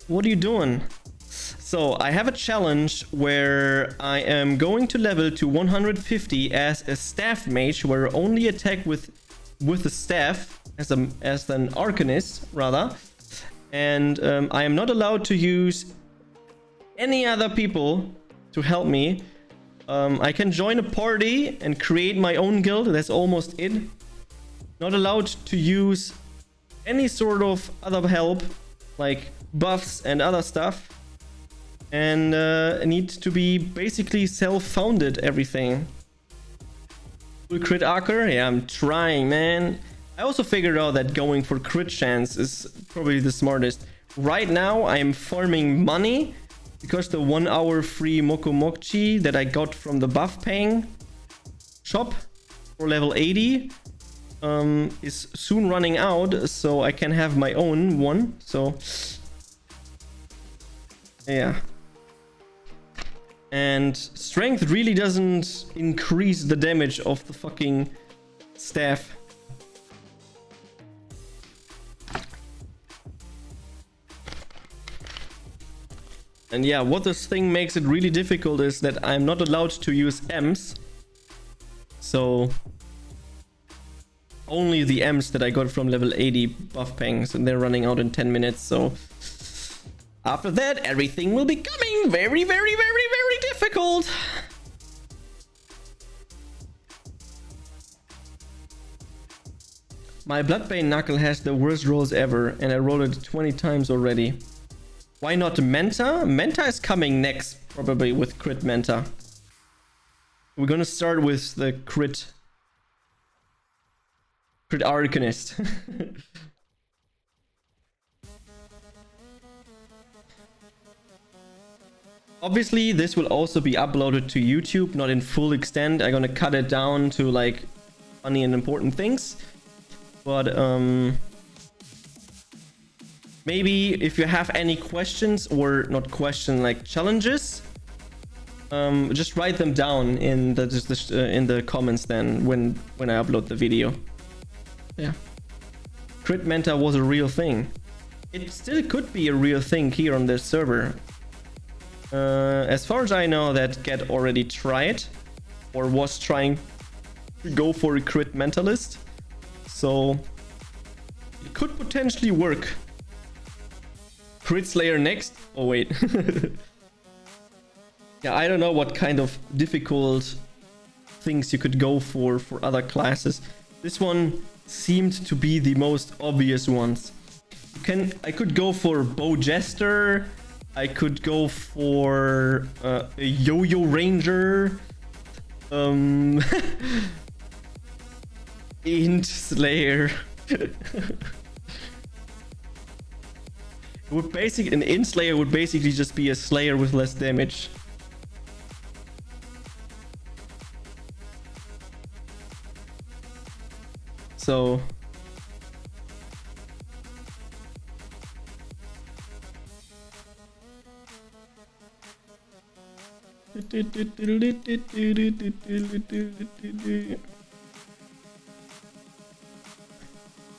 What are you doing? So I have a challenge where I am going to level to 150 as a staff mage, where I only attack with a staff as an arcanist rather, and I am not allowed to use any other people to help me. I can join a party and create my own guild. That's almost it. Not allowed to use any sort of other help like buffs and other stuff. And need to be basically self-founded everything. Full crit archer? Yeah, I'm trying, man. I also figured out that going for crit chance is probably the smartest. Right now, I'm farming money because the 1 hour free Mokomochi that I got from the buff paying shop for level 80 is soon running out, so I can have my own one. So yeah. And strength really doesn't increase the damage of the fucking staff. And yeah, what this thing makes it really difficult is that I'm not allowed to use M's. So only the M's that I got from level 80 buff pangs, and they're running out in 10 minutes. So after that, everything will be becoming very, very, very, very difficult. My Bloodbane Knuckle has the worst rolls ever, and I rolled it 20 times already. Why not Menta? Menta is coming next, probably with crit Menta. We're gonna start with the crit Arcanist. Obviously, this will also be uploaded to YouTube, not in full extent. I'm gonna cut it down to like funny and important things. But maybe if you have any questions, or not question, like challenges, just write them down in the comments then when I upload the video. Yeah. Crit Menta was a real thing. It still could be a real thing here on this server. As far as I know, that Get already tried or was trying to go for a crit mentalist, so it could potentially work. Crit Slayer next? Oh wait. Yeah, I don't know what kind of difficult things you could go for other classes. This one seemed to be the most obvious ones. I could go for Bow Jester. I could go for a Yo-Yo Ranger, Int Slayer. An Int Slayer would basically just be a Slayer with less damage. So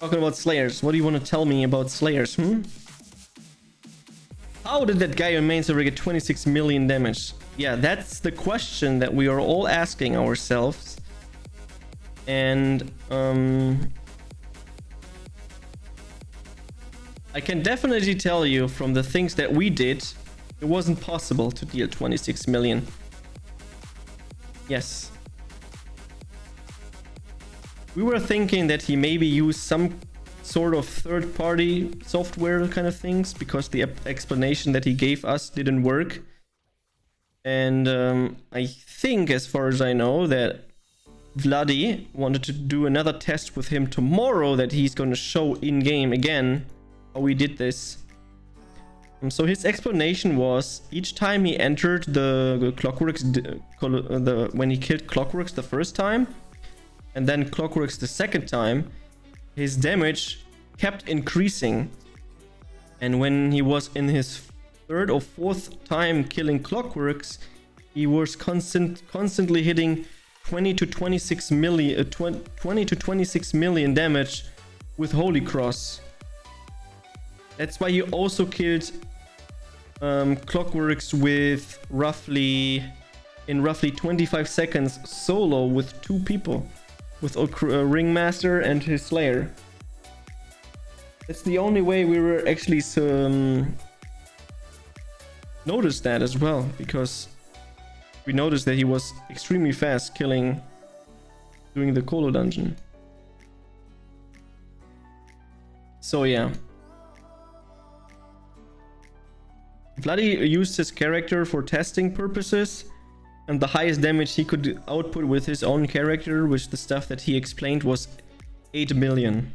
talking about Slayers, what do you want to tell me about Slayers, How did that guy in main server get 26 million damage? Yeah, that's the question that we are all asking ourselves. And I can definitely tell you from the things that we did, it wasn't possible to deal 26 million. Yes. We were thinking that he maybe used some sort of third-party software kind of things, because the explanation that he gave us didn't work. And I think, as far as I know, that Vladi wanted to do another test with him tomorrow that he's going to show in-game again how we did this. So his explanation was, each time he entered the Clockworks, when he killed Clockworks the first time, and then Clockworks the second time, his damage kept increasing. And when he was in his third or fourth time killing Clockworks, he was constantly hitting 20 to 26 million damage with Holy Cross. That's why he also killed Clockworks with roughly 25 seconds solo with 2 people, with a Ringmaster and his Slayer. That's the only way we were actually noticed that as well, because we noticed that he was extremely fast doing the Colo dungeon. So yeah. Vladi used his character for testing purposes, and the highest damage he could output with his own character, which the stuff that he explained, was 8 million.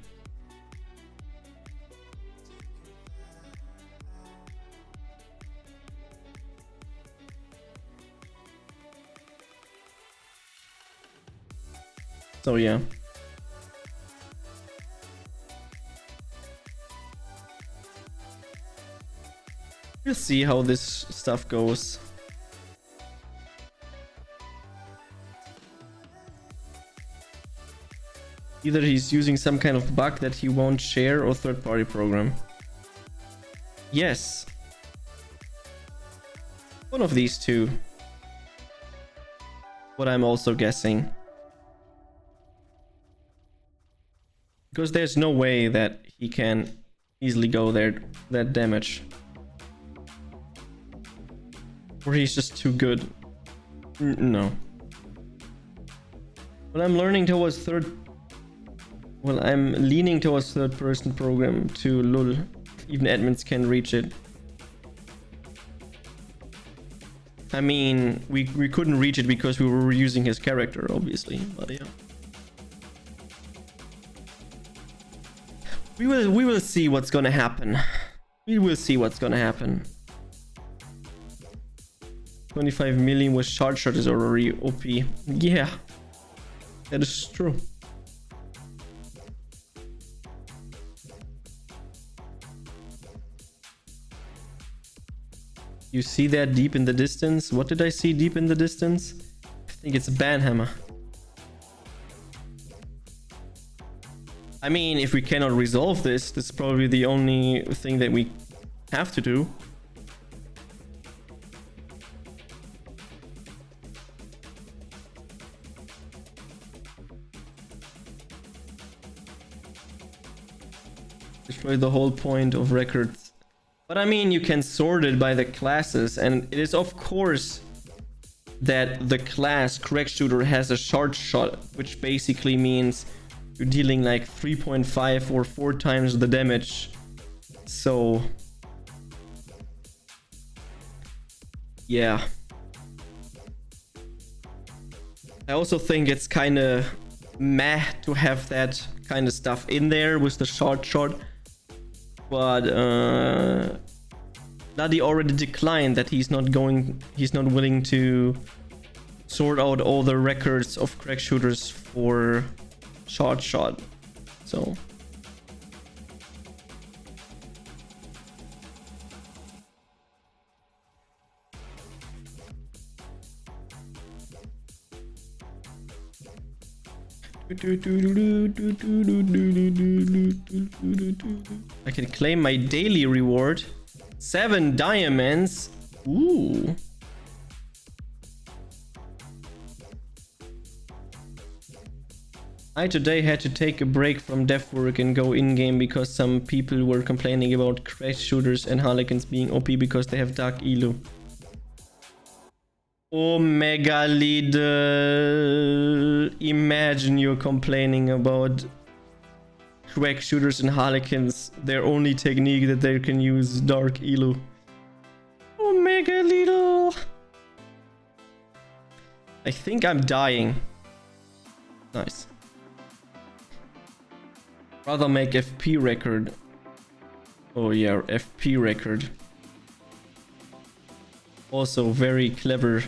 So yeah. We'll see how this stuff goes. Either he's using some kind of bug that he won't share, or third-party program. Yes. One of these two. What I'm also guessing. Because there's no way that he can easily go there, that damage. Or he's just too good. No. Well, I'm leaning towards third-person program to lul. Even admins can reach it. I mean, we couldn't reach it because we were using his character, obviously, but yeah. We will see what's gonna happen. We will see what's gonna happen. 25 million with shard shot is already OP. Yeah, that is true. You see that deep in the distance? What did I see deep in the distance? I think it's a banhammer. I mean, if we cannot resolve this, this is probably the only thing that we have to do. Destroy the whole point of records. But I mean, you can sort it by the classes, and it is of course that the class Crack Shooter has a shard shot, which basically means you're dealing like 3.5 or 4 times the damage. So yeah. I also think it's kind of meh to have that kind of stuff in there with the shard shot. But Vladi already declined that he's not willing to sort out all the records of Crack Shooters for shard shot. So I can claim my daily reward. 7 diamonds. Ooh. I today had to take a break from dev work and go in-game because some people were complaining about crash shooters and harlequins being OP because they have dark elo. Omega Lidl. Imagine you're complaining about crack shooters and harlequins. Their only technique that they can use dark elo. Omega Lidl. I think I'm dying. Nice. Rather make FP record. Oh yeah, FP record. Also very clever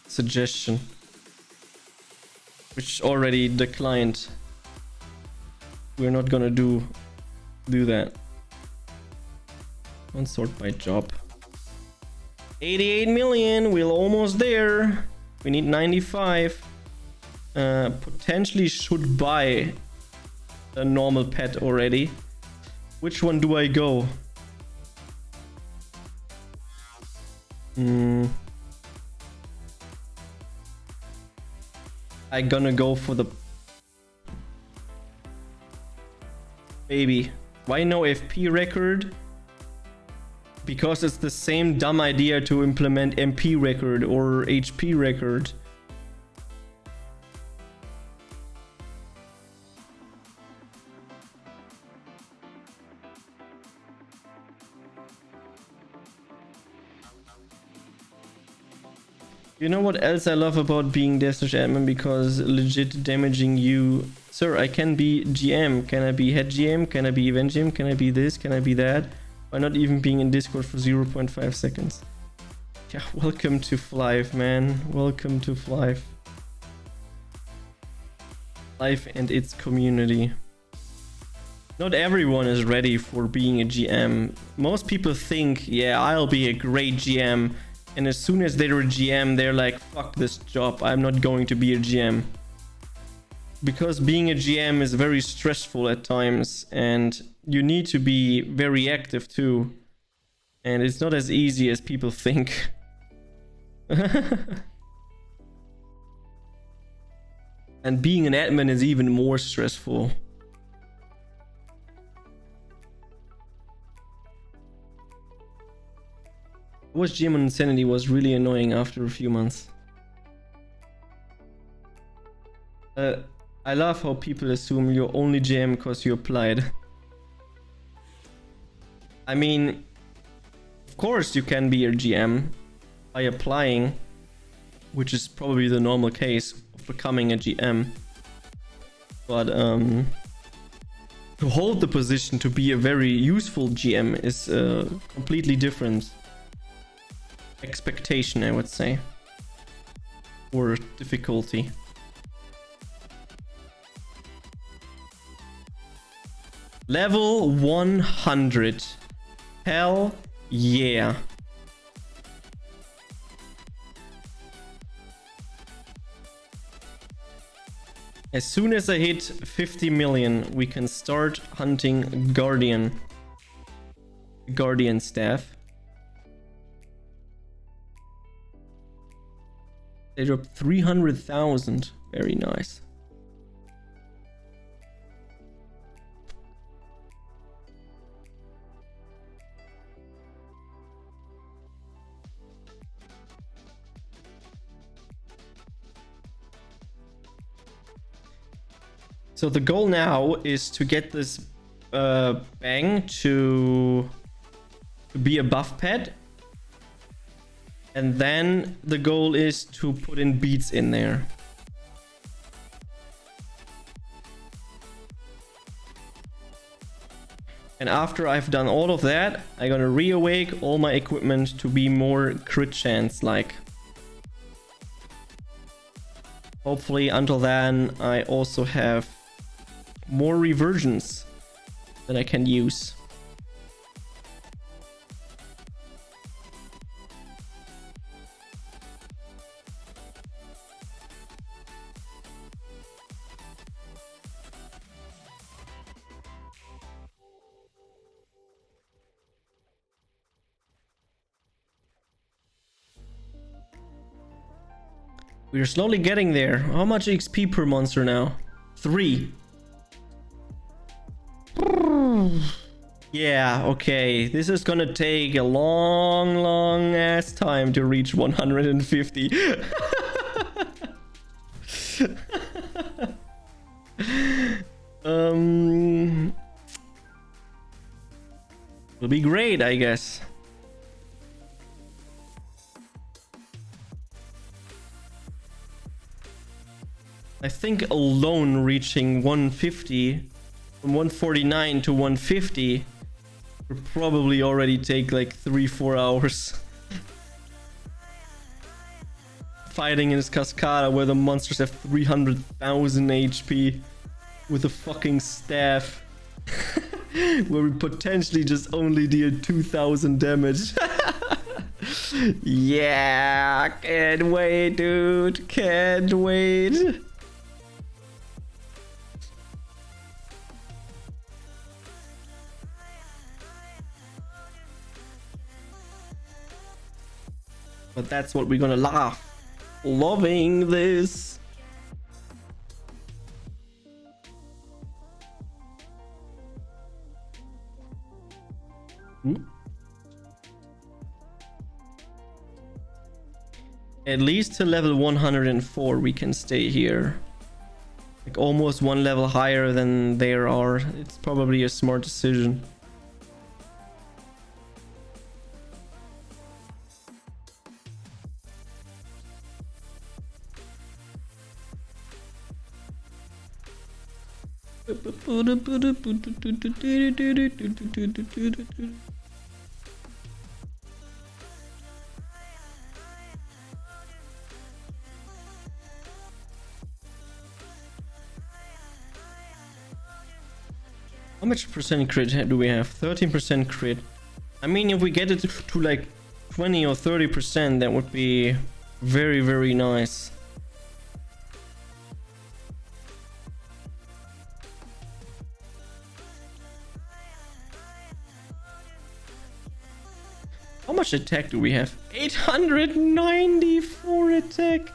suggestion, which already declined. We're not gonna do that. Don't sort by job. 88 million, we're almost there. We need 95. Potentially should buy a normal pet already. Which one do I go? I'm gonna go for the baby. Why no FP record? Because it's the same dumb idea to implement MP record or HP record. You know what else I love about being dev/admin? Because legit damaging you. Sir, I can be GM. Can I be head GM? Can I be event GM? Can I be this? Can I be that? Why not even being in Discord for 0.5 seconds? Yeah, welcome to Flyff, man. Welcome to Flyff. Flyff and its community. Not everyone is ready for being a GM. Most people think, yeah, I'll be a great GM. And as soon as they're a GM, they're like, fuck this job, I'm not going to be a GM. Because being a GM is very stressful at times, and you need to be very active too. And it's not as easy as people think. And being an admin is even more stressful. Was GM on Insanity was really annoying after a few months. I love how people assume you're only GM because you applied. I mean, of course you can be a GM by applying, which is probably the normal case of becoming a GM. But to hold the position to be a very useful GM is completely different expectation, I would say, or difficulty. Level 100. Hell yeah. As soon as I hit 50 million, we can start hunting Guardian staff. They dropped 300,000. Very nice. So the goal now is to get this bang to be a buff pet. And then the goal is to put in beats in there. And after I've done all of that, I'm gonna reawake all my equipment to be more crit chance like. Hopefully until then I also have more reversions that I can use. We're slowly getting there. How much XP per monster now? 3. Yeah, okay. This is gonna take a long ass time to reach 150. Will be great, I guess. I think alone reaching 150, from 149 to 150, would probably already take like 3-4 hours. Fighting in this Cascada where the monsters have 300,000 HP with a fucking staff. Where we potentially just only deal 2,000 damage. Yeah, can't wait, dude. Can't wait. But that's what we're gonna laugh. Loving this. At least to level 104 we can stay here. Like almost one level higher than there are. It's probably a smart decision. How much percent crit do we have? 13% crit. I mean, if we get it to like 20 or 30%, that would be very, very nice. How much attack do we have? 894 attack.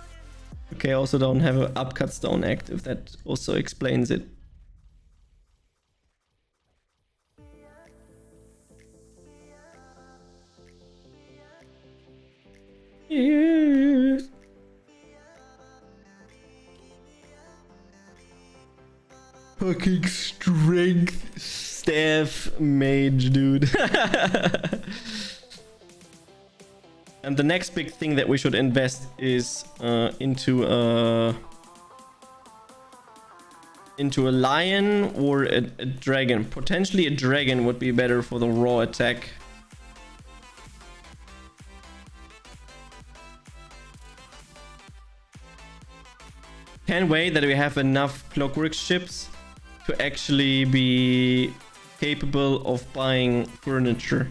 Okay, I also don't have an upcut stone active. That also explains it. Yes. Fucking strength staff mage, dude. And the next big thing that we should invest is into a lion or a dragon. Potentially a dragon would be better for the raw attack. Can't wait that we have enough Clockworks ships to actually be capable of buying furniture.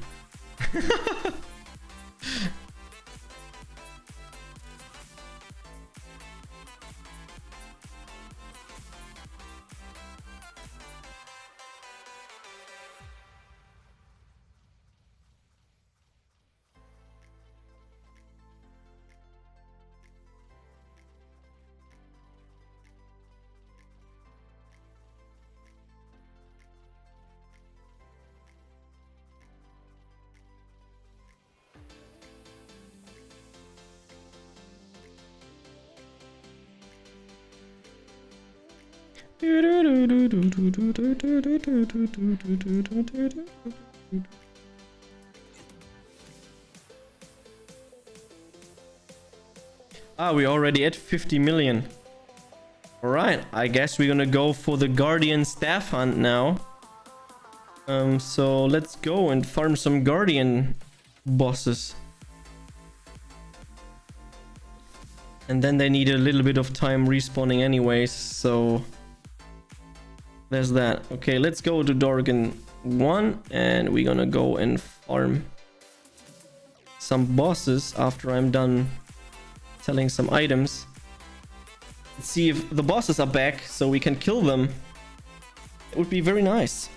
Ah, we're already at 50 million. Alright, I guess we're gonna go for the Guardian Staff Hunt now. So let's go and farm some Guardian bosses. And then they need a little bit of time respawning anyways, so there's that. Okay, let's go to Dorgan 1 and we're gonna go and farm some bosses after I'm done selling some items. Let's see if the bosses are back so we can kill them. It would be very nice.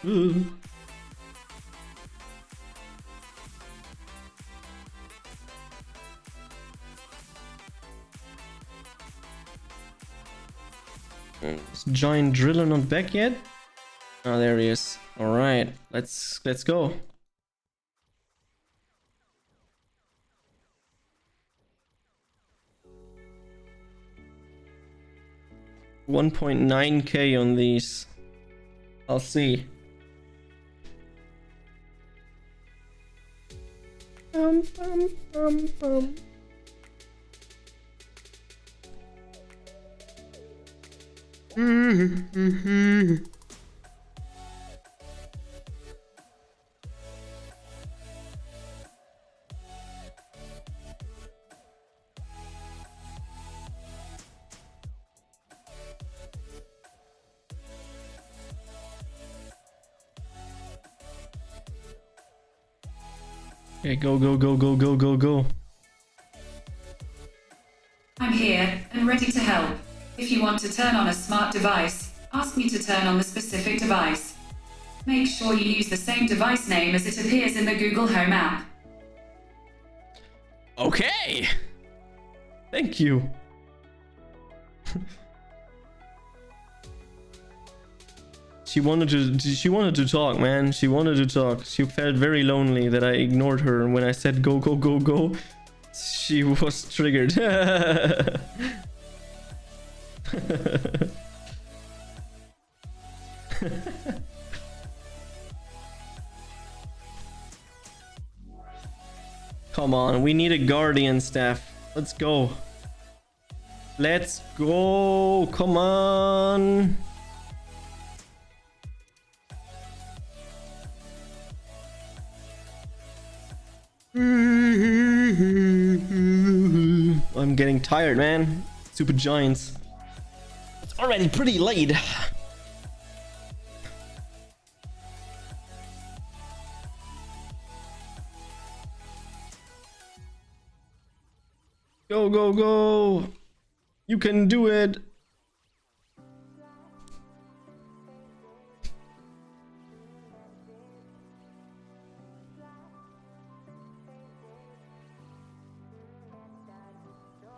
Ooh. Is Giant Driller not back yet? Oh, there he is. All right, let's go. $1.9k on these. I'll see. Bum, bum, bum, bum. Okay, go, go, go, go, go, go, go. I'm here and ready to help. If you want to turn on a smart device, ask me to turn on the specific device. Make sure you use the same device name as it appears in the Google Home app. Okay. Thank you. She wanted to talk, man. She wanted to talk. She felt very lonely that I ignored her, and when I said go, go, go, go, she was triggered. Come on, we need a guardian staff. Let's go. Let's go. Come on. I'm getting tired, man. Super giants. It's already pretty late. Go, go, go. You can do it.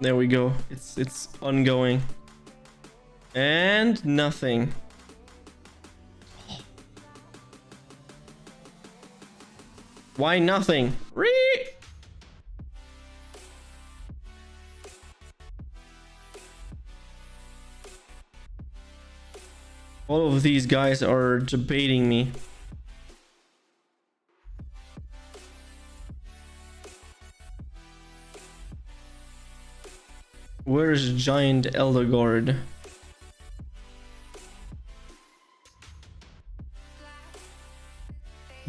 There we go. It's ongoing. And nothing. Why nothing? All of these guys are debating me. Where is Giant Elder Guard?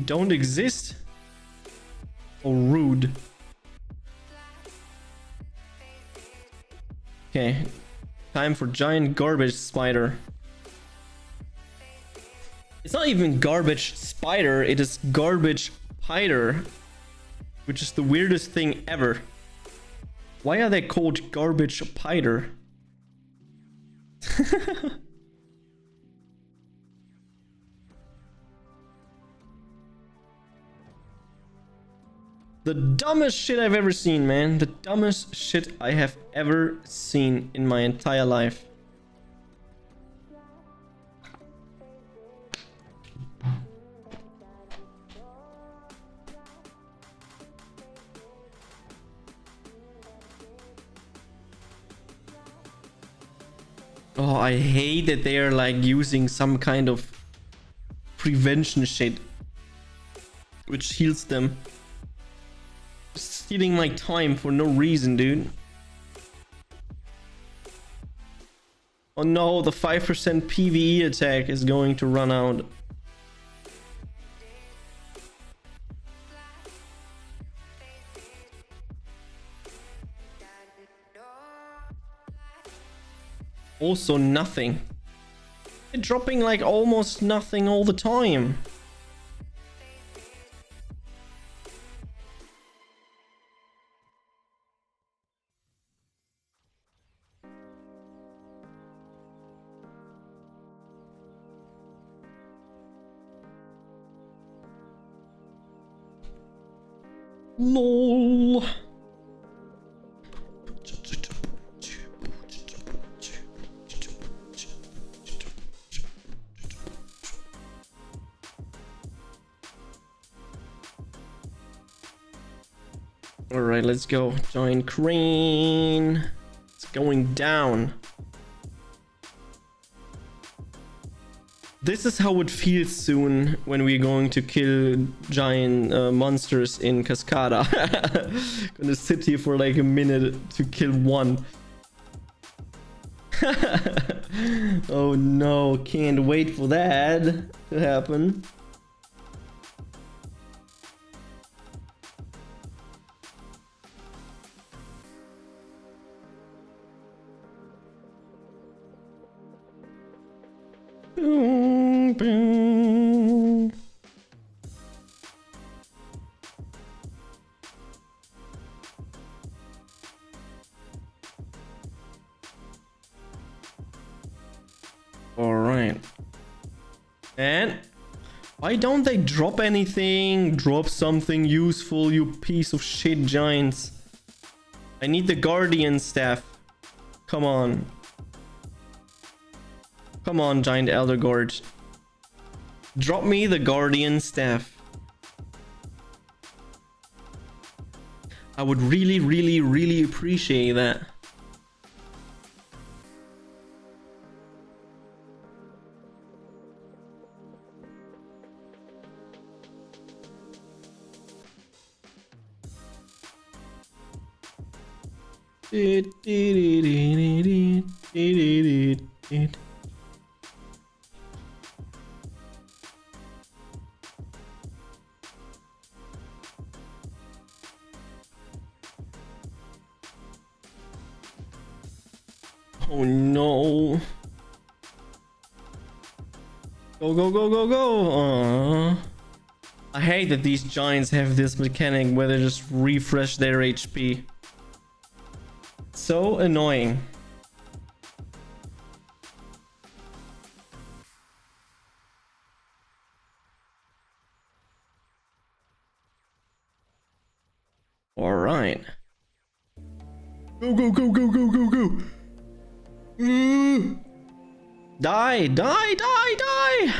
Don't exist? Oh, rude. Okay. Time for Giant Garbage Spider. It's not even Garbage Spider, it is Garbage Spider. Which is the weirdest thing ever. Why are they called Garbage Spider? The dumbest shit I've ever seen, man. The dumbest shit I have ever seen in my entire life. Oh, I hate that they are like using some kind of prevention shit which heals them. Stealing my time for no reason, dude. Oh no, the 5% PvE attack is going to run out. Also nothing. They're dropping like almost nothing all the time. LOL. Alright, let's go. Giant crane. It's going down. This is how it feels soon when we're going to kill giant monsters in Cascada. Gonna sit here for like a minute to kill one. Oh no, can't wait for that to happen. Alright. And why don't they drop anything? Drop something useful, you piece of shit giants. I need the guardian staff. Come on. Come on, giant elder guard. Drop me the guardian staff. I would really, really, really appreciate that. Oh no. Go, go, go, go, go. Aww. I hate that these giants have this mechanic where they just refresh their HP. So annoying. Alright. Go, go, go, go, go, go, go. Die, die, die, die.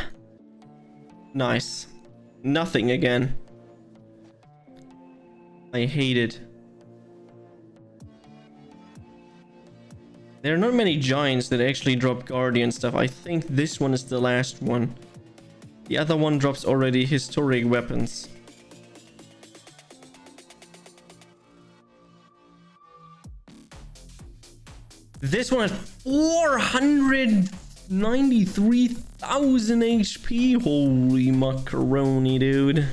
Nice. Nothing again. I hate it. There are not many giants that actually drop guardian stuff. I think this one is the last one. The other one drops already historic weapons. This one has 493,000 HP. Holy macaroni, dude.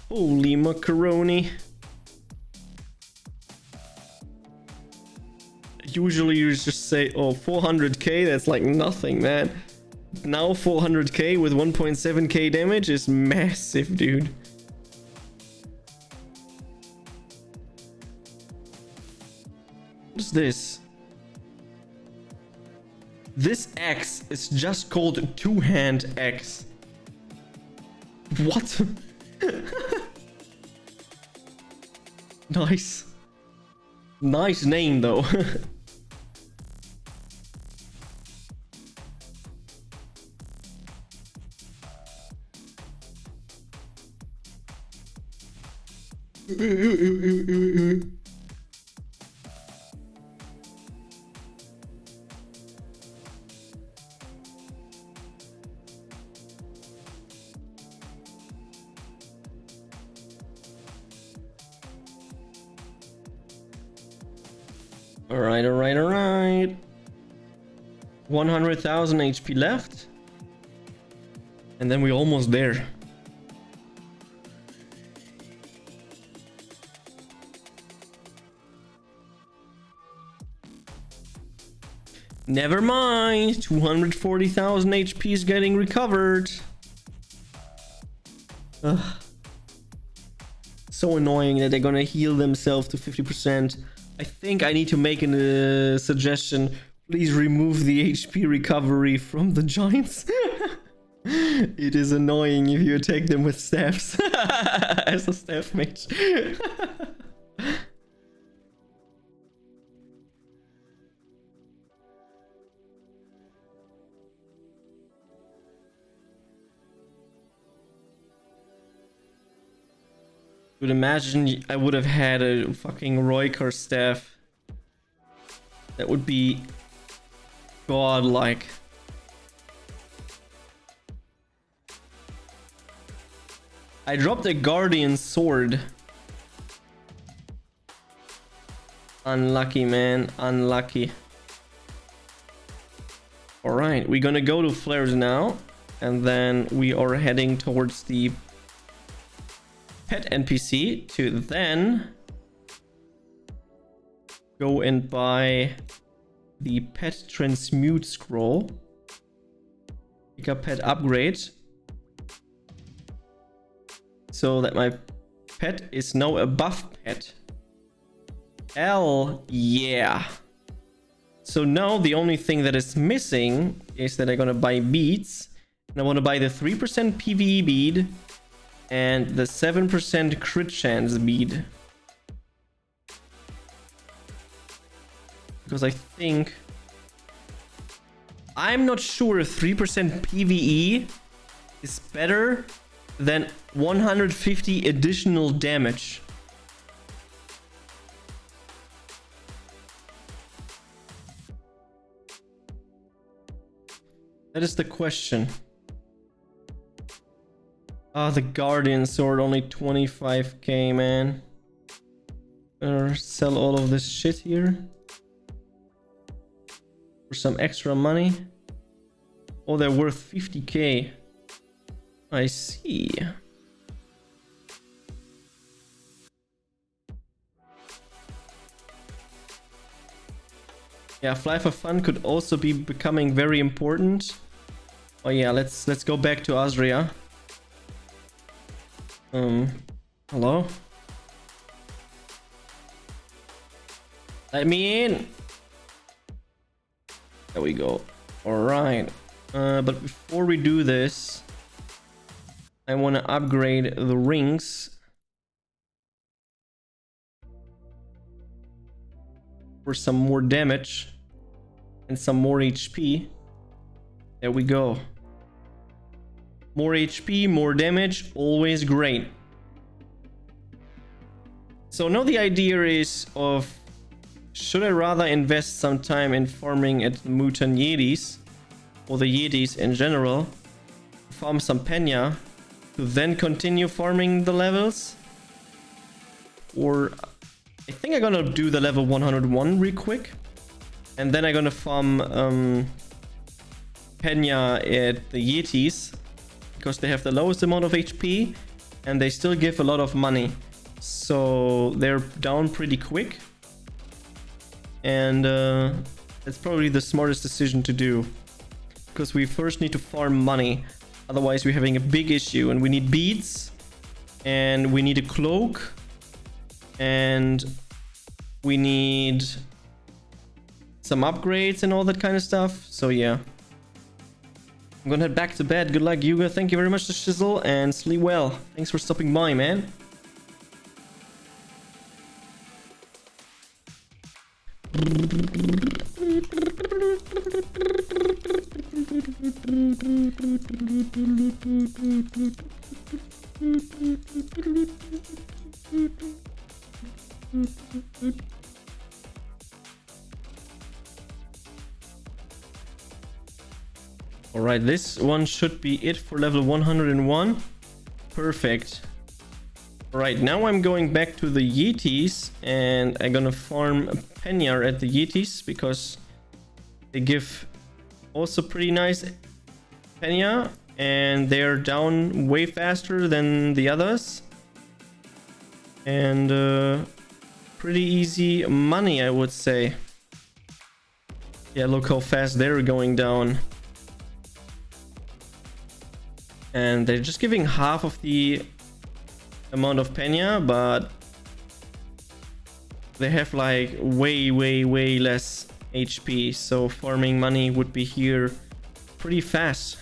Holy macaroni. Usually you just say, oh, 400k, that's like nothing, man. Now 400k with 1.7k damage is massive, dude. What's this? This axe is just called two-hand axe. What? Nice. Nice name, though. Alright, alright, alright. 100,000 HP left. And then we're almost there. Never mind. 240,000 HP is getting recovered. Ugh. So annoying that they're gonna heal themselves to 50%. I think I need to make a suggestion. Please remove the HP recovery from the giants. It is annoying if you attack them with staffs. As a staff mage. Would imagine I would have had a fucking Roykar staff. That would be godlike. I dropped a Guardian sword. Unlucky, man. Unlucky. Alright, we're gonna go to flares now. And then we are heading towards the pet NPC to then go and buy the pet Transmute Scroll. Pick up pet upgrade. So that my pet is now a buff pet. Hell yeah. So now the only thing that is missing is that I'm gonna buy beads. And I want to buy the 3% PvE bead and the 7% crit chance bead. Because I think... I'm not sure if 3% PvE is better than 150 additional damage. That is the question. Ah, the Guardian Sword, only 25k, man. Better sell all of this shit here. For some extra money. Oh, they're worth 50k. I see. Yeah, Fly for Fun could also be becoming very important. Oh yeah, let's go back to Azria. Hello? Let me in! There we go. Alright. But before we do this, I want to upgrade the rings. For some more damage. And some more HP. There we go. More HP, more damage, always great. So now the idea is of, should I rather invest some time in farming at the Mutant Yetis, or the Yetis in general, farm some Penya, to then continue farming the levels? Or I think I'm gonna do the level 101 real quick, and then I'm gonna farm Penya at the Yetis, because they have the lowest amount of HP and they still give a lot of money, so they're down pretty quick. And that's probably the smartest decision to do, because we first need to farm money, otherwise we're having a big issue. And we need beads, and we need a cloak, and we need some upgrades and all that kind of stuff. So yeah, I'm gonna head back to bed. Good luck, Yuga. Thank you very much, the Shizzle, and sleep well. Thanks for stopping by, man. Alright, this one should be it for level 101. Perfect. Alright, now I'm going back to the Yetis, and I'm gonna farm Penya at the Yetis, because they give also pretty nice Penya, and they're down way faster than the others. And pretty easy money, I would say. Yeah, look how fast they're going down. And they're just giving half of the amount of Pena, but they have like way less HP, so farming money would be here pretty fast.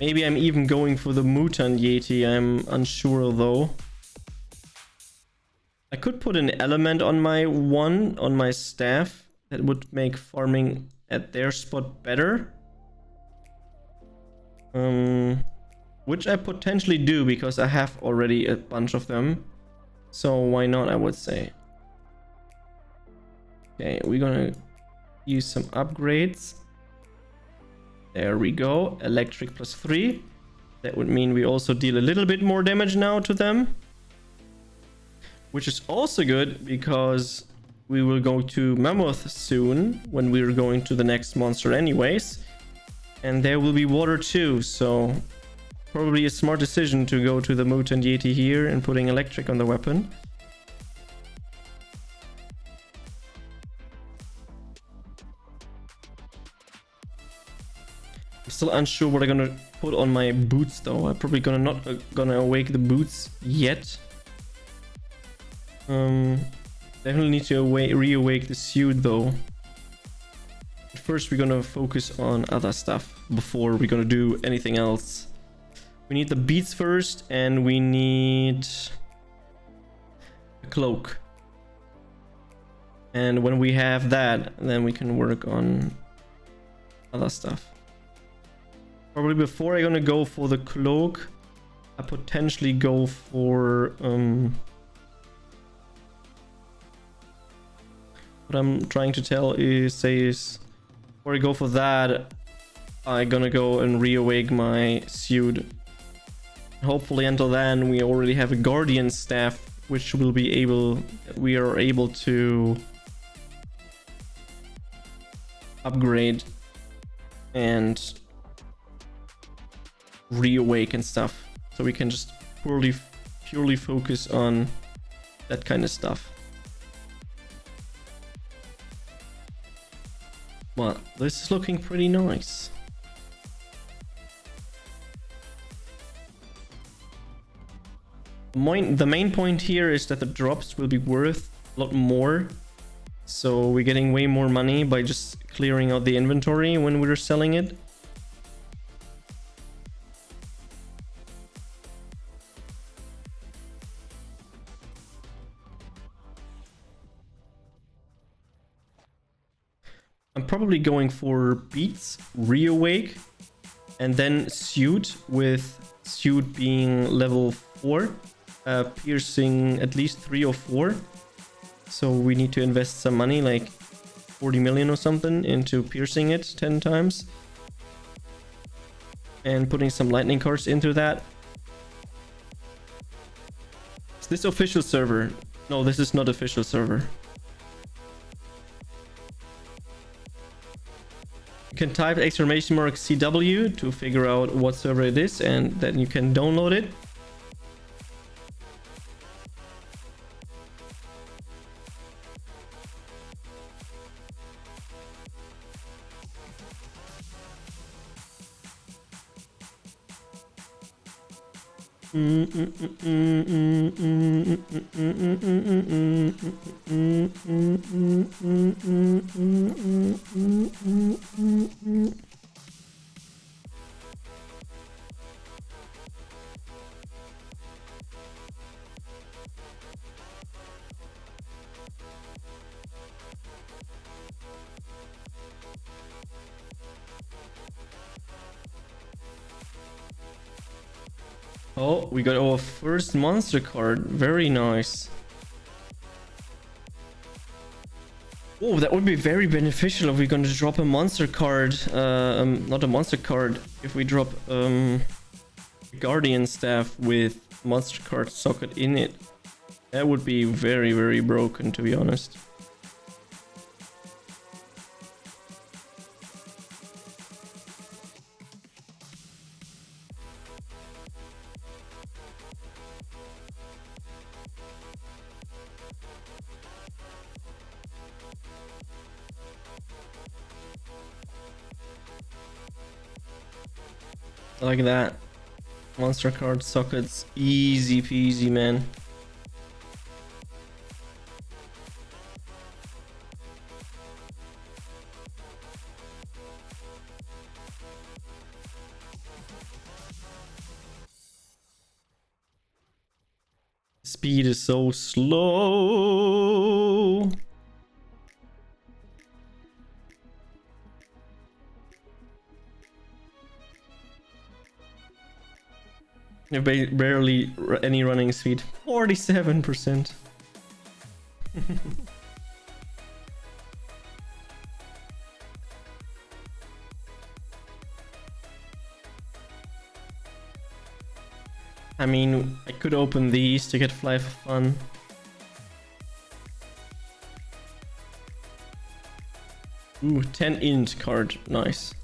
Maybe I'm even going for the Mutant Yeti, I'm unsure though. I could put an element on my staff that would make farming at their spot better. Which I potentially do because I have already a bunch of them. So why not, I would say. Okay, we're gonna use some upgrades. There we go. Electric +3. That would mean we also deal a little bit more damage now to them. Which is also good because we will go to Mammoth soon when we're going to the next monster anyways. And there will be water too, so probably a smart decision to go to the Mutant Yeti here and putting electric on the weapon. I'm still unsure what I'm gonna put on my boots though. I'm probably not gonna awake the boots yet. Definitely need to re-awake the suit though. But first we're gonna focus on other stuff before we're gonna do anything else. We need the beats first, and we need a cloak. And when we have that, then we can work on other stuff. Probably before I'm gonna go for the cloak, I potentially go for what I'm trying to tell is before I go for that, I'm gonna go and reawake my suit. Hopefully until then we already have a guardian staff, which will be we are able to upgrade and reawake and stuff, so we can just purely focus on that kind of stuff. Well, this is looking pretty nice. The main point here is that the drops will be worth a lot more, so we're getting way more money by just clearing out the inventory when we're selling it. I'm probably going for beats, reawake, and then suit, with suit being level 4, piercing at least 3 or 4. So we need to invest some money, like 40 million or something, into piercing it 10 times. And putting some lightning cards into that. Is this official server? No, this is not official server. You can type !CW to figure out what server it is, and then you can download it. Oh, we got our first monster card. Very nice. Oh, that would be very beneficial if we're going to drop a monster card. Not a monster card. If we drop guardian staff with monster card socket in it. That would be very broken, to be honest. Like that. Monster card sockets. Easy peasy, man. Speed is so slow. Barely any running speed. 47%. I mean, I could open these to get fly for fun. Ooh, 10 int card. Nice.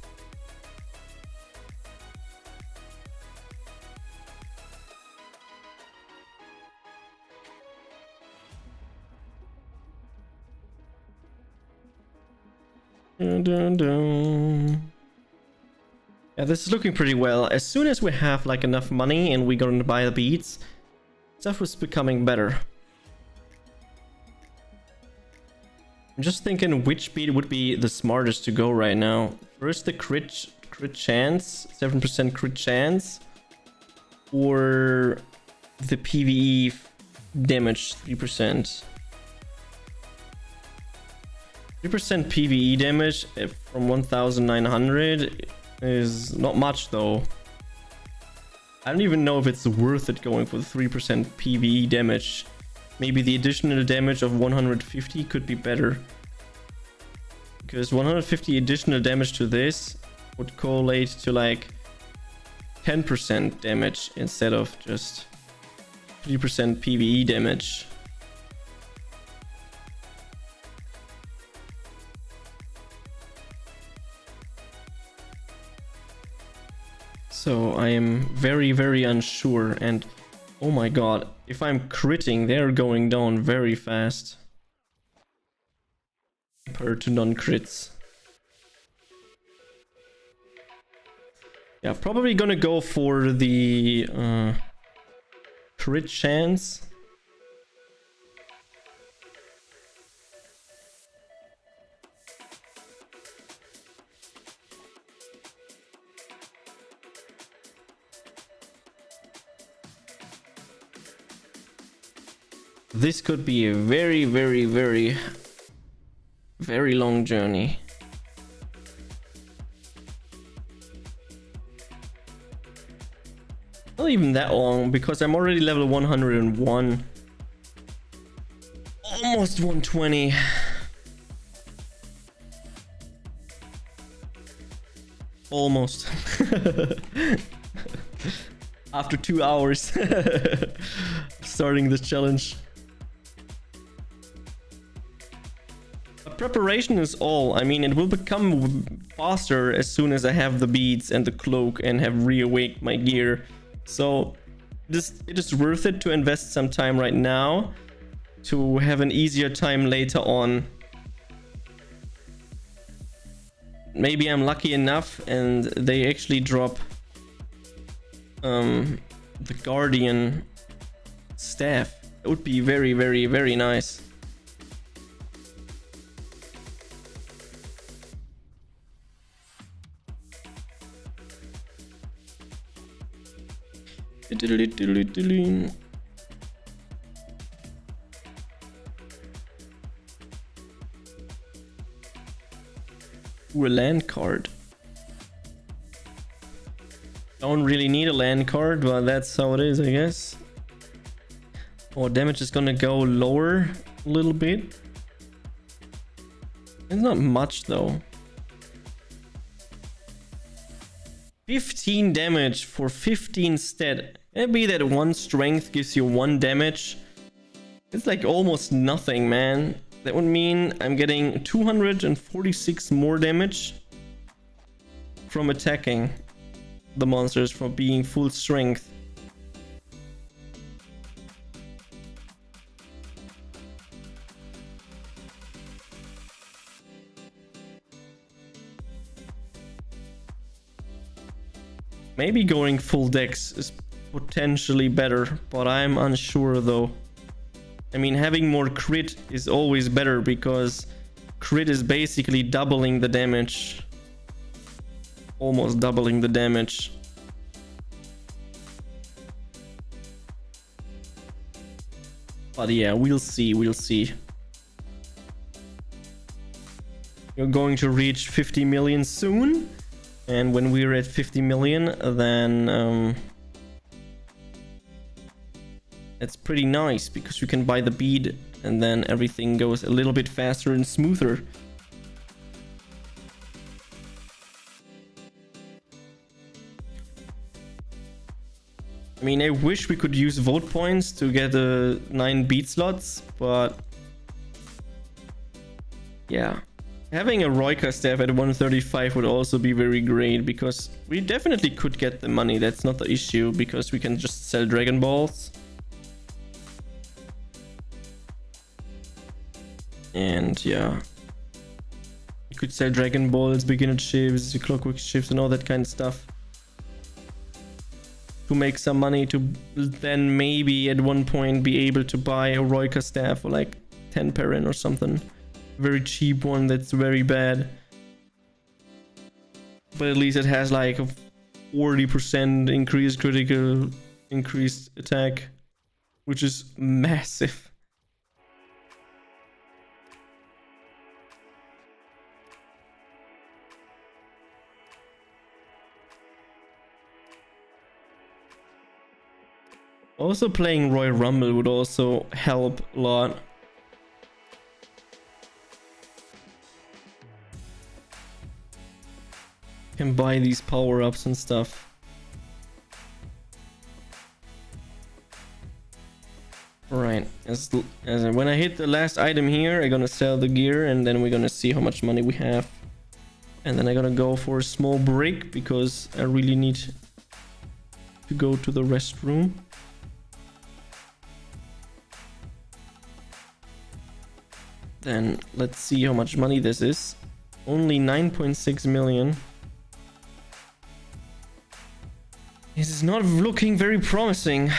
Dun, dun, dun. Yeah, this is looking pretty well. As soon as we have like enough money and we're going to buy the beads, stuff was becoming better. I'm just thinking which bead would be the smartest to go right now. First the crit chance, 7% crit chance, or the PvE damage 3%. 3% PvE damage from 1900 is not much though. I don't even know if it's worth it going for the 3% PvE damage. Maybe the additional damage of 150 could be better. Because 150 additional damage to this would correlate to like 10% damage instead of just 3% PvE damage. So I am very, very unsure, and oh my god, if I'm critting, they're going down very fast compared to non-crits. Yeah, probably gonna go for the crit chance. This could be a very, very, very, very long journey. Not even that long, because I'm already level 101. Almost 120. Almost. After 2 hours starting this challenge. Preparation is all. I mean, it will become faster as soon as I have the beads and the cloak and have reawaked my gear. So it is worth it to invest some time right now to have an easier time later on. Maybe I'm lucky enough and they actually drop the Guardian staff. It would be very, very, very nice. Ooh, a land card. Don't really need a land card, but that's how it is, I guess. Oh, damage is gonna go lower a little bit. It's not much though. 15 damage for 15 stat. Maybe that one strength gives you 1 damage. It's like almost nothing, man. That would mean I'm getting 246 more damage from attacking the monsters for being full strength. Maybe going full dex is potentially better, but I'm unsure though. I mean, having more crit is always better because crit is basically doubling the damage. Almost doubling the damage. But yeah, we'll see, we'll see. You're going to reach 50 million soon. And when we're at 50 million, then it's pretty nice because you can buy the bead and then everything goes a little bit faster and smoother. I mean, I wish we could use vote points to get 9 beat slots, but yeah. Having a Roika staff at 135 would also be very great because we definitely could get the money. That's not the issue because we can just sell Dragon Balls. And yeah. We could sell Dragon Balls, beginner chips, Clockworks chips and all that kind of stuff. To make some money to then maybe at one point be able to buy a Roika staff for like 10 Perrin or something. Very cheap one that's very bad. But at least it has like a 40% increased critical, increased attack, which is massive. Also playing Royal Rumble would also help a lot. Can buy these power-ups and stuff. Alright, when I hit the last item here, I'm gonna sell the gear and then we're gonna see how much money we have. And then I'm gonna go for a small break because I really need to go to the restroom. Then let's see how much money this is. Only 9.6 million. This is not looking very promising.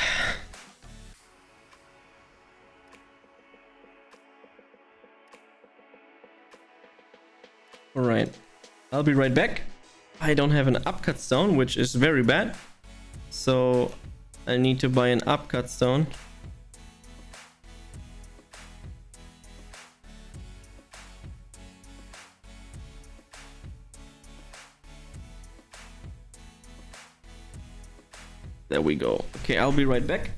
Alright, I'll be right back. I don't have an upcut stone, which is very bad. So I need to buy an upcut stone. There we go. Okay, I'll be right back.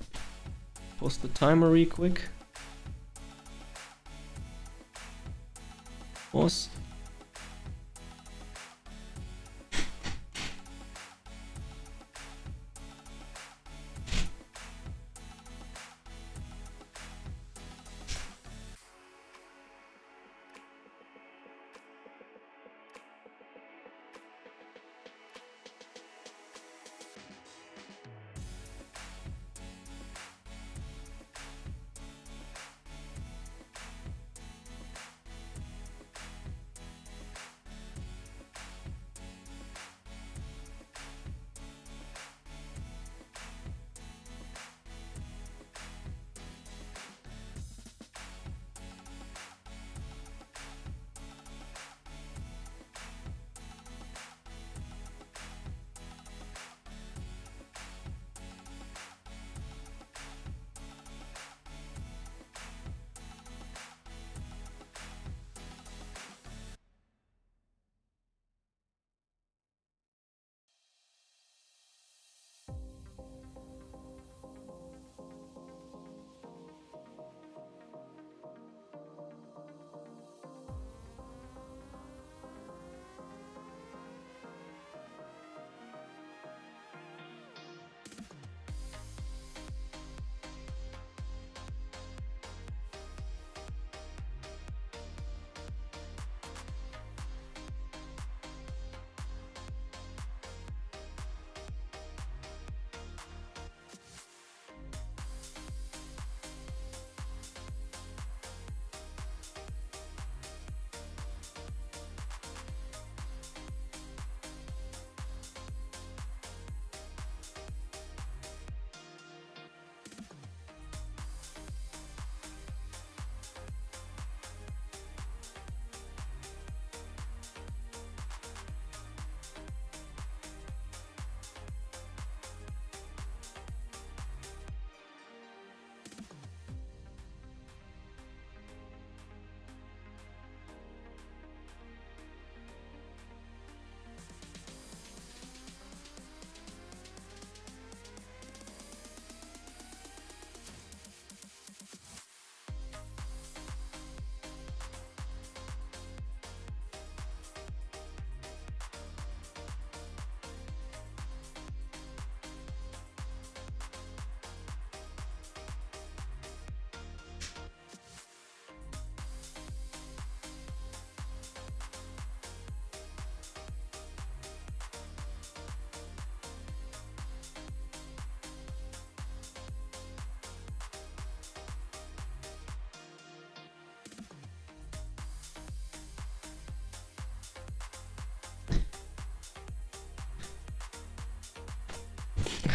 Post the timer real quick. Pause.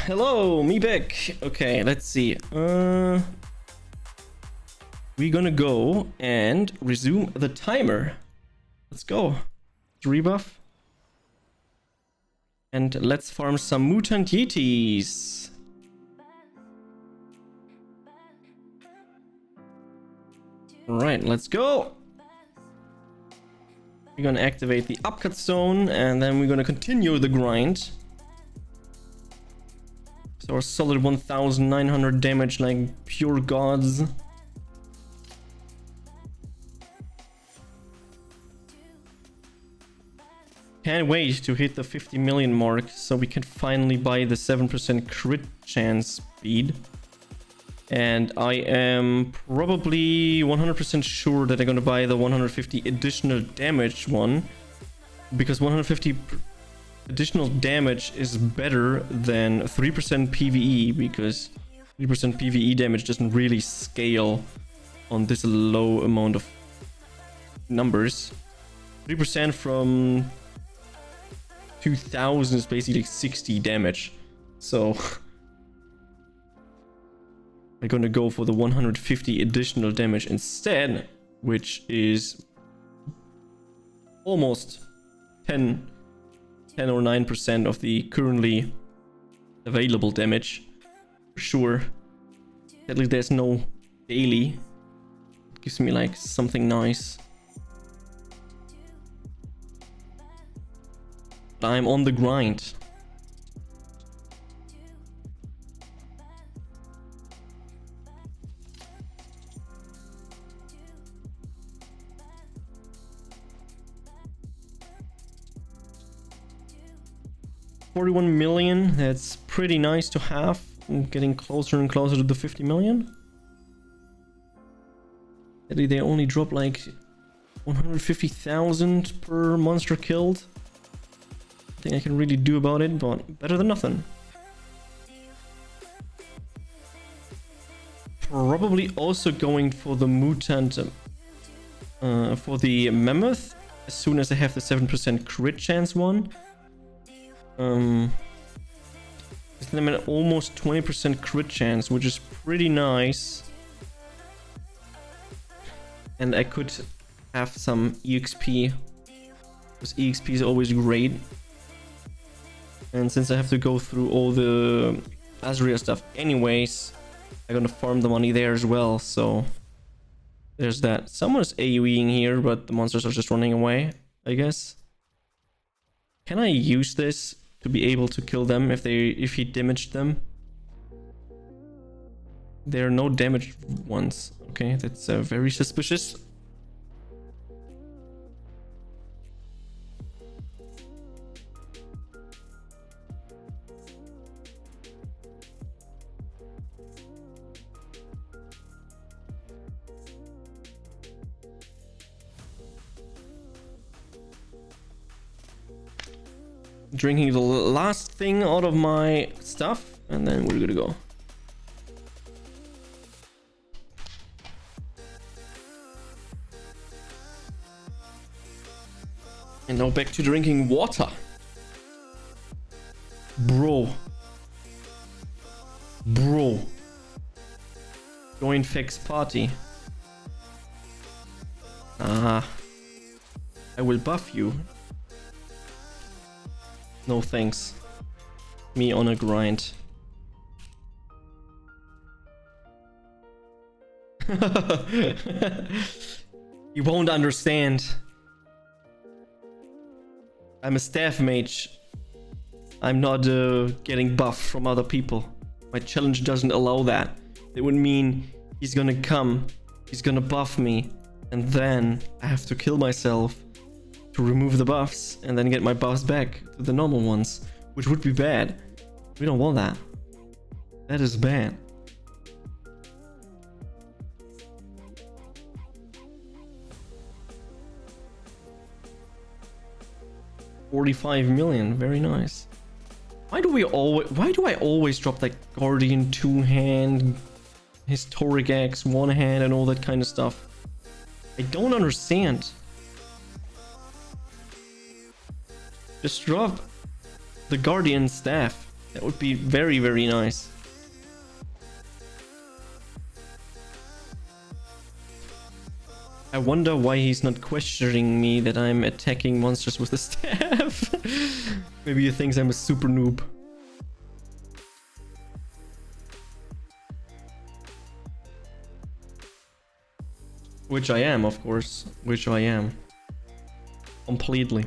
hello, me back. Okay, let's see. We're gonna go and resume the timer. Let's go. Rebuff. And let's farm some mutant yetis. Alright, let's go. We're gonna activate the upcut zone and then we're gonna continue the grind. So our solid 1900 damage like pure gods. Can't wait to hit the 50 million mark so we can finally buy the 7% crit chance speed. And I am probably 100% sure that I'm gonna buy the 150 additional damage one, because 150 additional damage is better than 3% PvE, because 3% PvE damage doesn't really scale on this low amount of numbers. 3% from 2000 is basically 60 damage. So I'm gonna go for the 150 additional damage instead, which is almost 10 or 9% of the currently available damage. For sure. At least there's no daily. It gives me like something nice. I'm on the grind. $41 million, that's pretty nice to have. I'm getting closer and closer to the 50 million. They only drop like 150,000 per monster killed. Nothing I can really do about it, but better than nothing. Probably also going for the mutant, for the mammoth, as soon as I have the 7% crit chance one. Then I'm at almost 20% crit chance, which is pretty nice. And I could have some EXP, because EXP is always great. And since I have to go through all the Azria stuff anyways, I'm gonna farm the money there as well, so there's that. Someone's AoEing here, but the monsters are just running away, I guess. Can I use this to be able to kill them if he damaged them? There are no damaged ones. Okay, that's very suspicious. Drinking the last thing out of my stuff, and then we're gonna go. And now back to drinking water. Bro. Join Fex party. I will buff you. No thanks. Me on a grind. You won't understand. I'm a staff mage. I'm not getting buffed from other people. My challenge doesn't allow that. It would mean he's gonna come, he's gonna buff me, and then I have to kill myself to remove the buffs and then get my buffs back to the normal ones, which would be bad. We don't want that. That is bad. $45 million, very nice. Why do I always drop like Guardian 2-hand, Historic Axe 1-hand and all that kind of stuff? I don't understand. Just drop the Guardian staff. That would be very, very nice. I wonder why he's not questioning me that I'm attacking monsters with the staff. Maybe he thinks I'm a super noob. Which I am, of course. Which I am. Completely.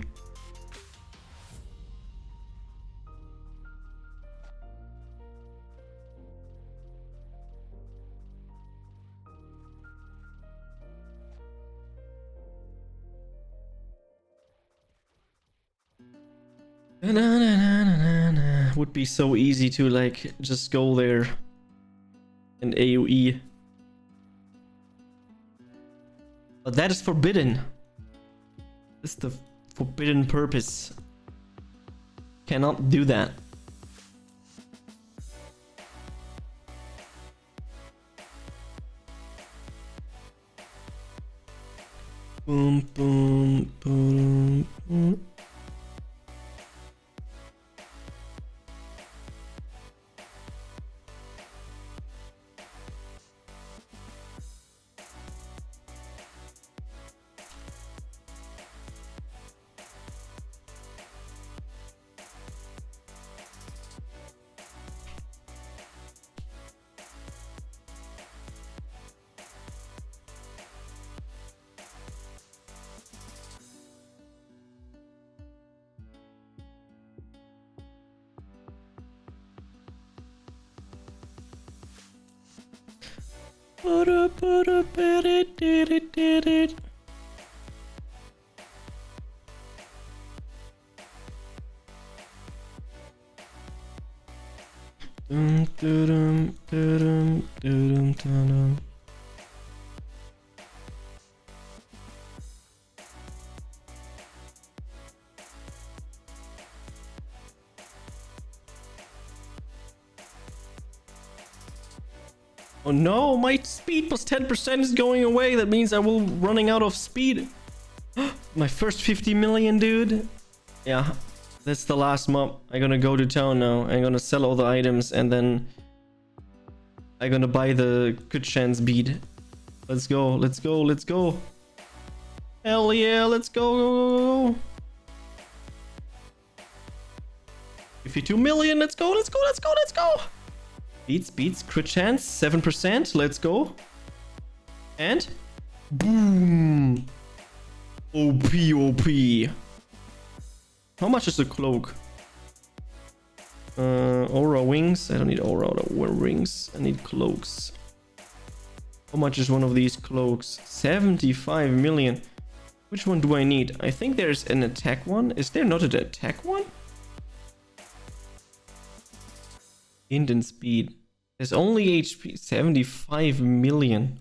Would be so easy to like just go there and AoE. But that is forbidden. It's the forbidden purpose. Cannot do that. Boom, boom, boom, boom. Oh no, my speed plus 10% is going away. That means I will running out of speed. My first 50 million, dude. Yeah, that's the last mob. I'm gonna go to town now. I'm gonna sell all the items and then I'm gonna buy the good chance bead. Let's go, let's go, let's go. Hell yeah, let's go. 52 million, let's go, let's go, let's go, let's go. Beats, crit chance, 7%, let's go. And boom. OP. How much is the cloak? Aura wings. I don't need aura wings. I need cloaks. How much is one of these cloaks? 75 million. Which one do I need? I think there's an attack one. Is there not an attack one? Int and speed. There's only HP. 75 million.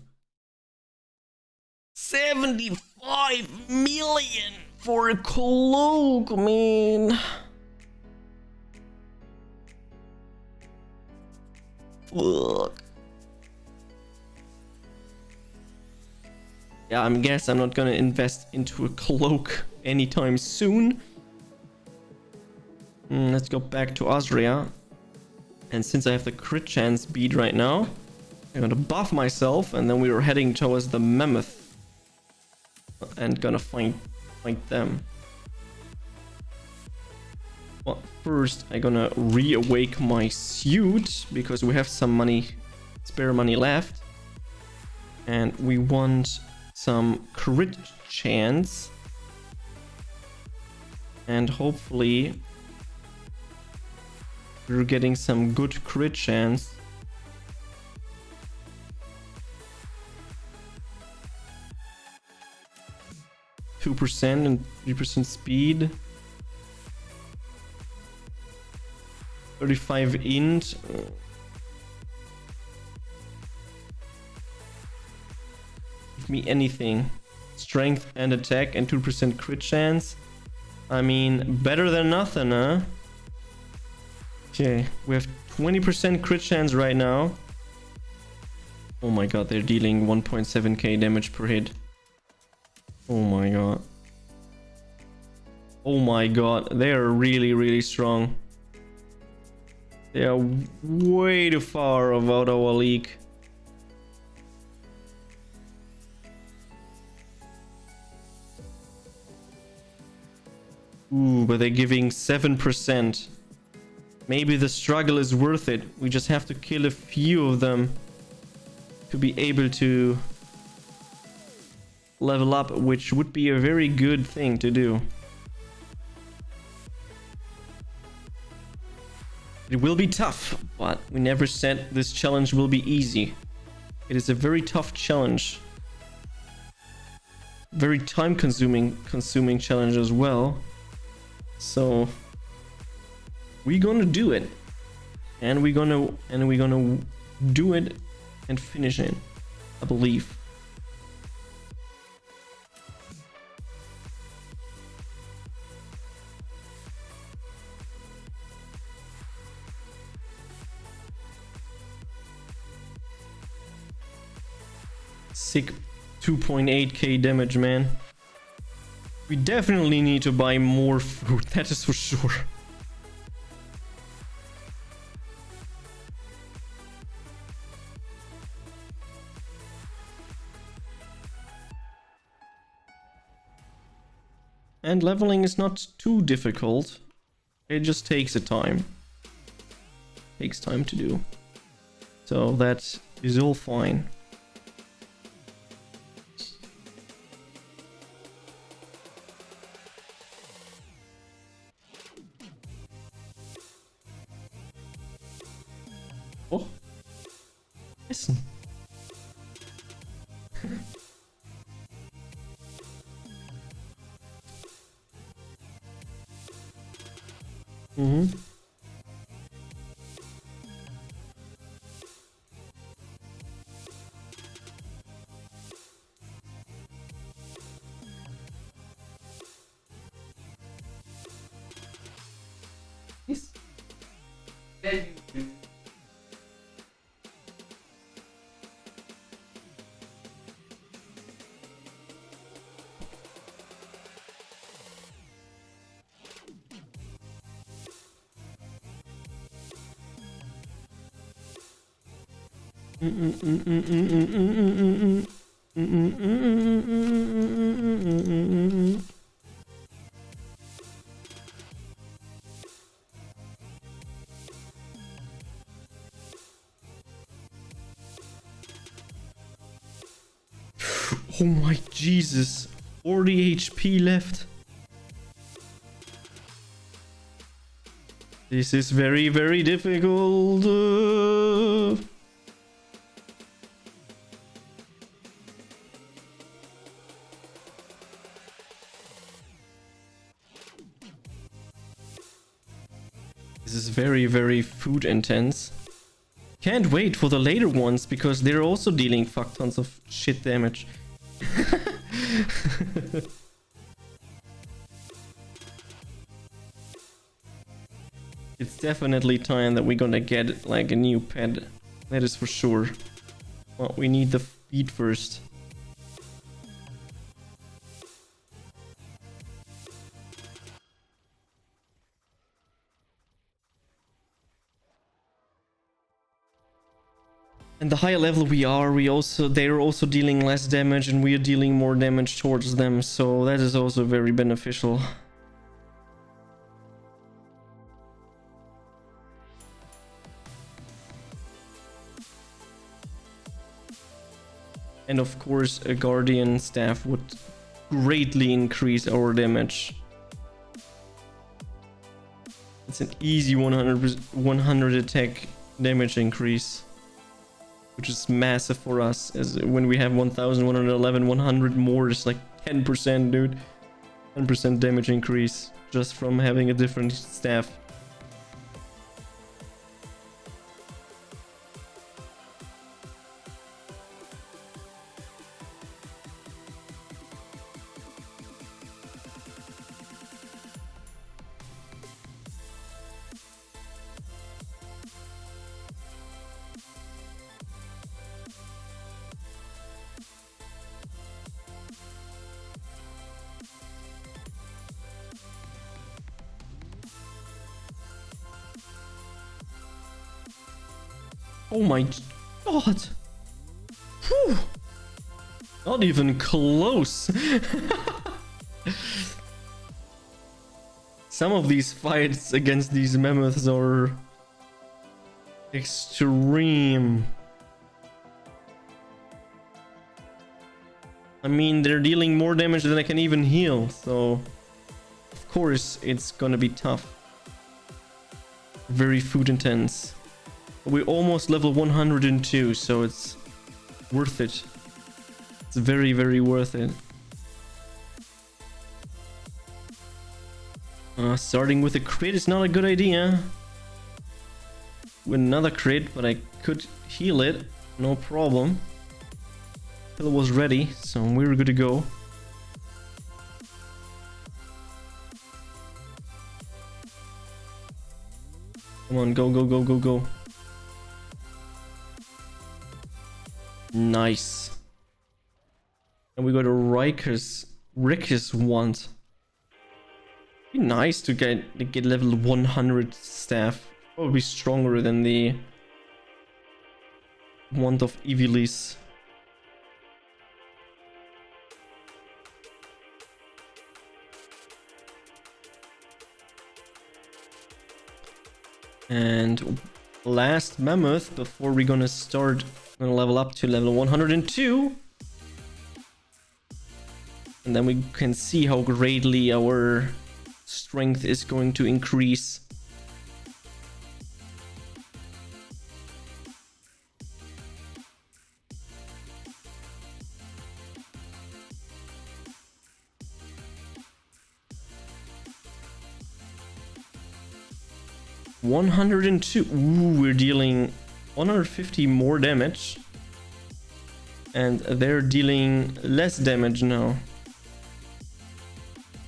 75 million for a cloak, man. Fuck. Yeah, I guess I'm not gonna invest into a cloak anytime soon. Let's go back to Azria. And since I have the crit chance bead right now, I'm gonna buff myself, and then we are heading towards the mammoth and gonna fight them. Well, first I'm gonna reawake my suit because we have some money, spare money left, and we want some crit chance, and hopefully we're getting some good crit chance. %2% and 3% speed. 35 int. Give me anything. Strength and attack and 2% crit chance. I mean, better than nothing, huh? Okay, we have 20% crit chance right now. Oh my god, they're dealing 1.7k damage per hit. Oh my god. Oh my god, they are really, really strong. They are way too far about our league. Ooh, but they're giving 7%. Maybe the struggle is worth it. We just have to kill a few of them to be able to level up, which would be a very good thing to do. It will be tough, but we never said this challenge will be easy. It is a very tough challenge. Very time-consuming challenge as well. So we're gonna do it, and we're gonna do it and finish it, I believe. Sick 2.8k damage, man. We definitely need to buy more food, that is for sure. And leveling is not too difficult. It just takes a time. Takes time to do. So that is all fine. Oh, listen. Mm-hmm. Yes. Oh my Jesus, 40 HP left. This is very, very difficult. This is very, very food intense. Can't wait for the later ones because they're also dealing fuck tons of shit damage. It's definitely time that we're gonna get like a new pet. That is for sure. Well, we need the feed first. And the higher level we are, they're also dealing less damage and we are dealing more damage towards them, so that is also very beneficial. And of course, a guardian staff would greatly increase our damage. It's an easy 100 attack damage increase, which is massive for us, as when we have 1111, 100 more is like 10%, dude. 10% damage increase just from having a different staff. Oh my god. Whew. Not even close. Some of these fights against these mammoths are extreme. I mean, they're dealing more damage than I can even heal, so of course it's gonna be tough. Very food intense. We're almost level 102, so it's worth it. It's very, very worth it. Starting with a crit is not a good idea. With another crit, but I could heal it, no problem. Pill was ready, so we were good to go. Come on, go, go, go, go, go. Nice. And we got a Riker's wand. Be nice to get level 100 staff. Probably stronger than the wand of Evilis. And last mammoth before we're gonna start, gonna level up to level 102. And then we can see how greatly our strength is going to increase. $102. Ooh, we're dealing 150 more damage. And they're dealing less damage now.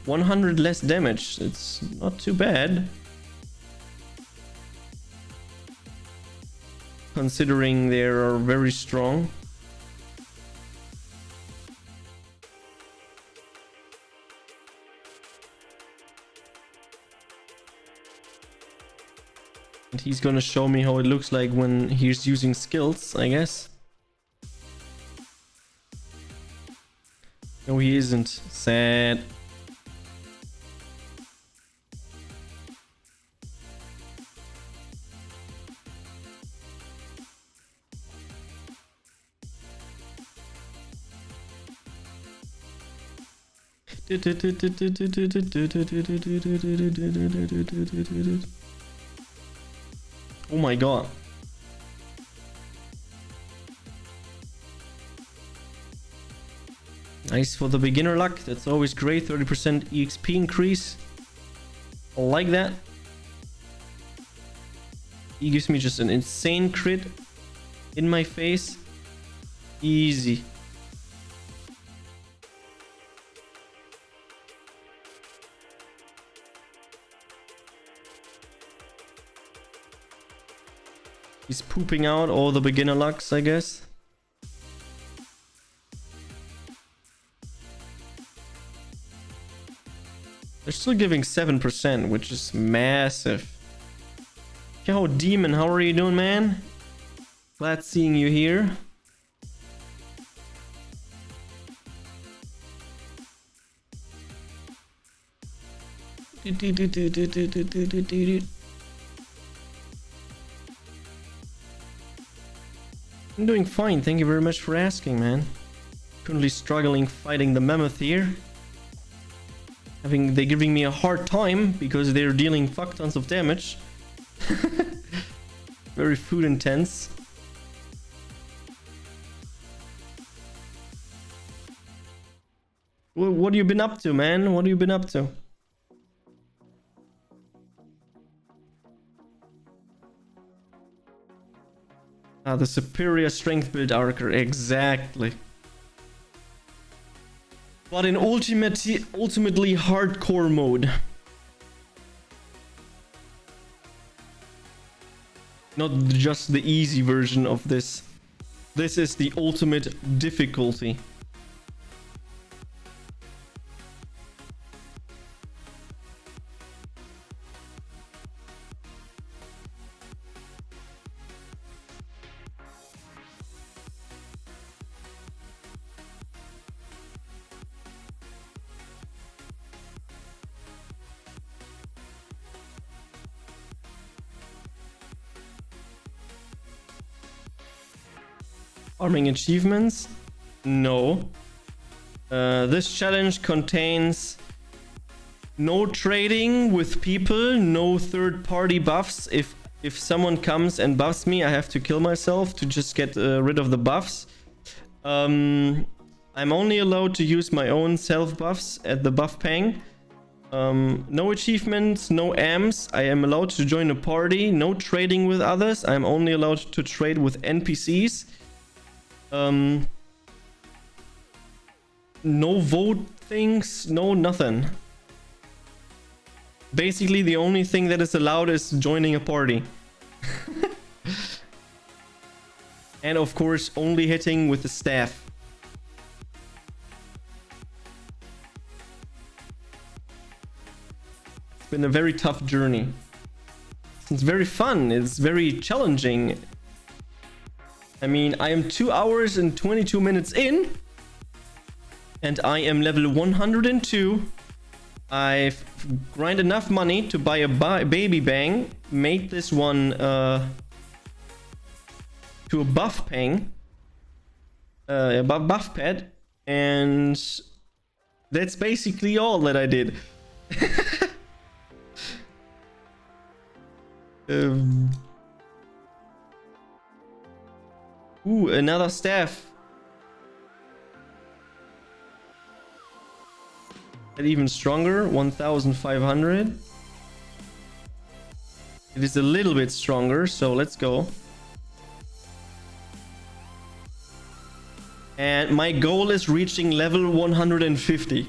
100 less damage. It's not too bad. Considering they are very strong. And he's gonna show me how it looks like when he's using skills, I guess. No, he isn't. Sad. Oh my god. Nice for the beginner luck. That's always great. 30% EXP increase. I like that. He gives me just an insane crit in my face. Easy. He's pooping out all the beginner lucks, I guess. They're still giving 7%, which is massive. Yo, Demon, how are you doing, man? Glad seeing you here. I'm doing fine, thank you very much for asking, man. Currently struggling fighting the mammoth here. They're giving me a hard time because they're dealing fuck tons of damage. Very food intense. What have you been up to, man? What have you been up to? Ah, the superior strength build archer, exactly. But in ultimately hardcore mode. Not just the easy version of this. This is the ultimate difficulty. Farming achievements? No. This challenge contains no trading with people, no third-party buffs. If someone comes and buffs me, I have to kill myself to just get rid of the buffs. I'm only allowed to use my own self-buffs at the buff pang. No achievements, no AMs. I am allowed to join a party. No trading with others. I'm only allowed to trade with NPCs. No vote things, no nothing. Basically, the only thing that is allowed is joining a party. And of course, only hitting with the staff. It's been a very tough journey. It's very fun, it's very challenging. I mean, I am 2 hours and 22 minutes in. And I am level 102. I've grinded enough money to buy a baby bang. Made this one to a buff pang. A buff pad. And that's basically all that I did. Ooh, another staff. Even stronger, 1500. It is a little bit stronger, so let's go. And my goal is reaching level 150.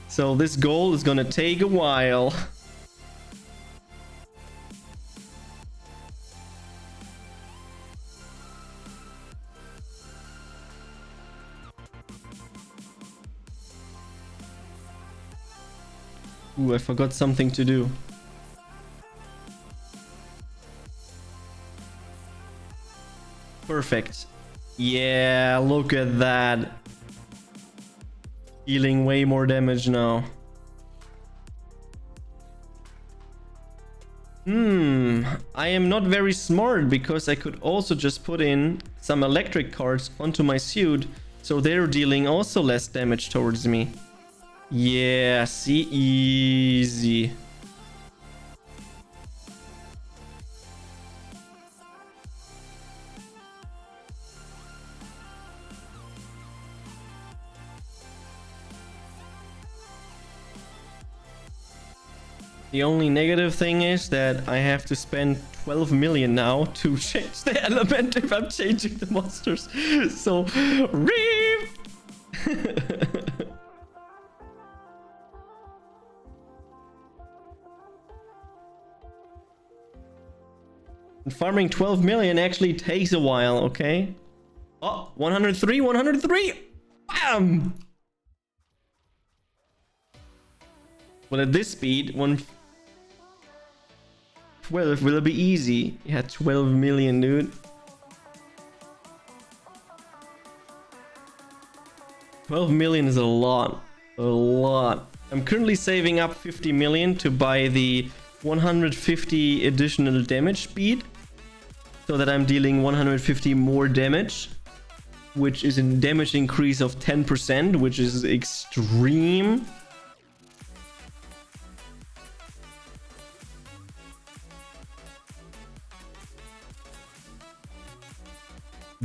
So this goal is gonna take a while. Ooh, I forgot something to do. Perfect. Yeah, look at that. Dealing way more damage now. I am not very smart because I could also just put in some electric cards onto my suit, so they're dealing also less damage towards me. Yeah, see, easy. The only negative thing is that I have to spend 12 million now to change the element if I'm changing the monsters. So, RIP! Farming 12 million actually takes a while, okay? Oh, 103, 103! Bam! Well, at this speed, 12 will be easy. Yeah, 12 million, dude. 12 million is a lot. A lot. I'm currently saving up 50 million to buy the 150 additional damage speed, so that I'm dealing 150 more damage, which is a damage increase of 10%, which is extreme.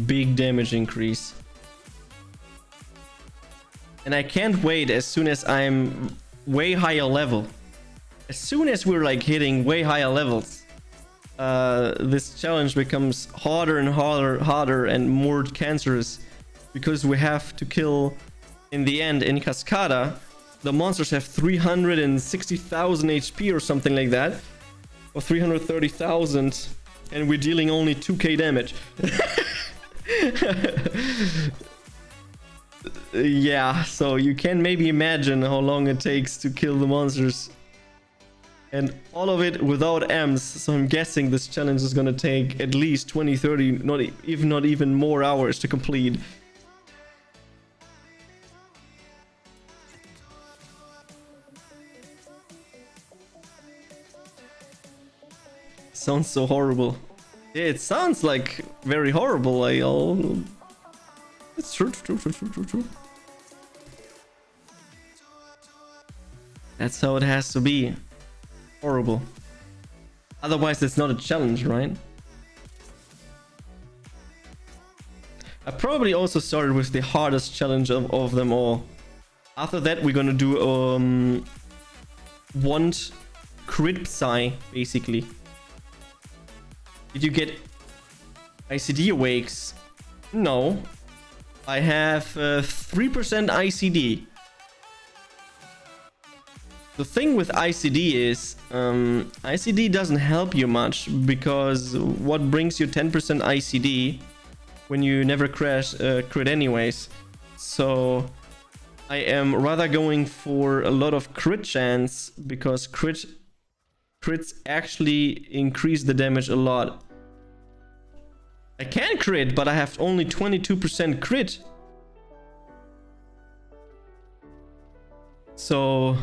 Big damage increase. And I can't wait as soon as I'm way higher level. As soon as we're like hitting way higher levels, this challenge becomes harder and harder and more cancerous, because we have to kill, in the end, in Cascada, the monsters have 360,000 HP or something like that, or 330,000, and we're dealing only 2k damage. Yeah, so you can maybe imagine how long it takes to kill the monsters. And all of it without M's, so I'm guessing this challenge is gonna take at least 20, 30, not even more hours to complete. Sounds so horrible. It sounds like very horrible. It's true. That's how it has to be. Horrible. Otherwise, it's not a challenge, right? I probably also started with the hardest challenge of them all. After that, we're gonna do want crit psi, basically. Did you get ICD awakes? No. I have 3% ICD. The thing with ICD is, ICD doesn't help you much, because what brings you 10% ICD when you never crit anyways? So I am rather going for a lot of crit chance, because crits actually increase the damage a lot. I can crit, but I have only 22% crit. So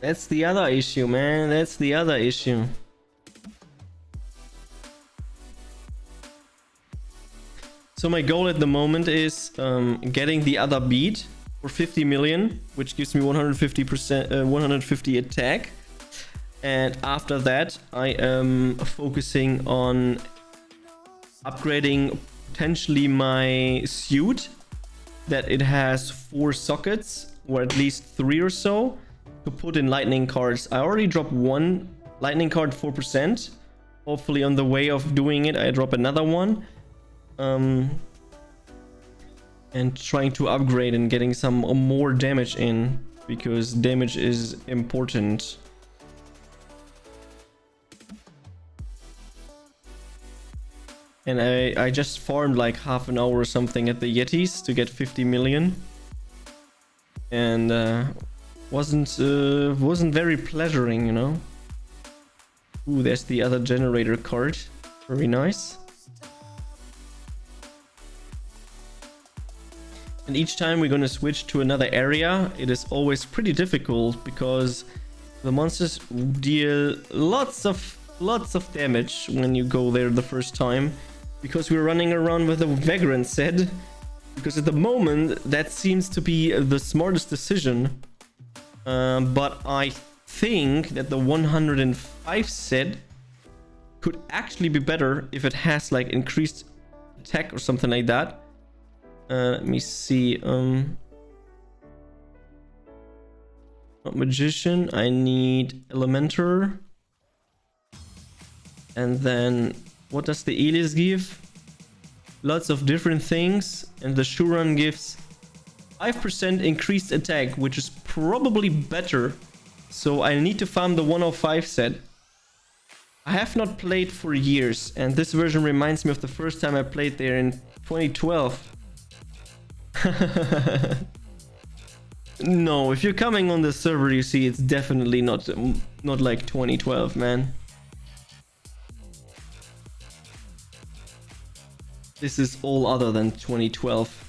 that's the other issue, man. That's the other issue. So my goal at the moment is getting the other beat for 50 million, which gives me 150 attack. And after that, I am focusing on upgrading potentially my suit, that it has 4 sockets, or at least 3 or so, to put in lightning cards. I already dropped 1 lightning card, 4%. Hopefully on the way of doing it, I drop another one. And trying to upgrade and getting some more damage in, because damage is important. And I just farmed like half an hour or something at the Yetis to get 50 million. And wasn't very pleasuring, you know. Ooh, there's the other generator card. Very nice. And each time we're gonna switch to another area, it is always pretty difficult, because the monsters deal lots of damage when you go there the first time, because we're running around with a Vagrant set. Because at the moment that seems to be the smartest decision, but I think that the 105 set could actually be better if it has like increased attack or something like that. Let me see. Not Magician. I need Elementor. And then what does the Elias give? Lots of different things. And the Shuran gives 5% increased attack, which is probably better. So I need to farm the 105 set. I have not played for years, and this version reminds me of the first time I played there in 2012. No, if you're coming on the server, you see it's definitely not like 2012, man. This is all other than 2012.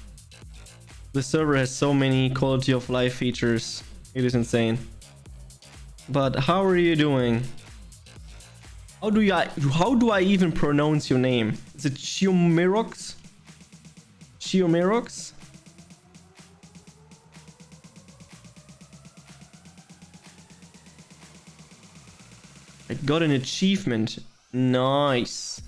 The server has so many quality of life features. It is insane. But how are you doing? How do I even pronounce your name? Is it Chiomirox? Chiomirox? I got an achievement. Nice.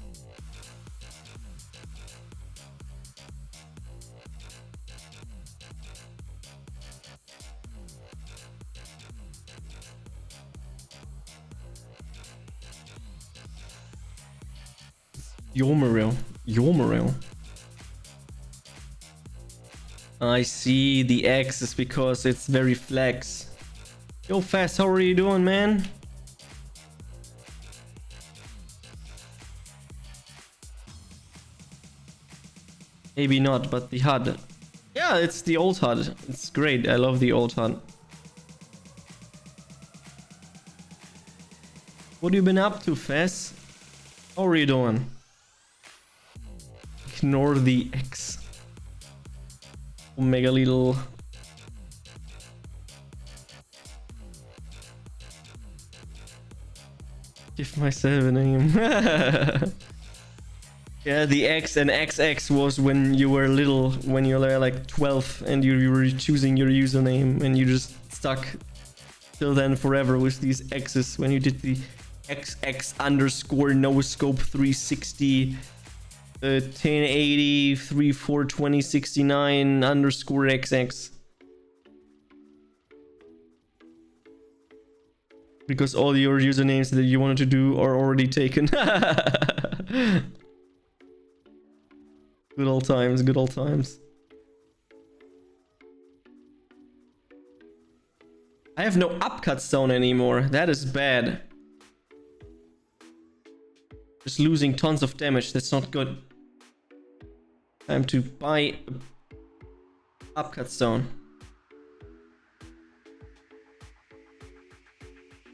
Yormaril. I see, the X is because it's very flex. Yo, Fast, how are you doing, man? Maybe not, but the HUD. Yeah, it's the old HUD. It's great. I love the old HUD. What have you been up to, Fess? How are you doing? Ignore the X. Omega little. Give myself a name. Yeah, the X and XX was when you were little, when you were like 12 and you were choosing your username and you just stuck till then forever with these X's when you did the XX underscore no scope 360 1080 34 2069 underscore XX. Because all your usernames that you wanted to do are already taken. Good old times, good old times. I have no upcut zone anymore. That is bad. Just losing tons of damage. That's not good. Time to buy upcut zone.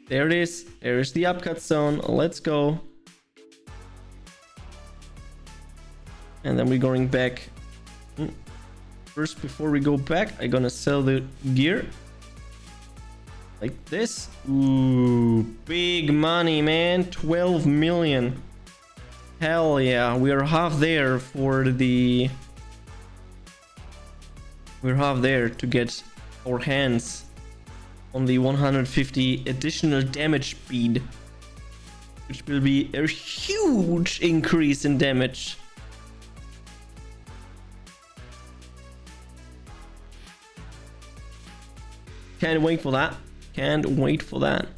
There it is. There is the upcut zone. Let's go. And then we're going back. First, before we go back, I'm gonna sell the gear. Like this. Ooh, big money, man. 12 million. Hell yeah. We are half there for the... We're half there to get our hands on the 150 additional damage speed. Which will be a huge increase in damage. Can't wait for that. Can't wait for that.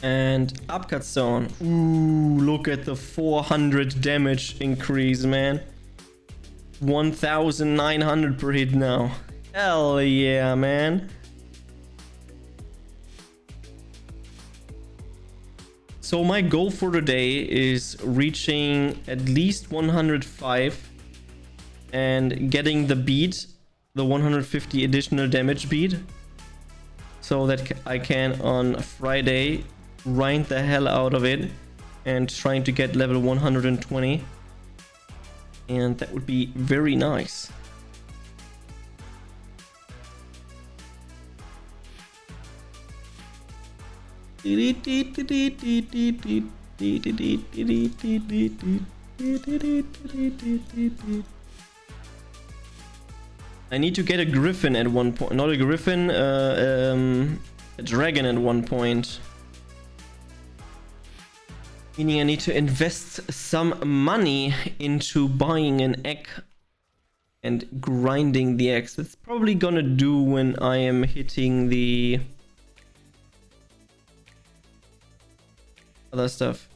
And upcut zone. Ooh, look at the 400 damage increase, man. 1900 per hit now. Hell yeah, man. So my goal for today is reaching at least 105 and getting the beat, the 150 additional damage beat, so that I can on Friday grind the hell out of it and trying to get level 120, and that would be very nice. I need to get a griffin at one point. Not a griffin, a dragon at one point. Meaning I need to invest some money into buying an egg and grinding the eggs. That's probably gonna do when I am hitting the other stuff.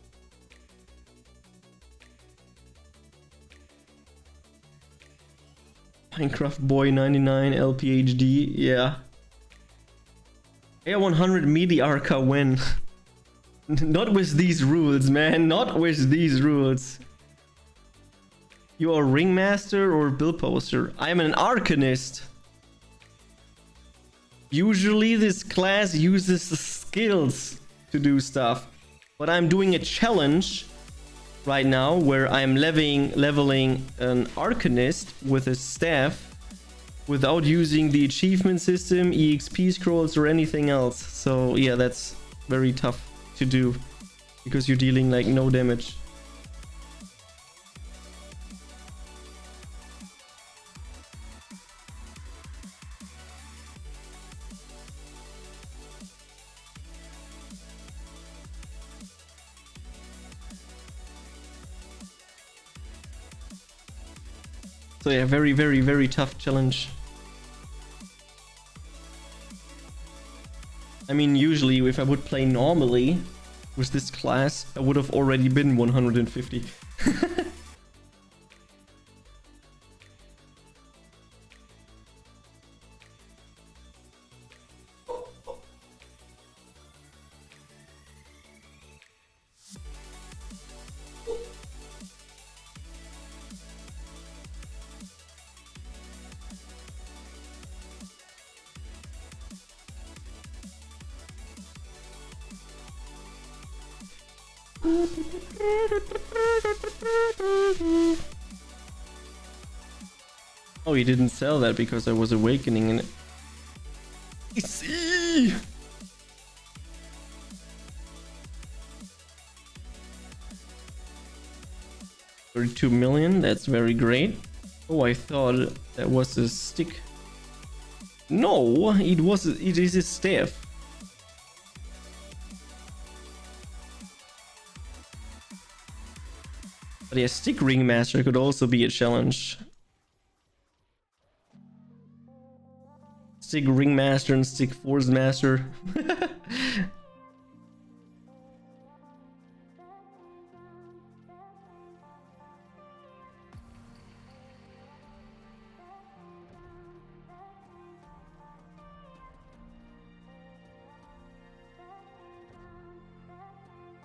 Minecraft Boy 99 LPHD, yeah. A100 melee arca win. Not with these rules, man. Not with these rules. You are ringmaster or bill poster? I am an arcanist. Usually this class uses skills to do stuff. But I'm doing a challenge right now where I'm leveling an arcanist with a staff without using the achievement system, EXP scrolls or anything else. So yeah, that's very tough to do because you're dealing like no damage. So yeah, very, very, very tough challenge. I mean, usually if I would play normally with this class, I would have already been 150. Oh, he didn't sell that because I was awakening in it. See. 32 million, that's very great. Oh, I thought that was a stick. No, it is a staff. But yeah, stick ringmaster could also be a challenge. Stick ringmaster and stick force master.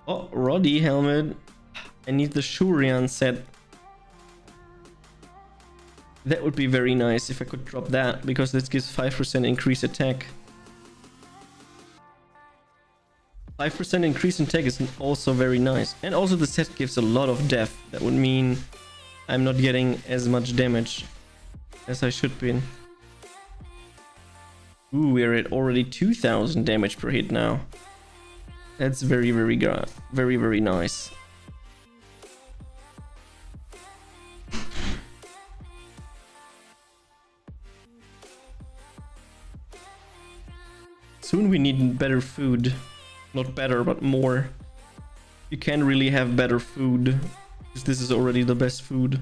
Oh, Roddy helmet. I need the Shurian set. That would be very nice if I could drop that, because this gives 5% increased attack. 5% increase in attack is also very nice. And also the set gives a lot of def. That would mean I'm not getting as much damage as I should be. Ooh, we're at already 2000 damage per hit now. That's very, very good. Very, very nice. Soon we need better food. Not better, but more. You can't really have better food, because this is already the best food.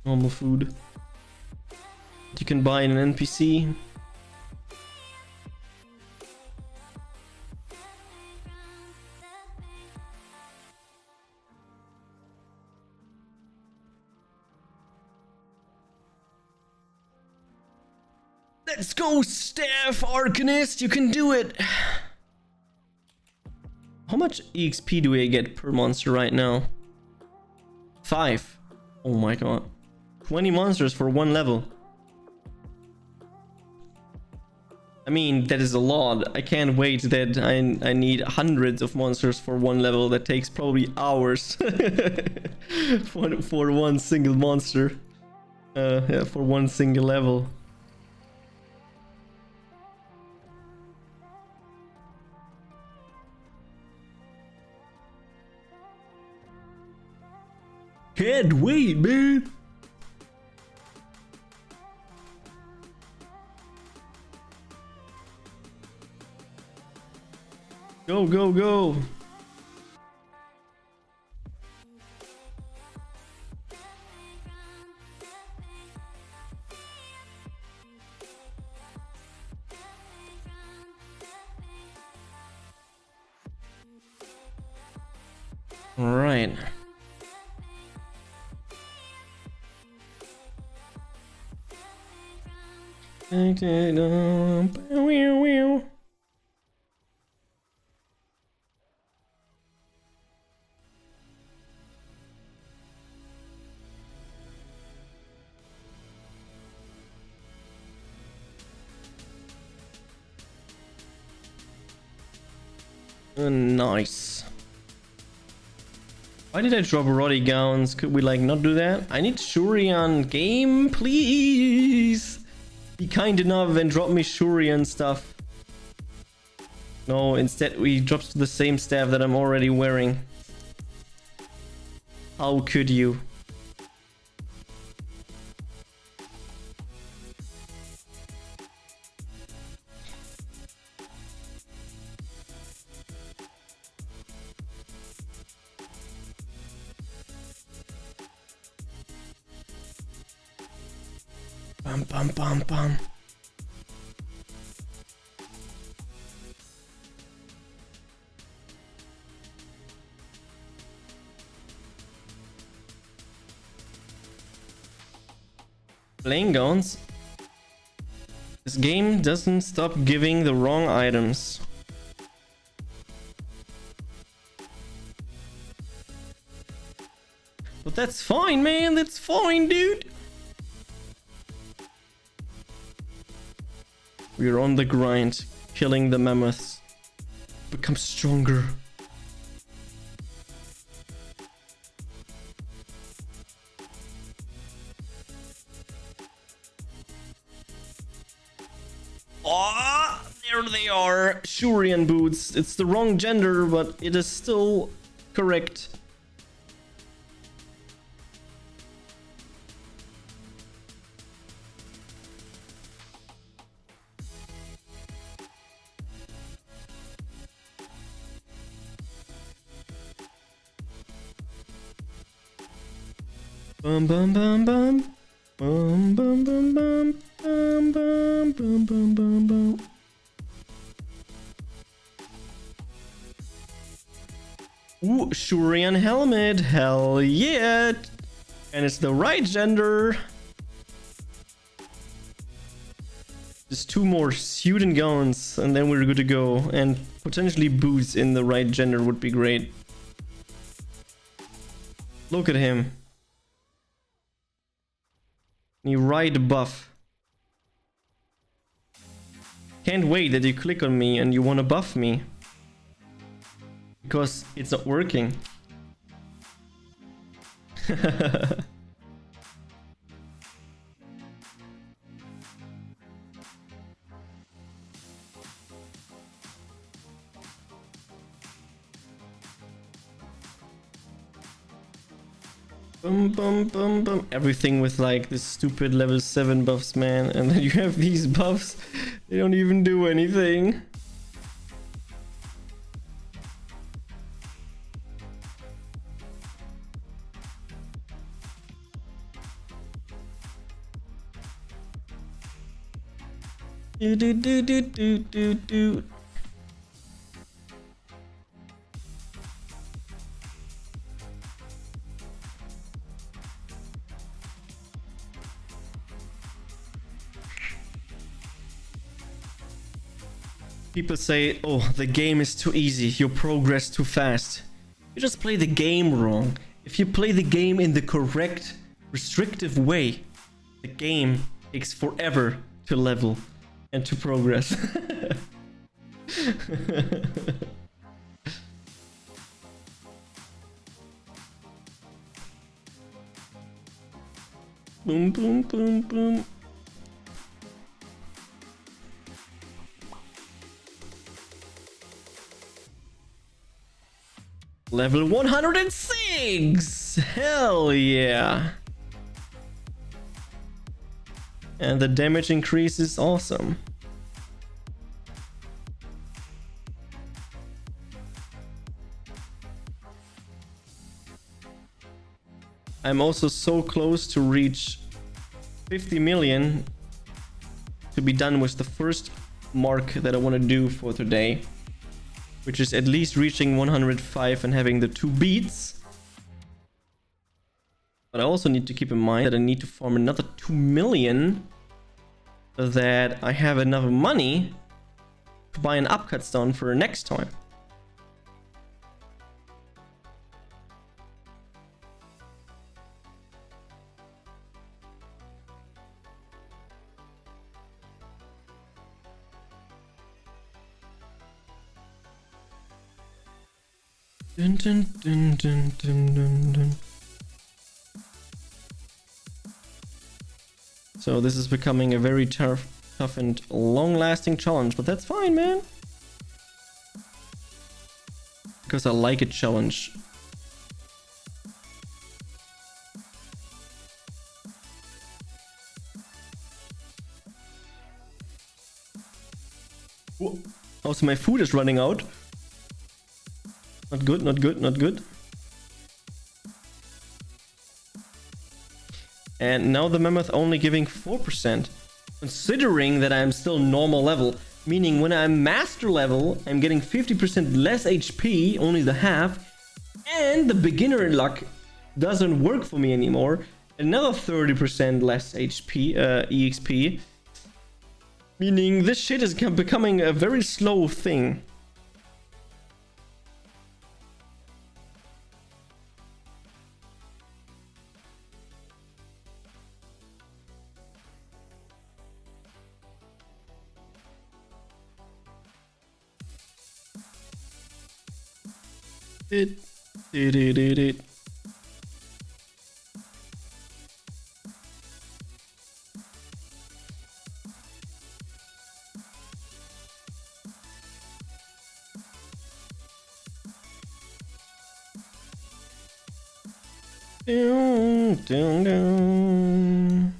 Normal food. You can buy in an NPC. Let's go, Staff Arcanist! You can do it! How much EXP do I get per monster right now? 5. Oh my god. 20 monsters for 1 level. I mean, that is a lot. I can't wait that I need hundreds of monsters for 1 level. That takes probably hours for one single monster. Yeah, for one single level. Can't wait, man. Go, go, go. All right. Nice. Why did I drop Roddy Gowns? Could we like not do that? I need Shurian game, please. Be kind enough and drop me Shurian stuff. No, instead we dropped the same staff that I'm already wearing. How could you? Bum bum bum bum. Playing guns. This game doesn't stop giving the wrong items. But that's fine, man. That's fine, dude. We're on the grind, killing the mammoths. Become stronger. Oh, there they are. Shurian boots. It's the wrong gender, but it is still correct. Bum bum bum bum. Bum bum bum bum. Bum bum bum bum bum bum. Ooh, Shurian helmet. Hell yeah. And it's the right gender. Just 2 more suit and gowns, and then we're good to go. And potentially boots in the right gender would be great. Look at him. The right buff. Can't wait that you click on me and you want to buff me. Because it's not working. Bum bum bum bum. Everything with like this stupid level 7 buffs, man. And then you have these buffs. They don't even do anything. Do do do do do do do. People say, oh, the game is too easy, you progress too fast. You just play the game wrong. If you play the game in the correct, restrictive way, the game takes forever to level and to progress. Boom, boom, boom, boom. Level 106! Hell yeah! And the damage increase is awesome. I'm also so close to reach 50 million to be done with the first mark that I want to do for today. Which is at least reaching 105 and having the 2 beats. But I also need to keep in mind that I need to farm another 2 million so that I have enough money to buy an upcut stone for next time. Dun, dun, dun, dun, dun, dun, dun. So this is becoming a very tough and long-lasting challenge, but that's fine, man. Because I like a challenge. Whoa. Also, my food is running out. Not good, not good, not good. And now the mammoth only giving 4%. Considering that I'm still normal level. Meaning when I'm master level, I'm getting 50% less HP, only the half. And the beginner luck doesn't work for me anymore. Another 30% less HP, EXP. Meaning this shit is becoming a very slow thing. It. Dun, dun, dun.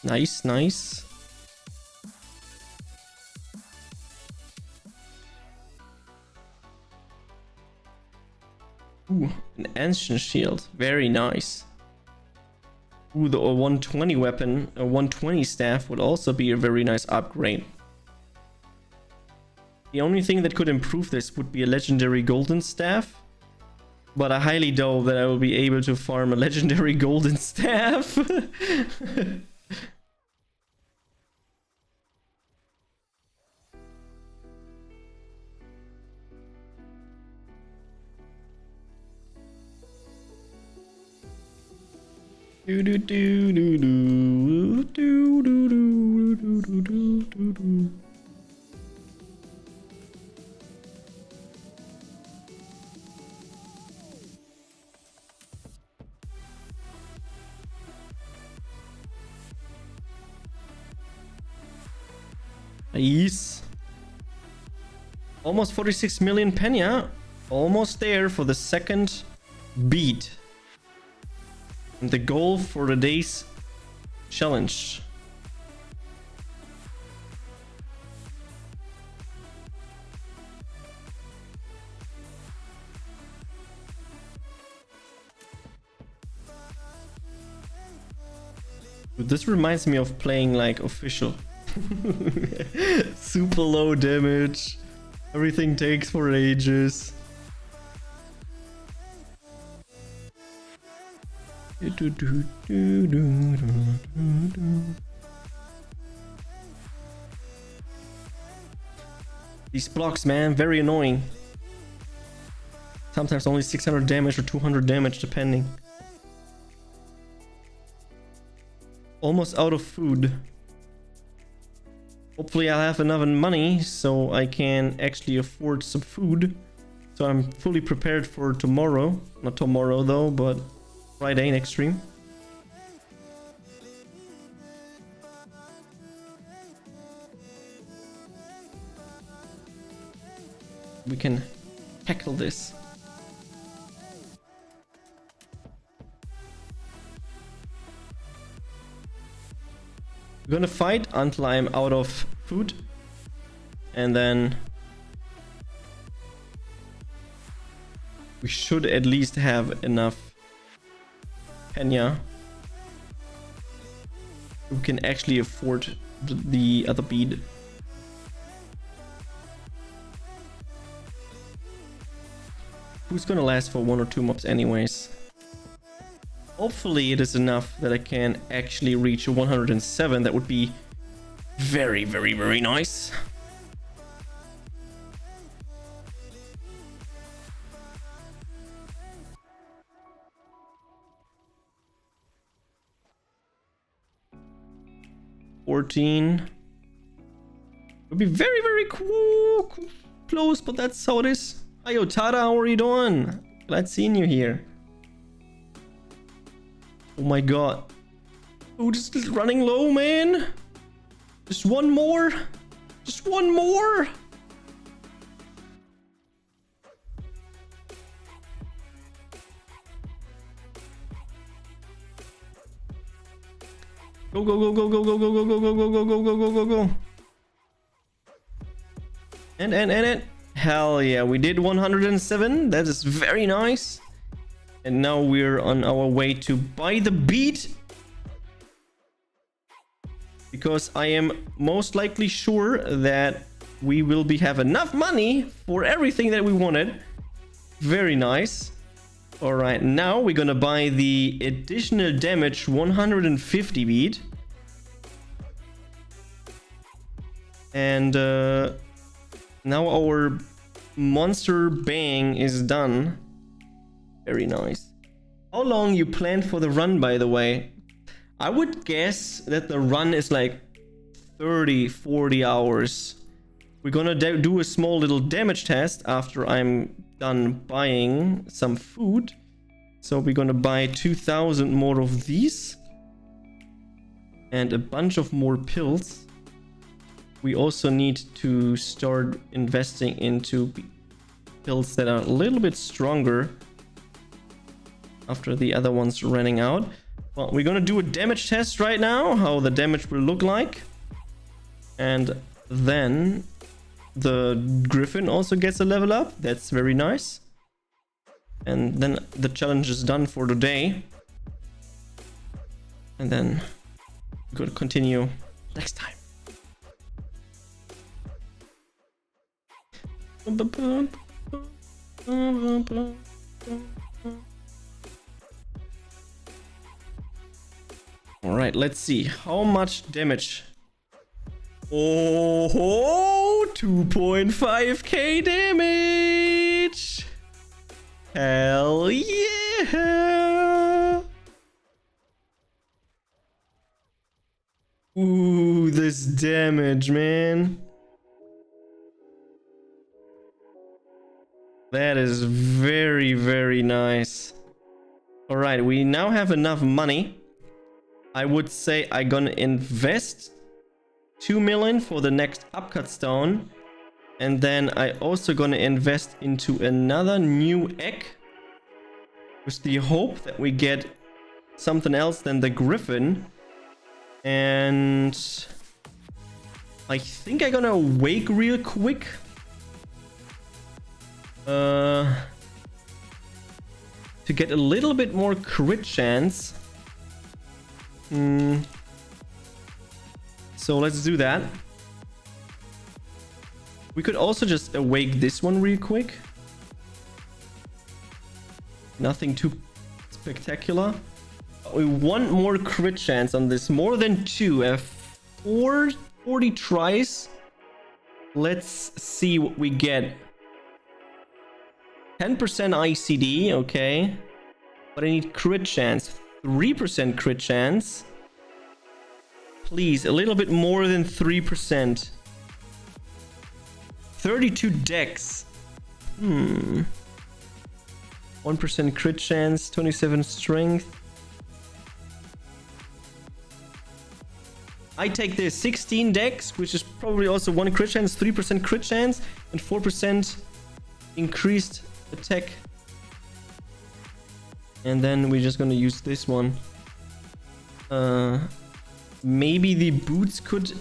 Nice, nice. Ooh, an ancient shield. Very nice. Ooh, the 120 weapon, a 120 staff would also be a very nice upgrade. The only thing that could improve this would be a legendary golden staff. But I highly doubt that I will be able to farm a legendary golden staff. Do do do do do do do do do do do do. Nice. Almost 46 million penya. Almost there for the second beat. And the goal for the day's challenge. Dude, this reminds me of playing like official. Super low damage. Everything takes for ages. These blocks, man, very annoying. Sometimes only 600 damage or 200 damage depending. Almost out of food. Hopefully I'll have enough money so I can actually afford some food. So I'm fully prepared for tomorrow. Not tomorrow though, but Friday next stream. We can tackle this. We're gonna fight until I'm out of food. And then we should at least have enough penya. We can actually afford the other bead. Who's gonna last for 1 or 2 mobs anyways? Hopefully it is enough that I can actually reach a 107. That would be very, very, very nice. $14 would be very, very cool, close, but that's how it is. Hi, Otada, how are you doing? Glad seeing you here. Oh my god. Oh, just running low, man. Just one more. Just one more. Go, go, go, go, go, go, go, go, go, go, go, go, go, go, go, go. And. Hell yeah, we did 107. That is very nice. And now we're on our way to buy the beat. Because I am most likely sure that we will have enough money for everything that we wanted. Very nice. Alright, now we're gonna buy the additional damage 150 beat. And now our monster bang is done. Very nice. How long you planned for the run, by the way? I would guess that the run is like 30-40 hours We're gonna do a small little damage test after I'm done buying some food. So we're gonna buy 2,000 more of these. And a bunch of more pills. We also need to start investing into pills that are a little bit stronger after the other ones running out. Well, we're gonna do a damage test right now, how the damage will look like. And then the Griffin also gets a level up. That's very nice. And then the challenge is done for today. And then we're gonna continue next time. Alright, let's see. How much damage? Oh, 2.5k damage! Hell yeah! Ooh, this damage, man. That is very, very nice. Alright, we now have enough money. I would say I'm gonna invest 2 million for the next upcut stone. And then I also gonna invest into another new egg. With the hope that we get something else than the Griffin. And I think I'm gonna wake real quick. To get a little bit more crit chance. So let's do that. We could also just awake this one real quick. Nothing too spectacular. We want more crit chance on this. More than 2. 40 tries. Let's see what we get. 10% ICD, okay. But I need crit chance. 3% crit chance. Please, a little bit more than 3%. 32 dex. 1% crit chance, 27 strength. I take this 16 dex, which is probably also 1 crit chance, 3% crit chance, and 4% increased attack. And then we're just gonna use this one. Maybe the boots could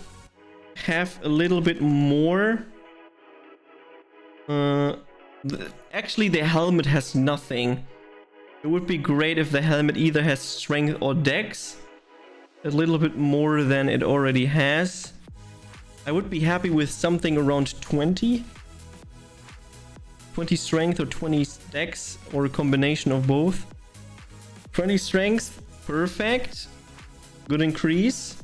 have a little bit more. Actually, the helmet has nothing. It would be great if the helmet either has strength or dex. A little bit more than it already has. I would be happy with something around 20. 20 strength or 20 dex, or a combination of both. 20 strength, perfect. Good increase.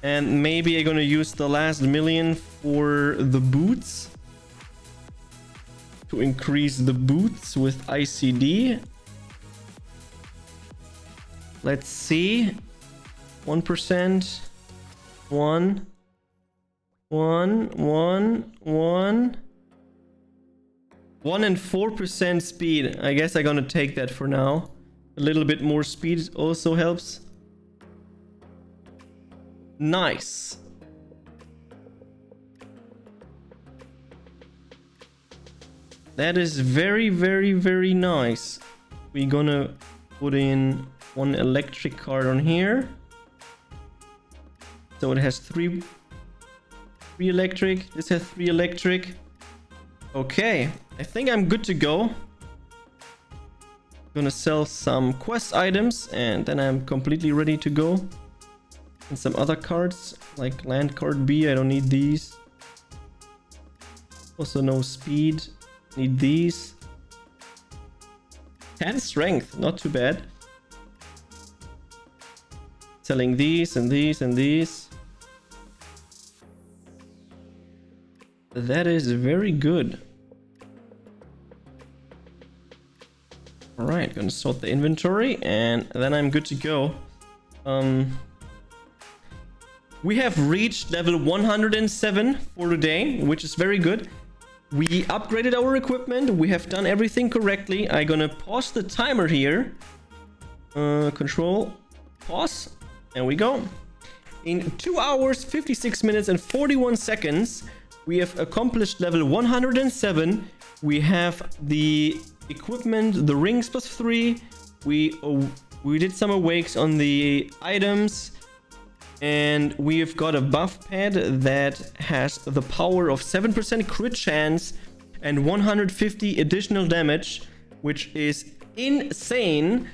And maybe I'm gonna use the last million for the boots. To increase the boots with ICD. Let's see. 1%. 1 and 4% speed. I guess I'm gonna take that for now. A little bit more speed also helps. Nice. That is very, very, very nice. We're gonna put in 1 electric card on here. So it has 3 electric. This has 3 electric. Okay, I think I'm good to go. Gonna sell some quest items and then I'm completely ready to go. And some other cards like land card B. I don't need these. Also no speed. Need these. 10 strength, not too bad. Selling these and these and these. That is very good. Alright, gonna sort the inventory and then I'm good to go. we have reached level 107 for today, which is very good. We upgraded our equipment. We have done everything correctly. I'm gonna pause the timer here. Control, pause, and we go. In 2 hours, 56 minutes, and 41 seconds, we have accomplished level 107. We have the equipment, the rings +3. We did some awakes on the items. And we've got a buff pad that has the power of 7% crit chance and 150 additional damage, which is insane.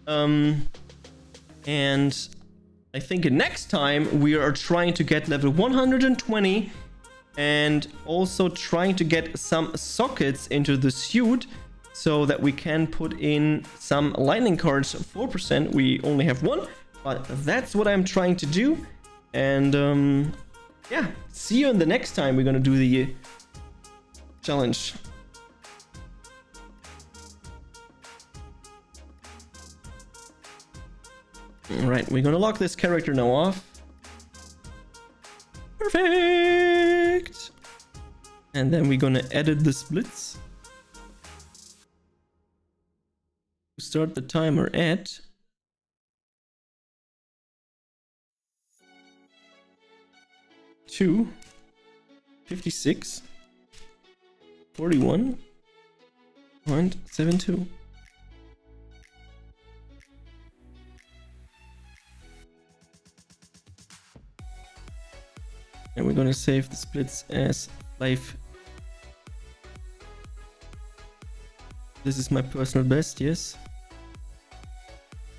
And I think next time we are trying to get level 120 and also trying to get some sockets into the suit so that we can put in some lightning cards. 4%, we only have one. But that's what I'm trying to do. And yeah, see you in the next time we're gonna do the challenge. Alright, we're gonna lock this character now off. Perfect! And then we're gonna edit the splits. Start the timer at 2:56 41.72. And we're gonna save the splits as life. This is my personal best, yes.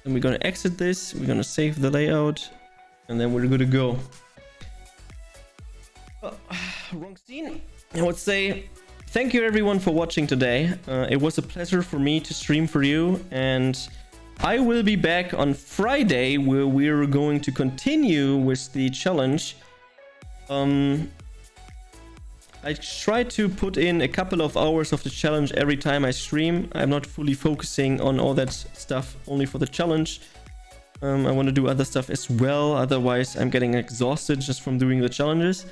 And we're gonna exit this, we're gonna save the layout, and then we're good to go. Wrong scene. I would say thank you everyone for watching today. It was a pleasure for me to stream for you, and I will be back on Friday where we're going to continue with the challenge. I try to put in a couple of hours of the challenge every time I stream. I'm not fully focusing on all that stuff only for the challenge. I want to do other stuff as well, otherwise I'm getting exhausted just from doing the challenges.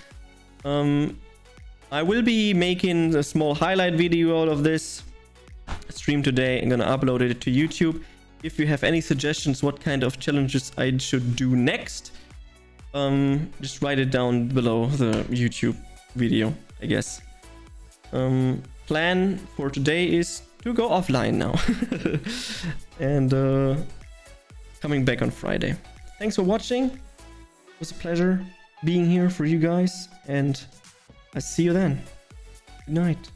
I will be making a small highlight video out of this stream today. I'm gonna upload it to YouTube. If you have any suggestions what kind of challenges I should do next, just write it down below the YouTube video, I guess. Plan for today is to go offline now. And coming back on Friday. Thanks for watching. It was a pleasure being here for you guys, and I see you then. Good night.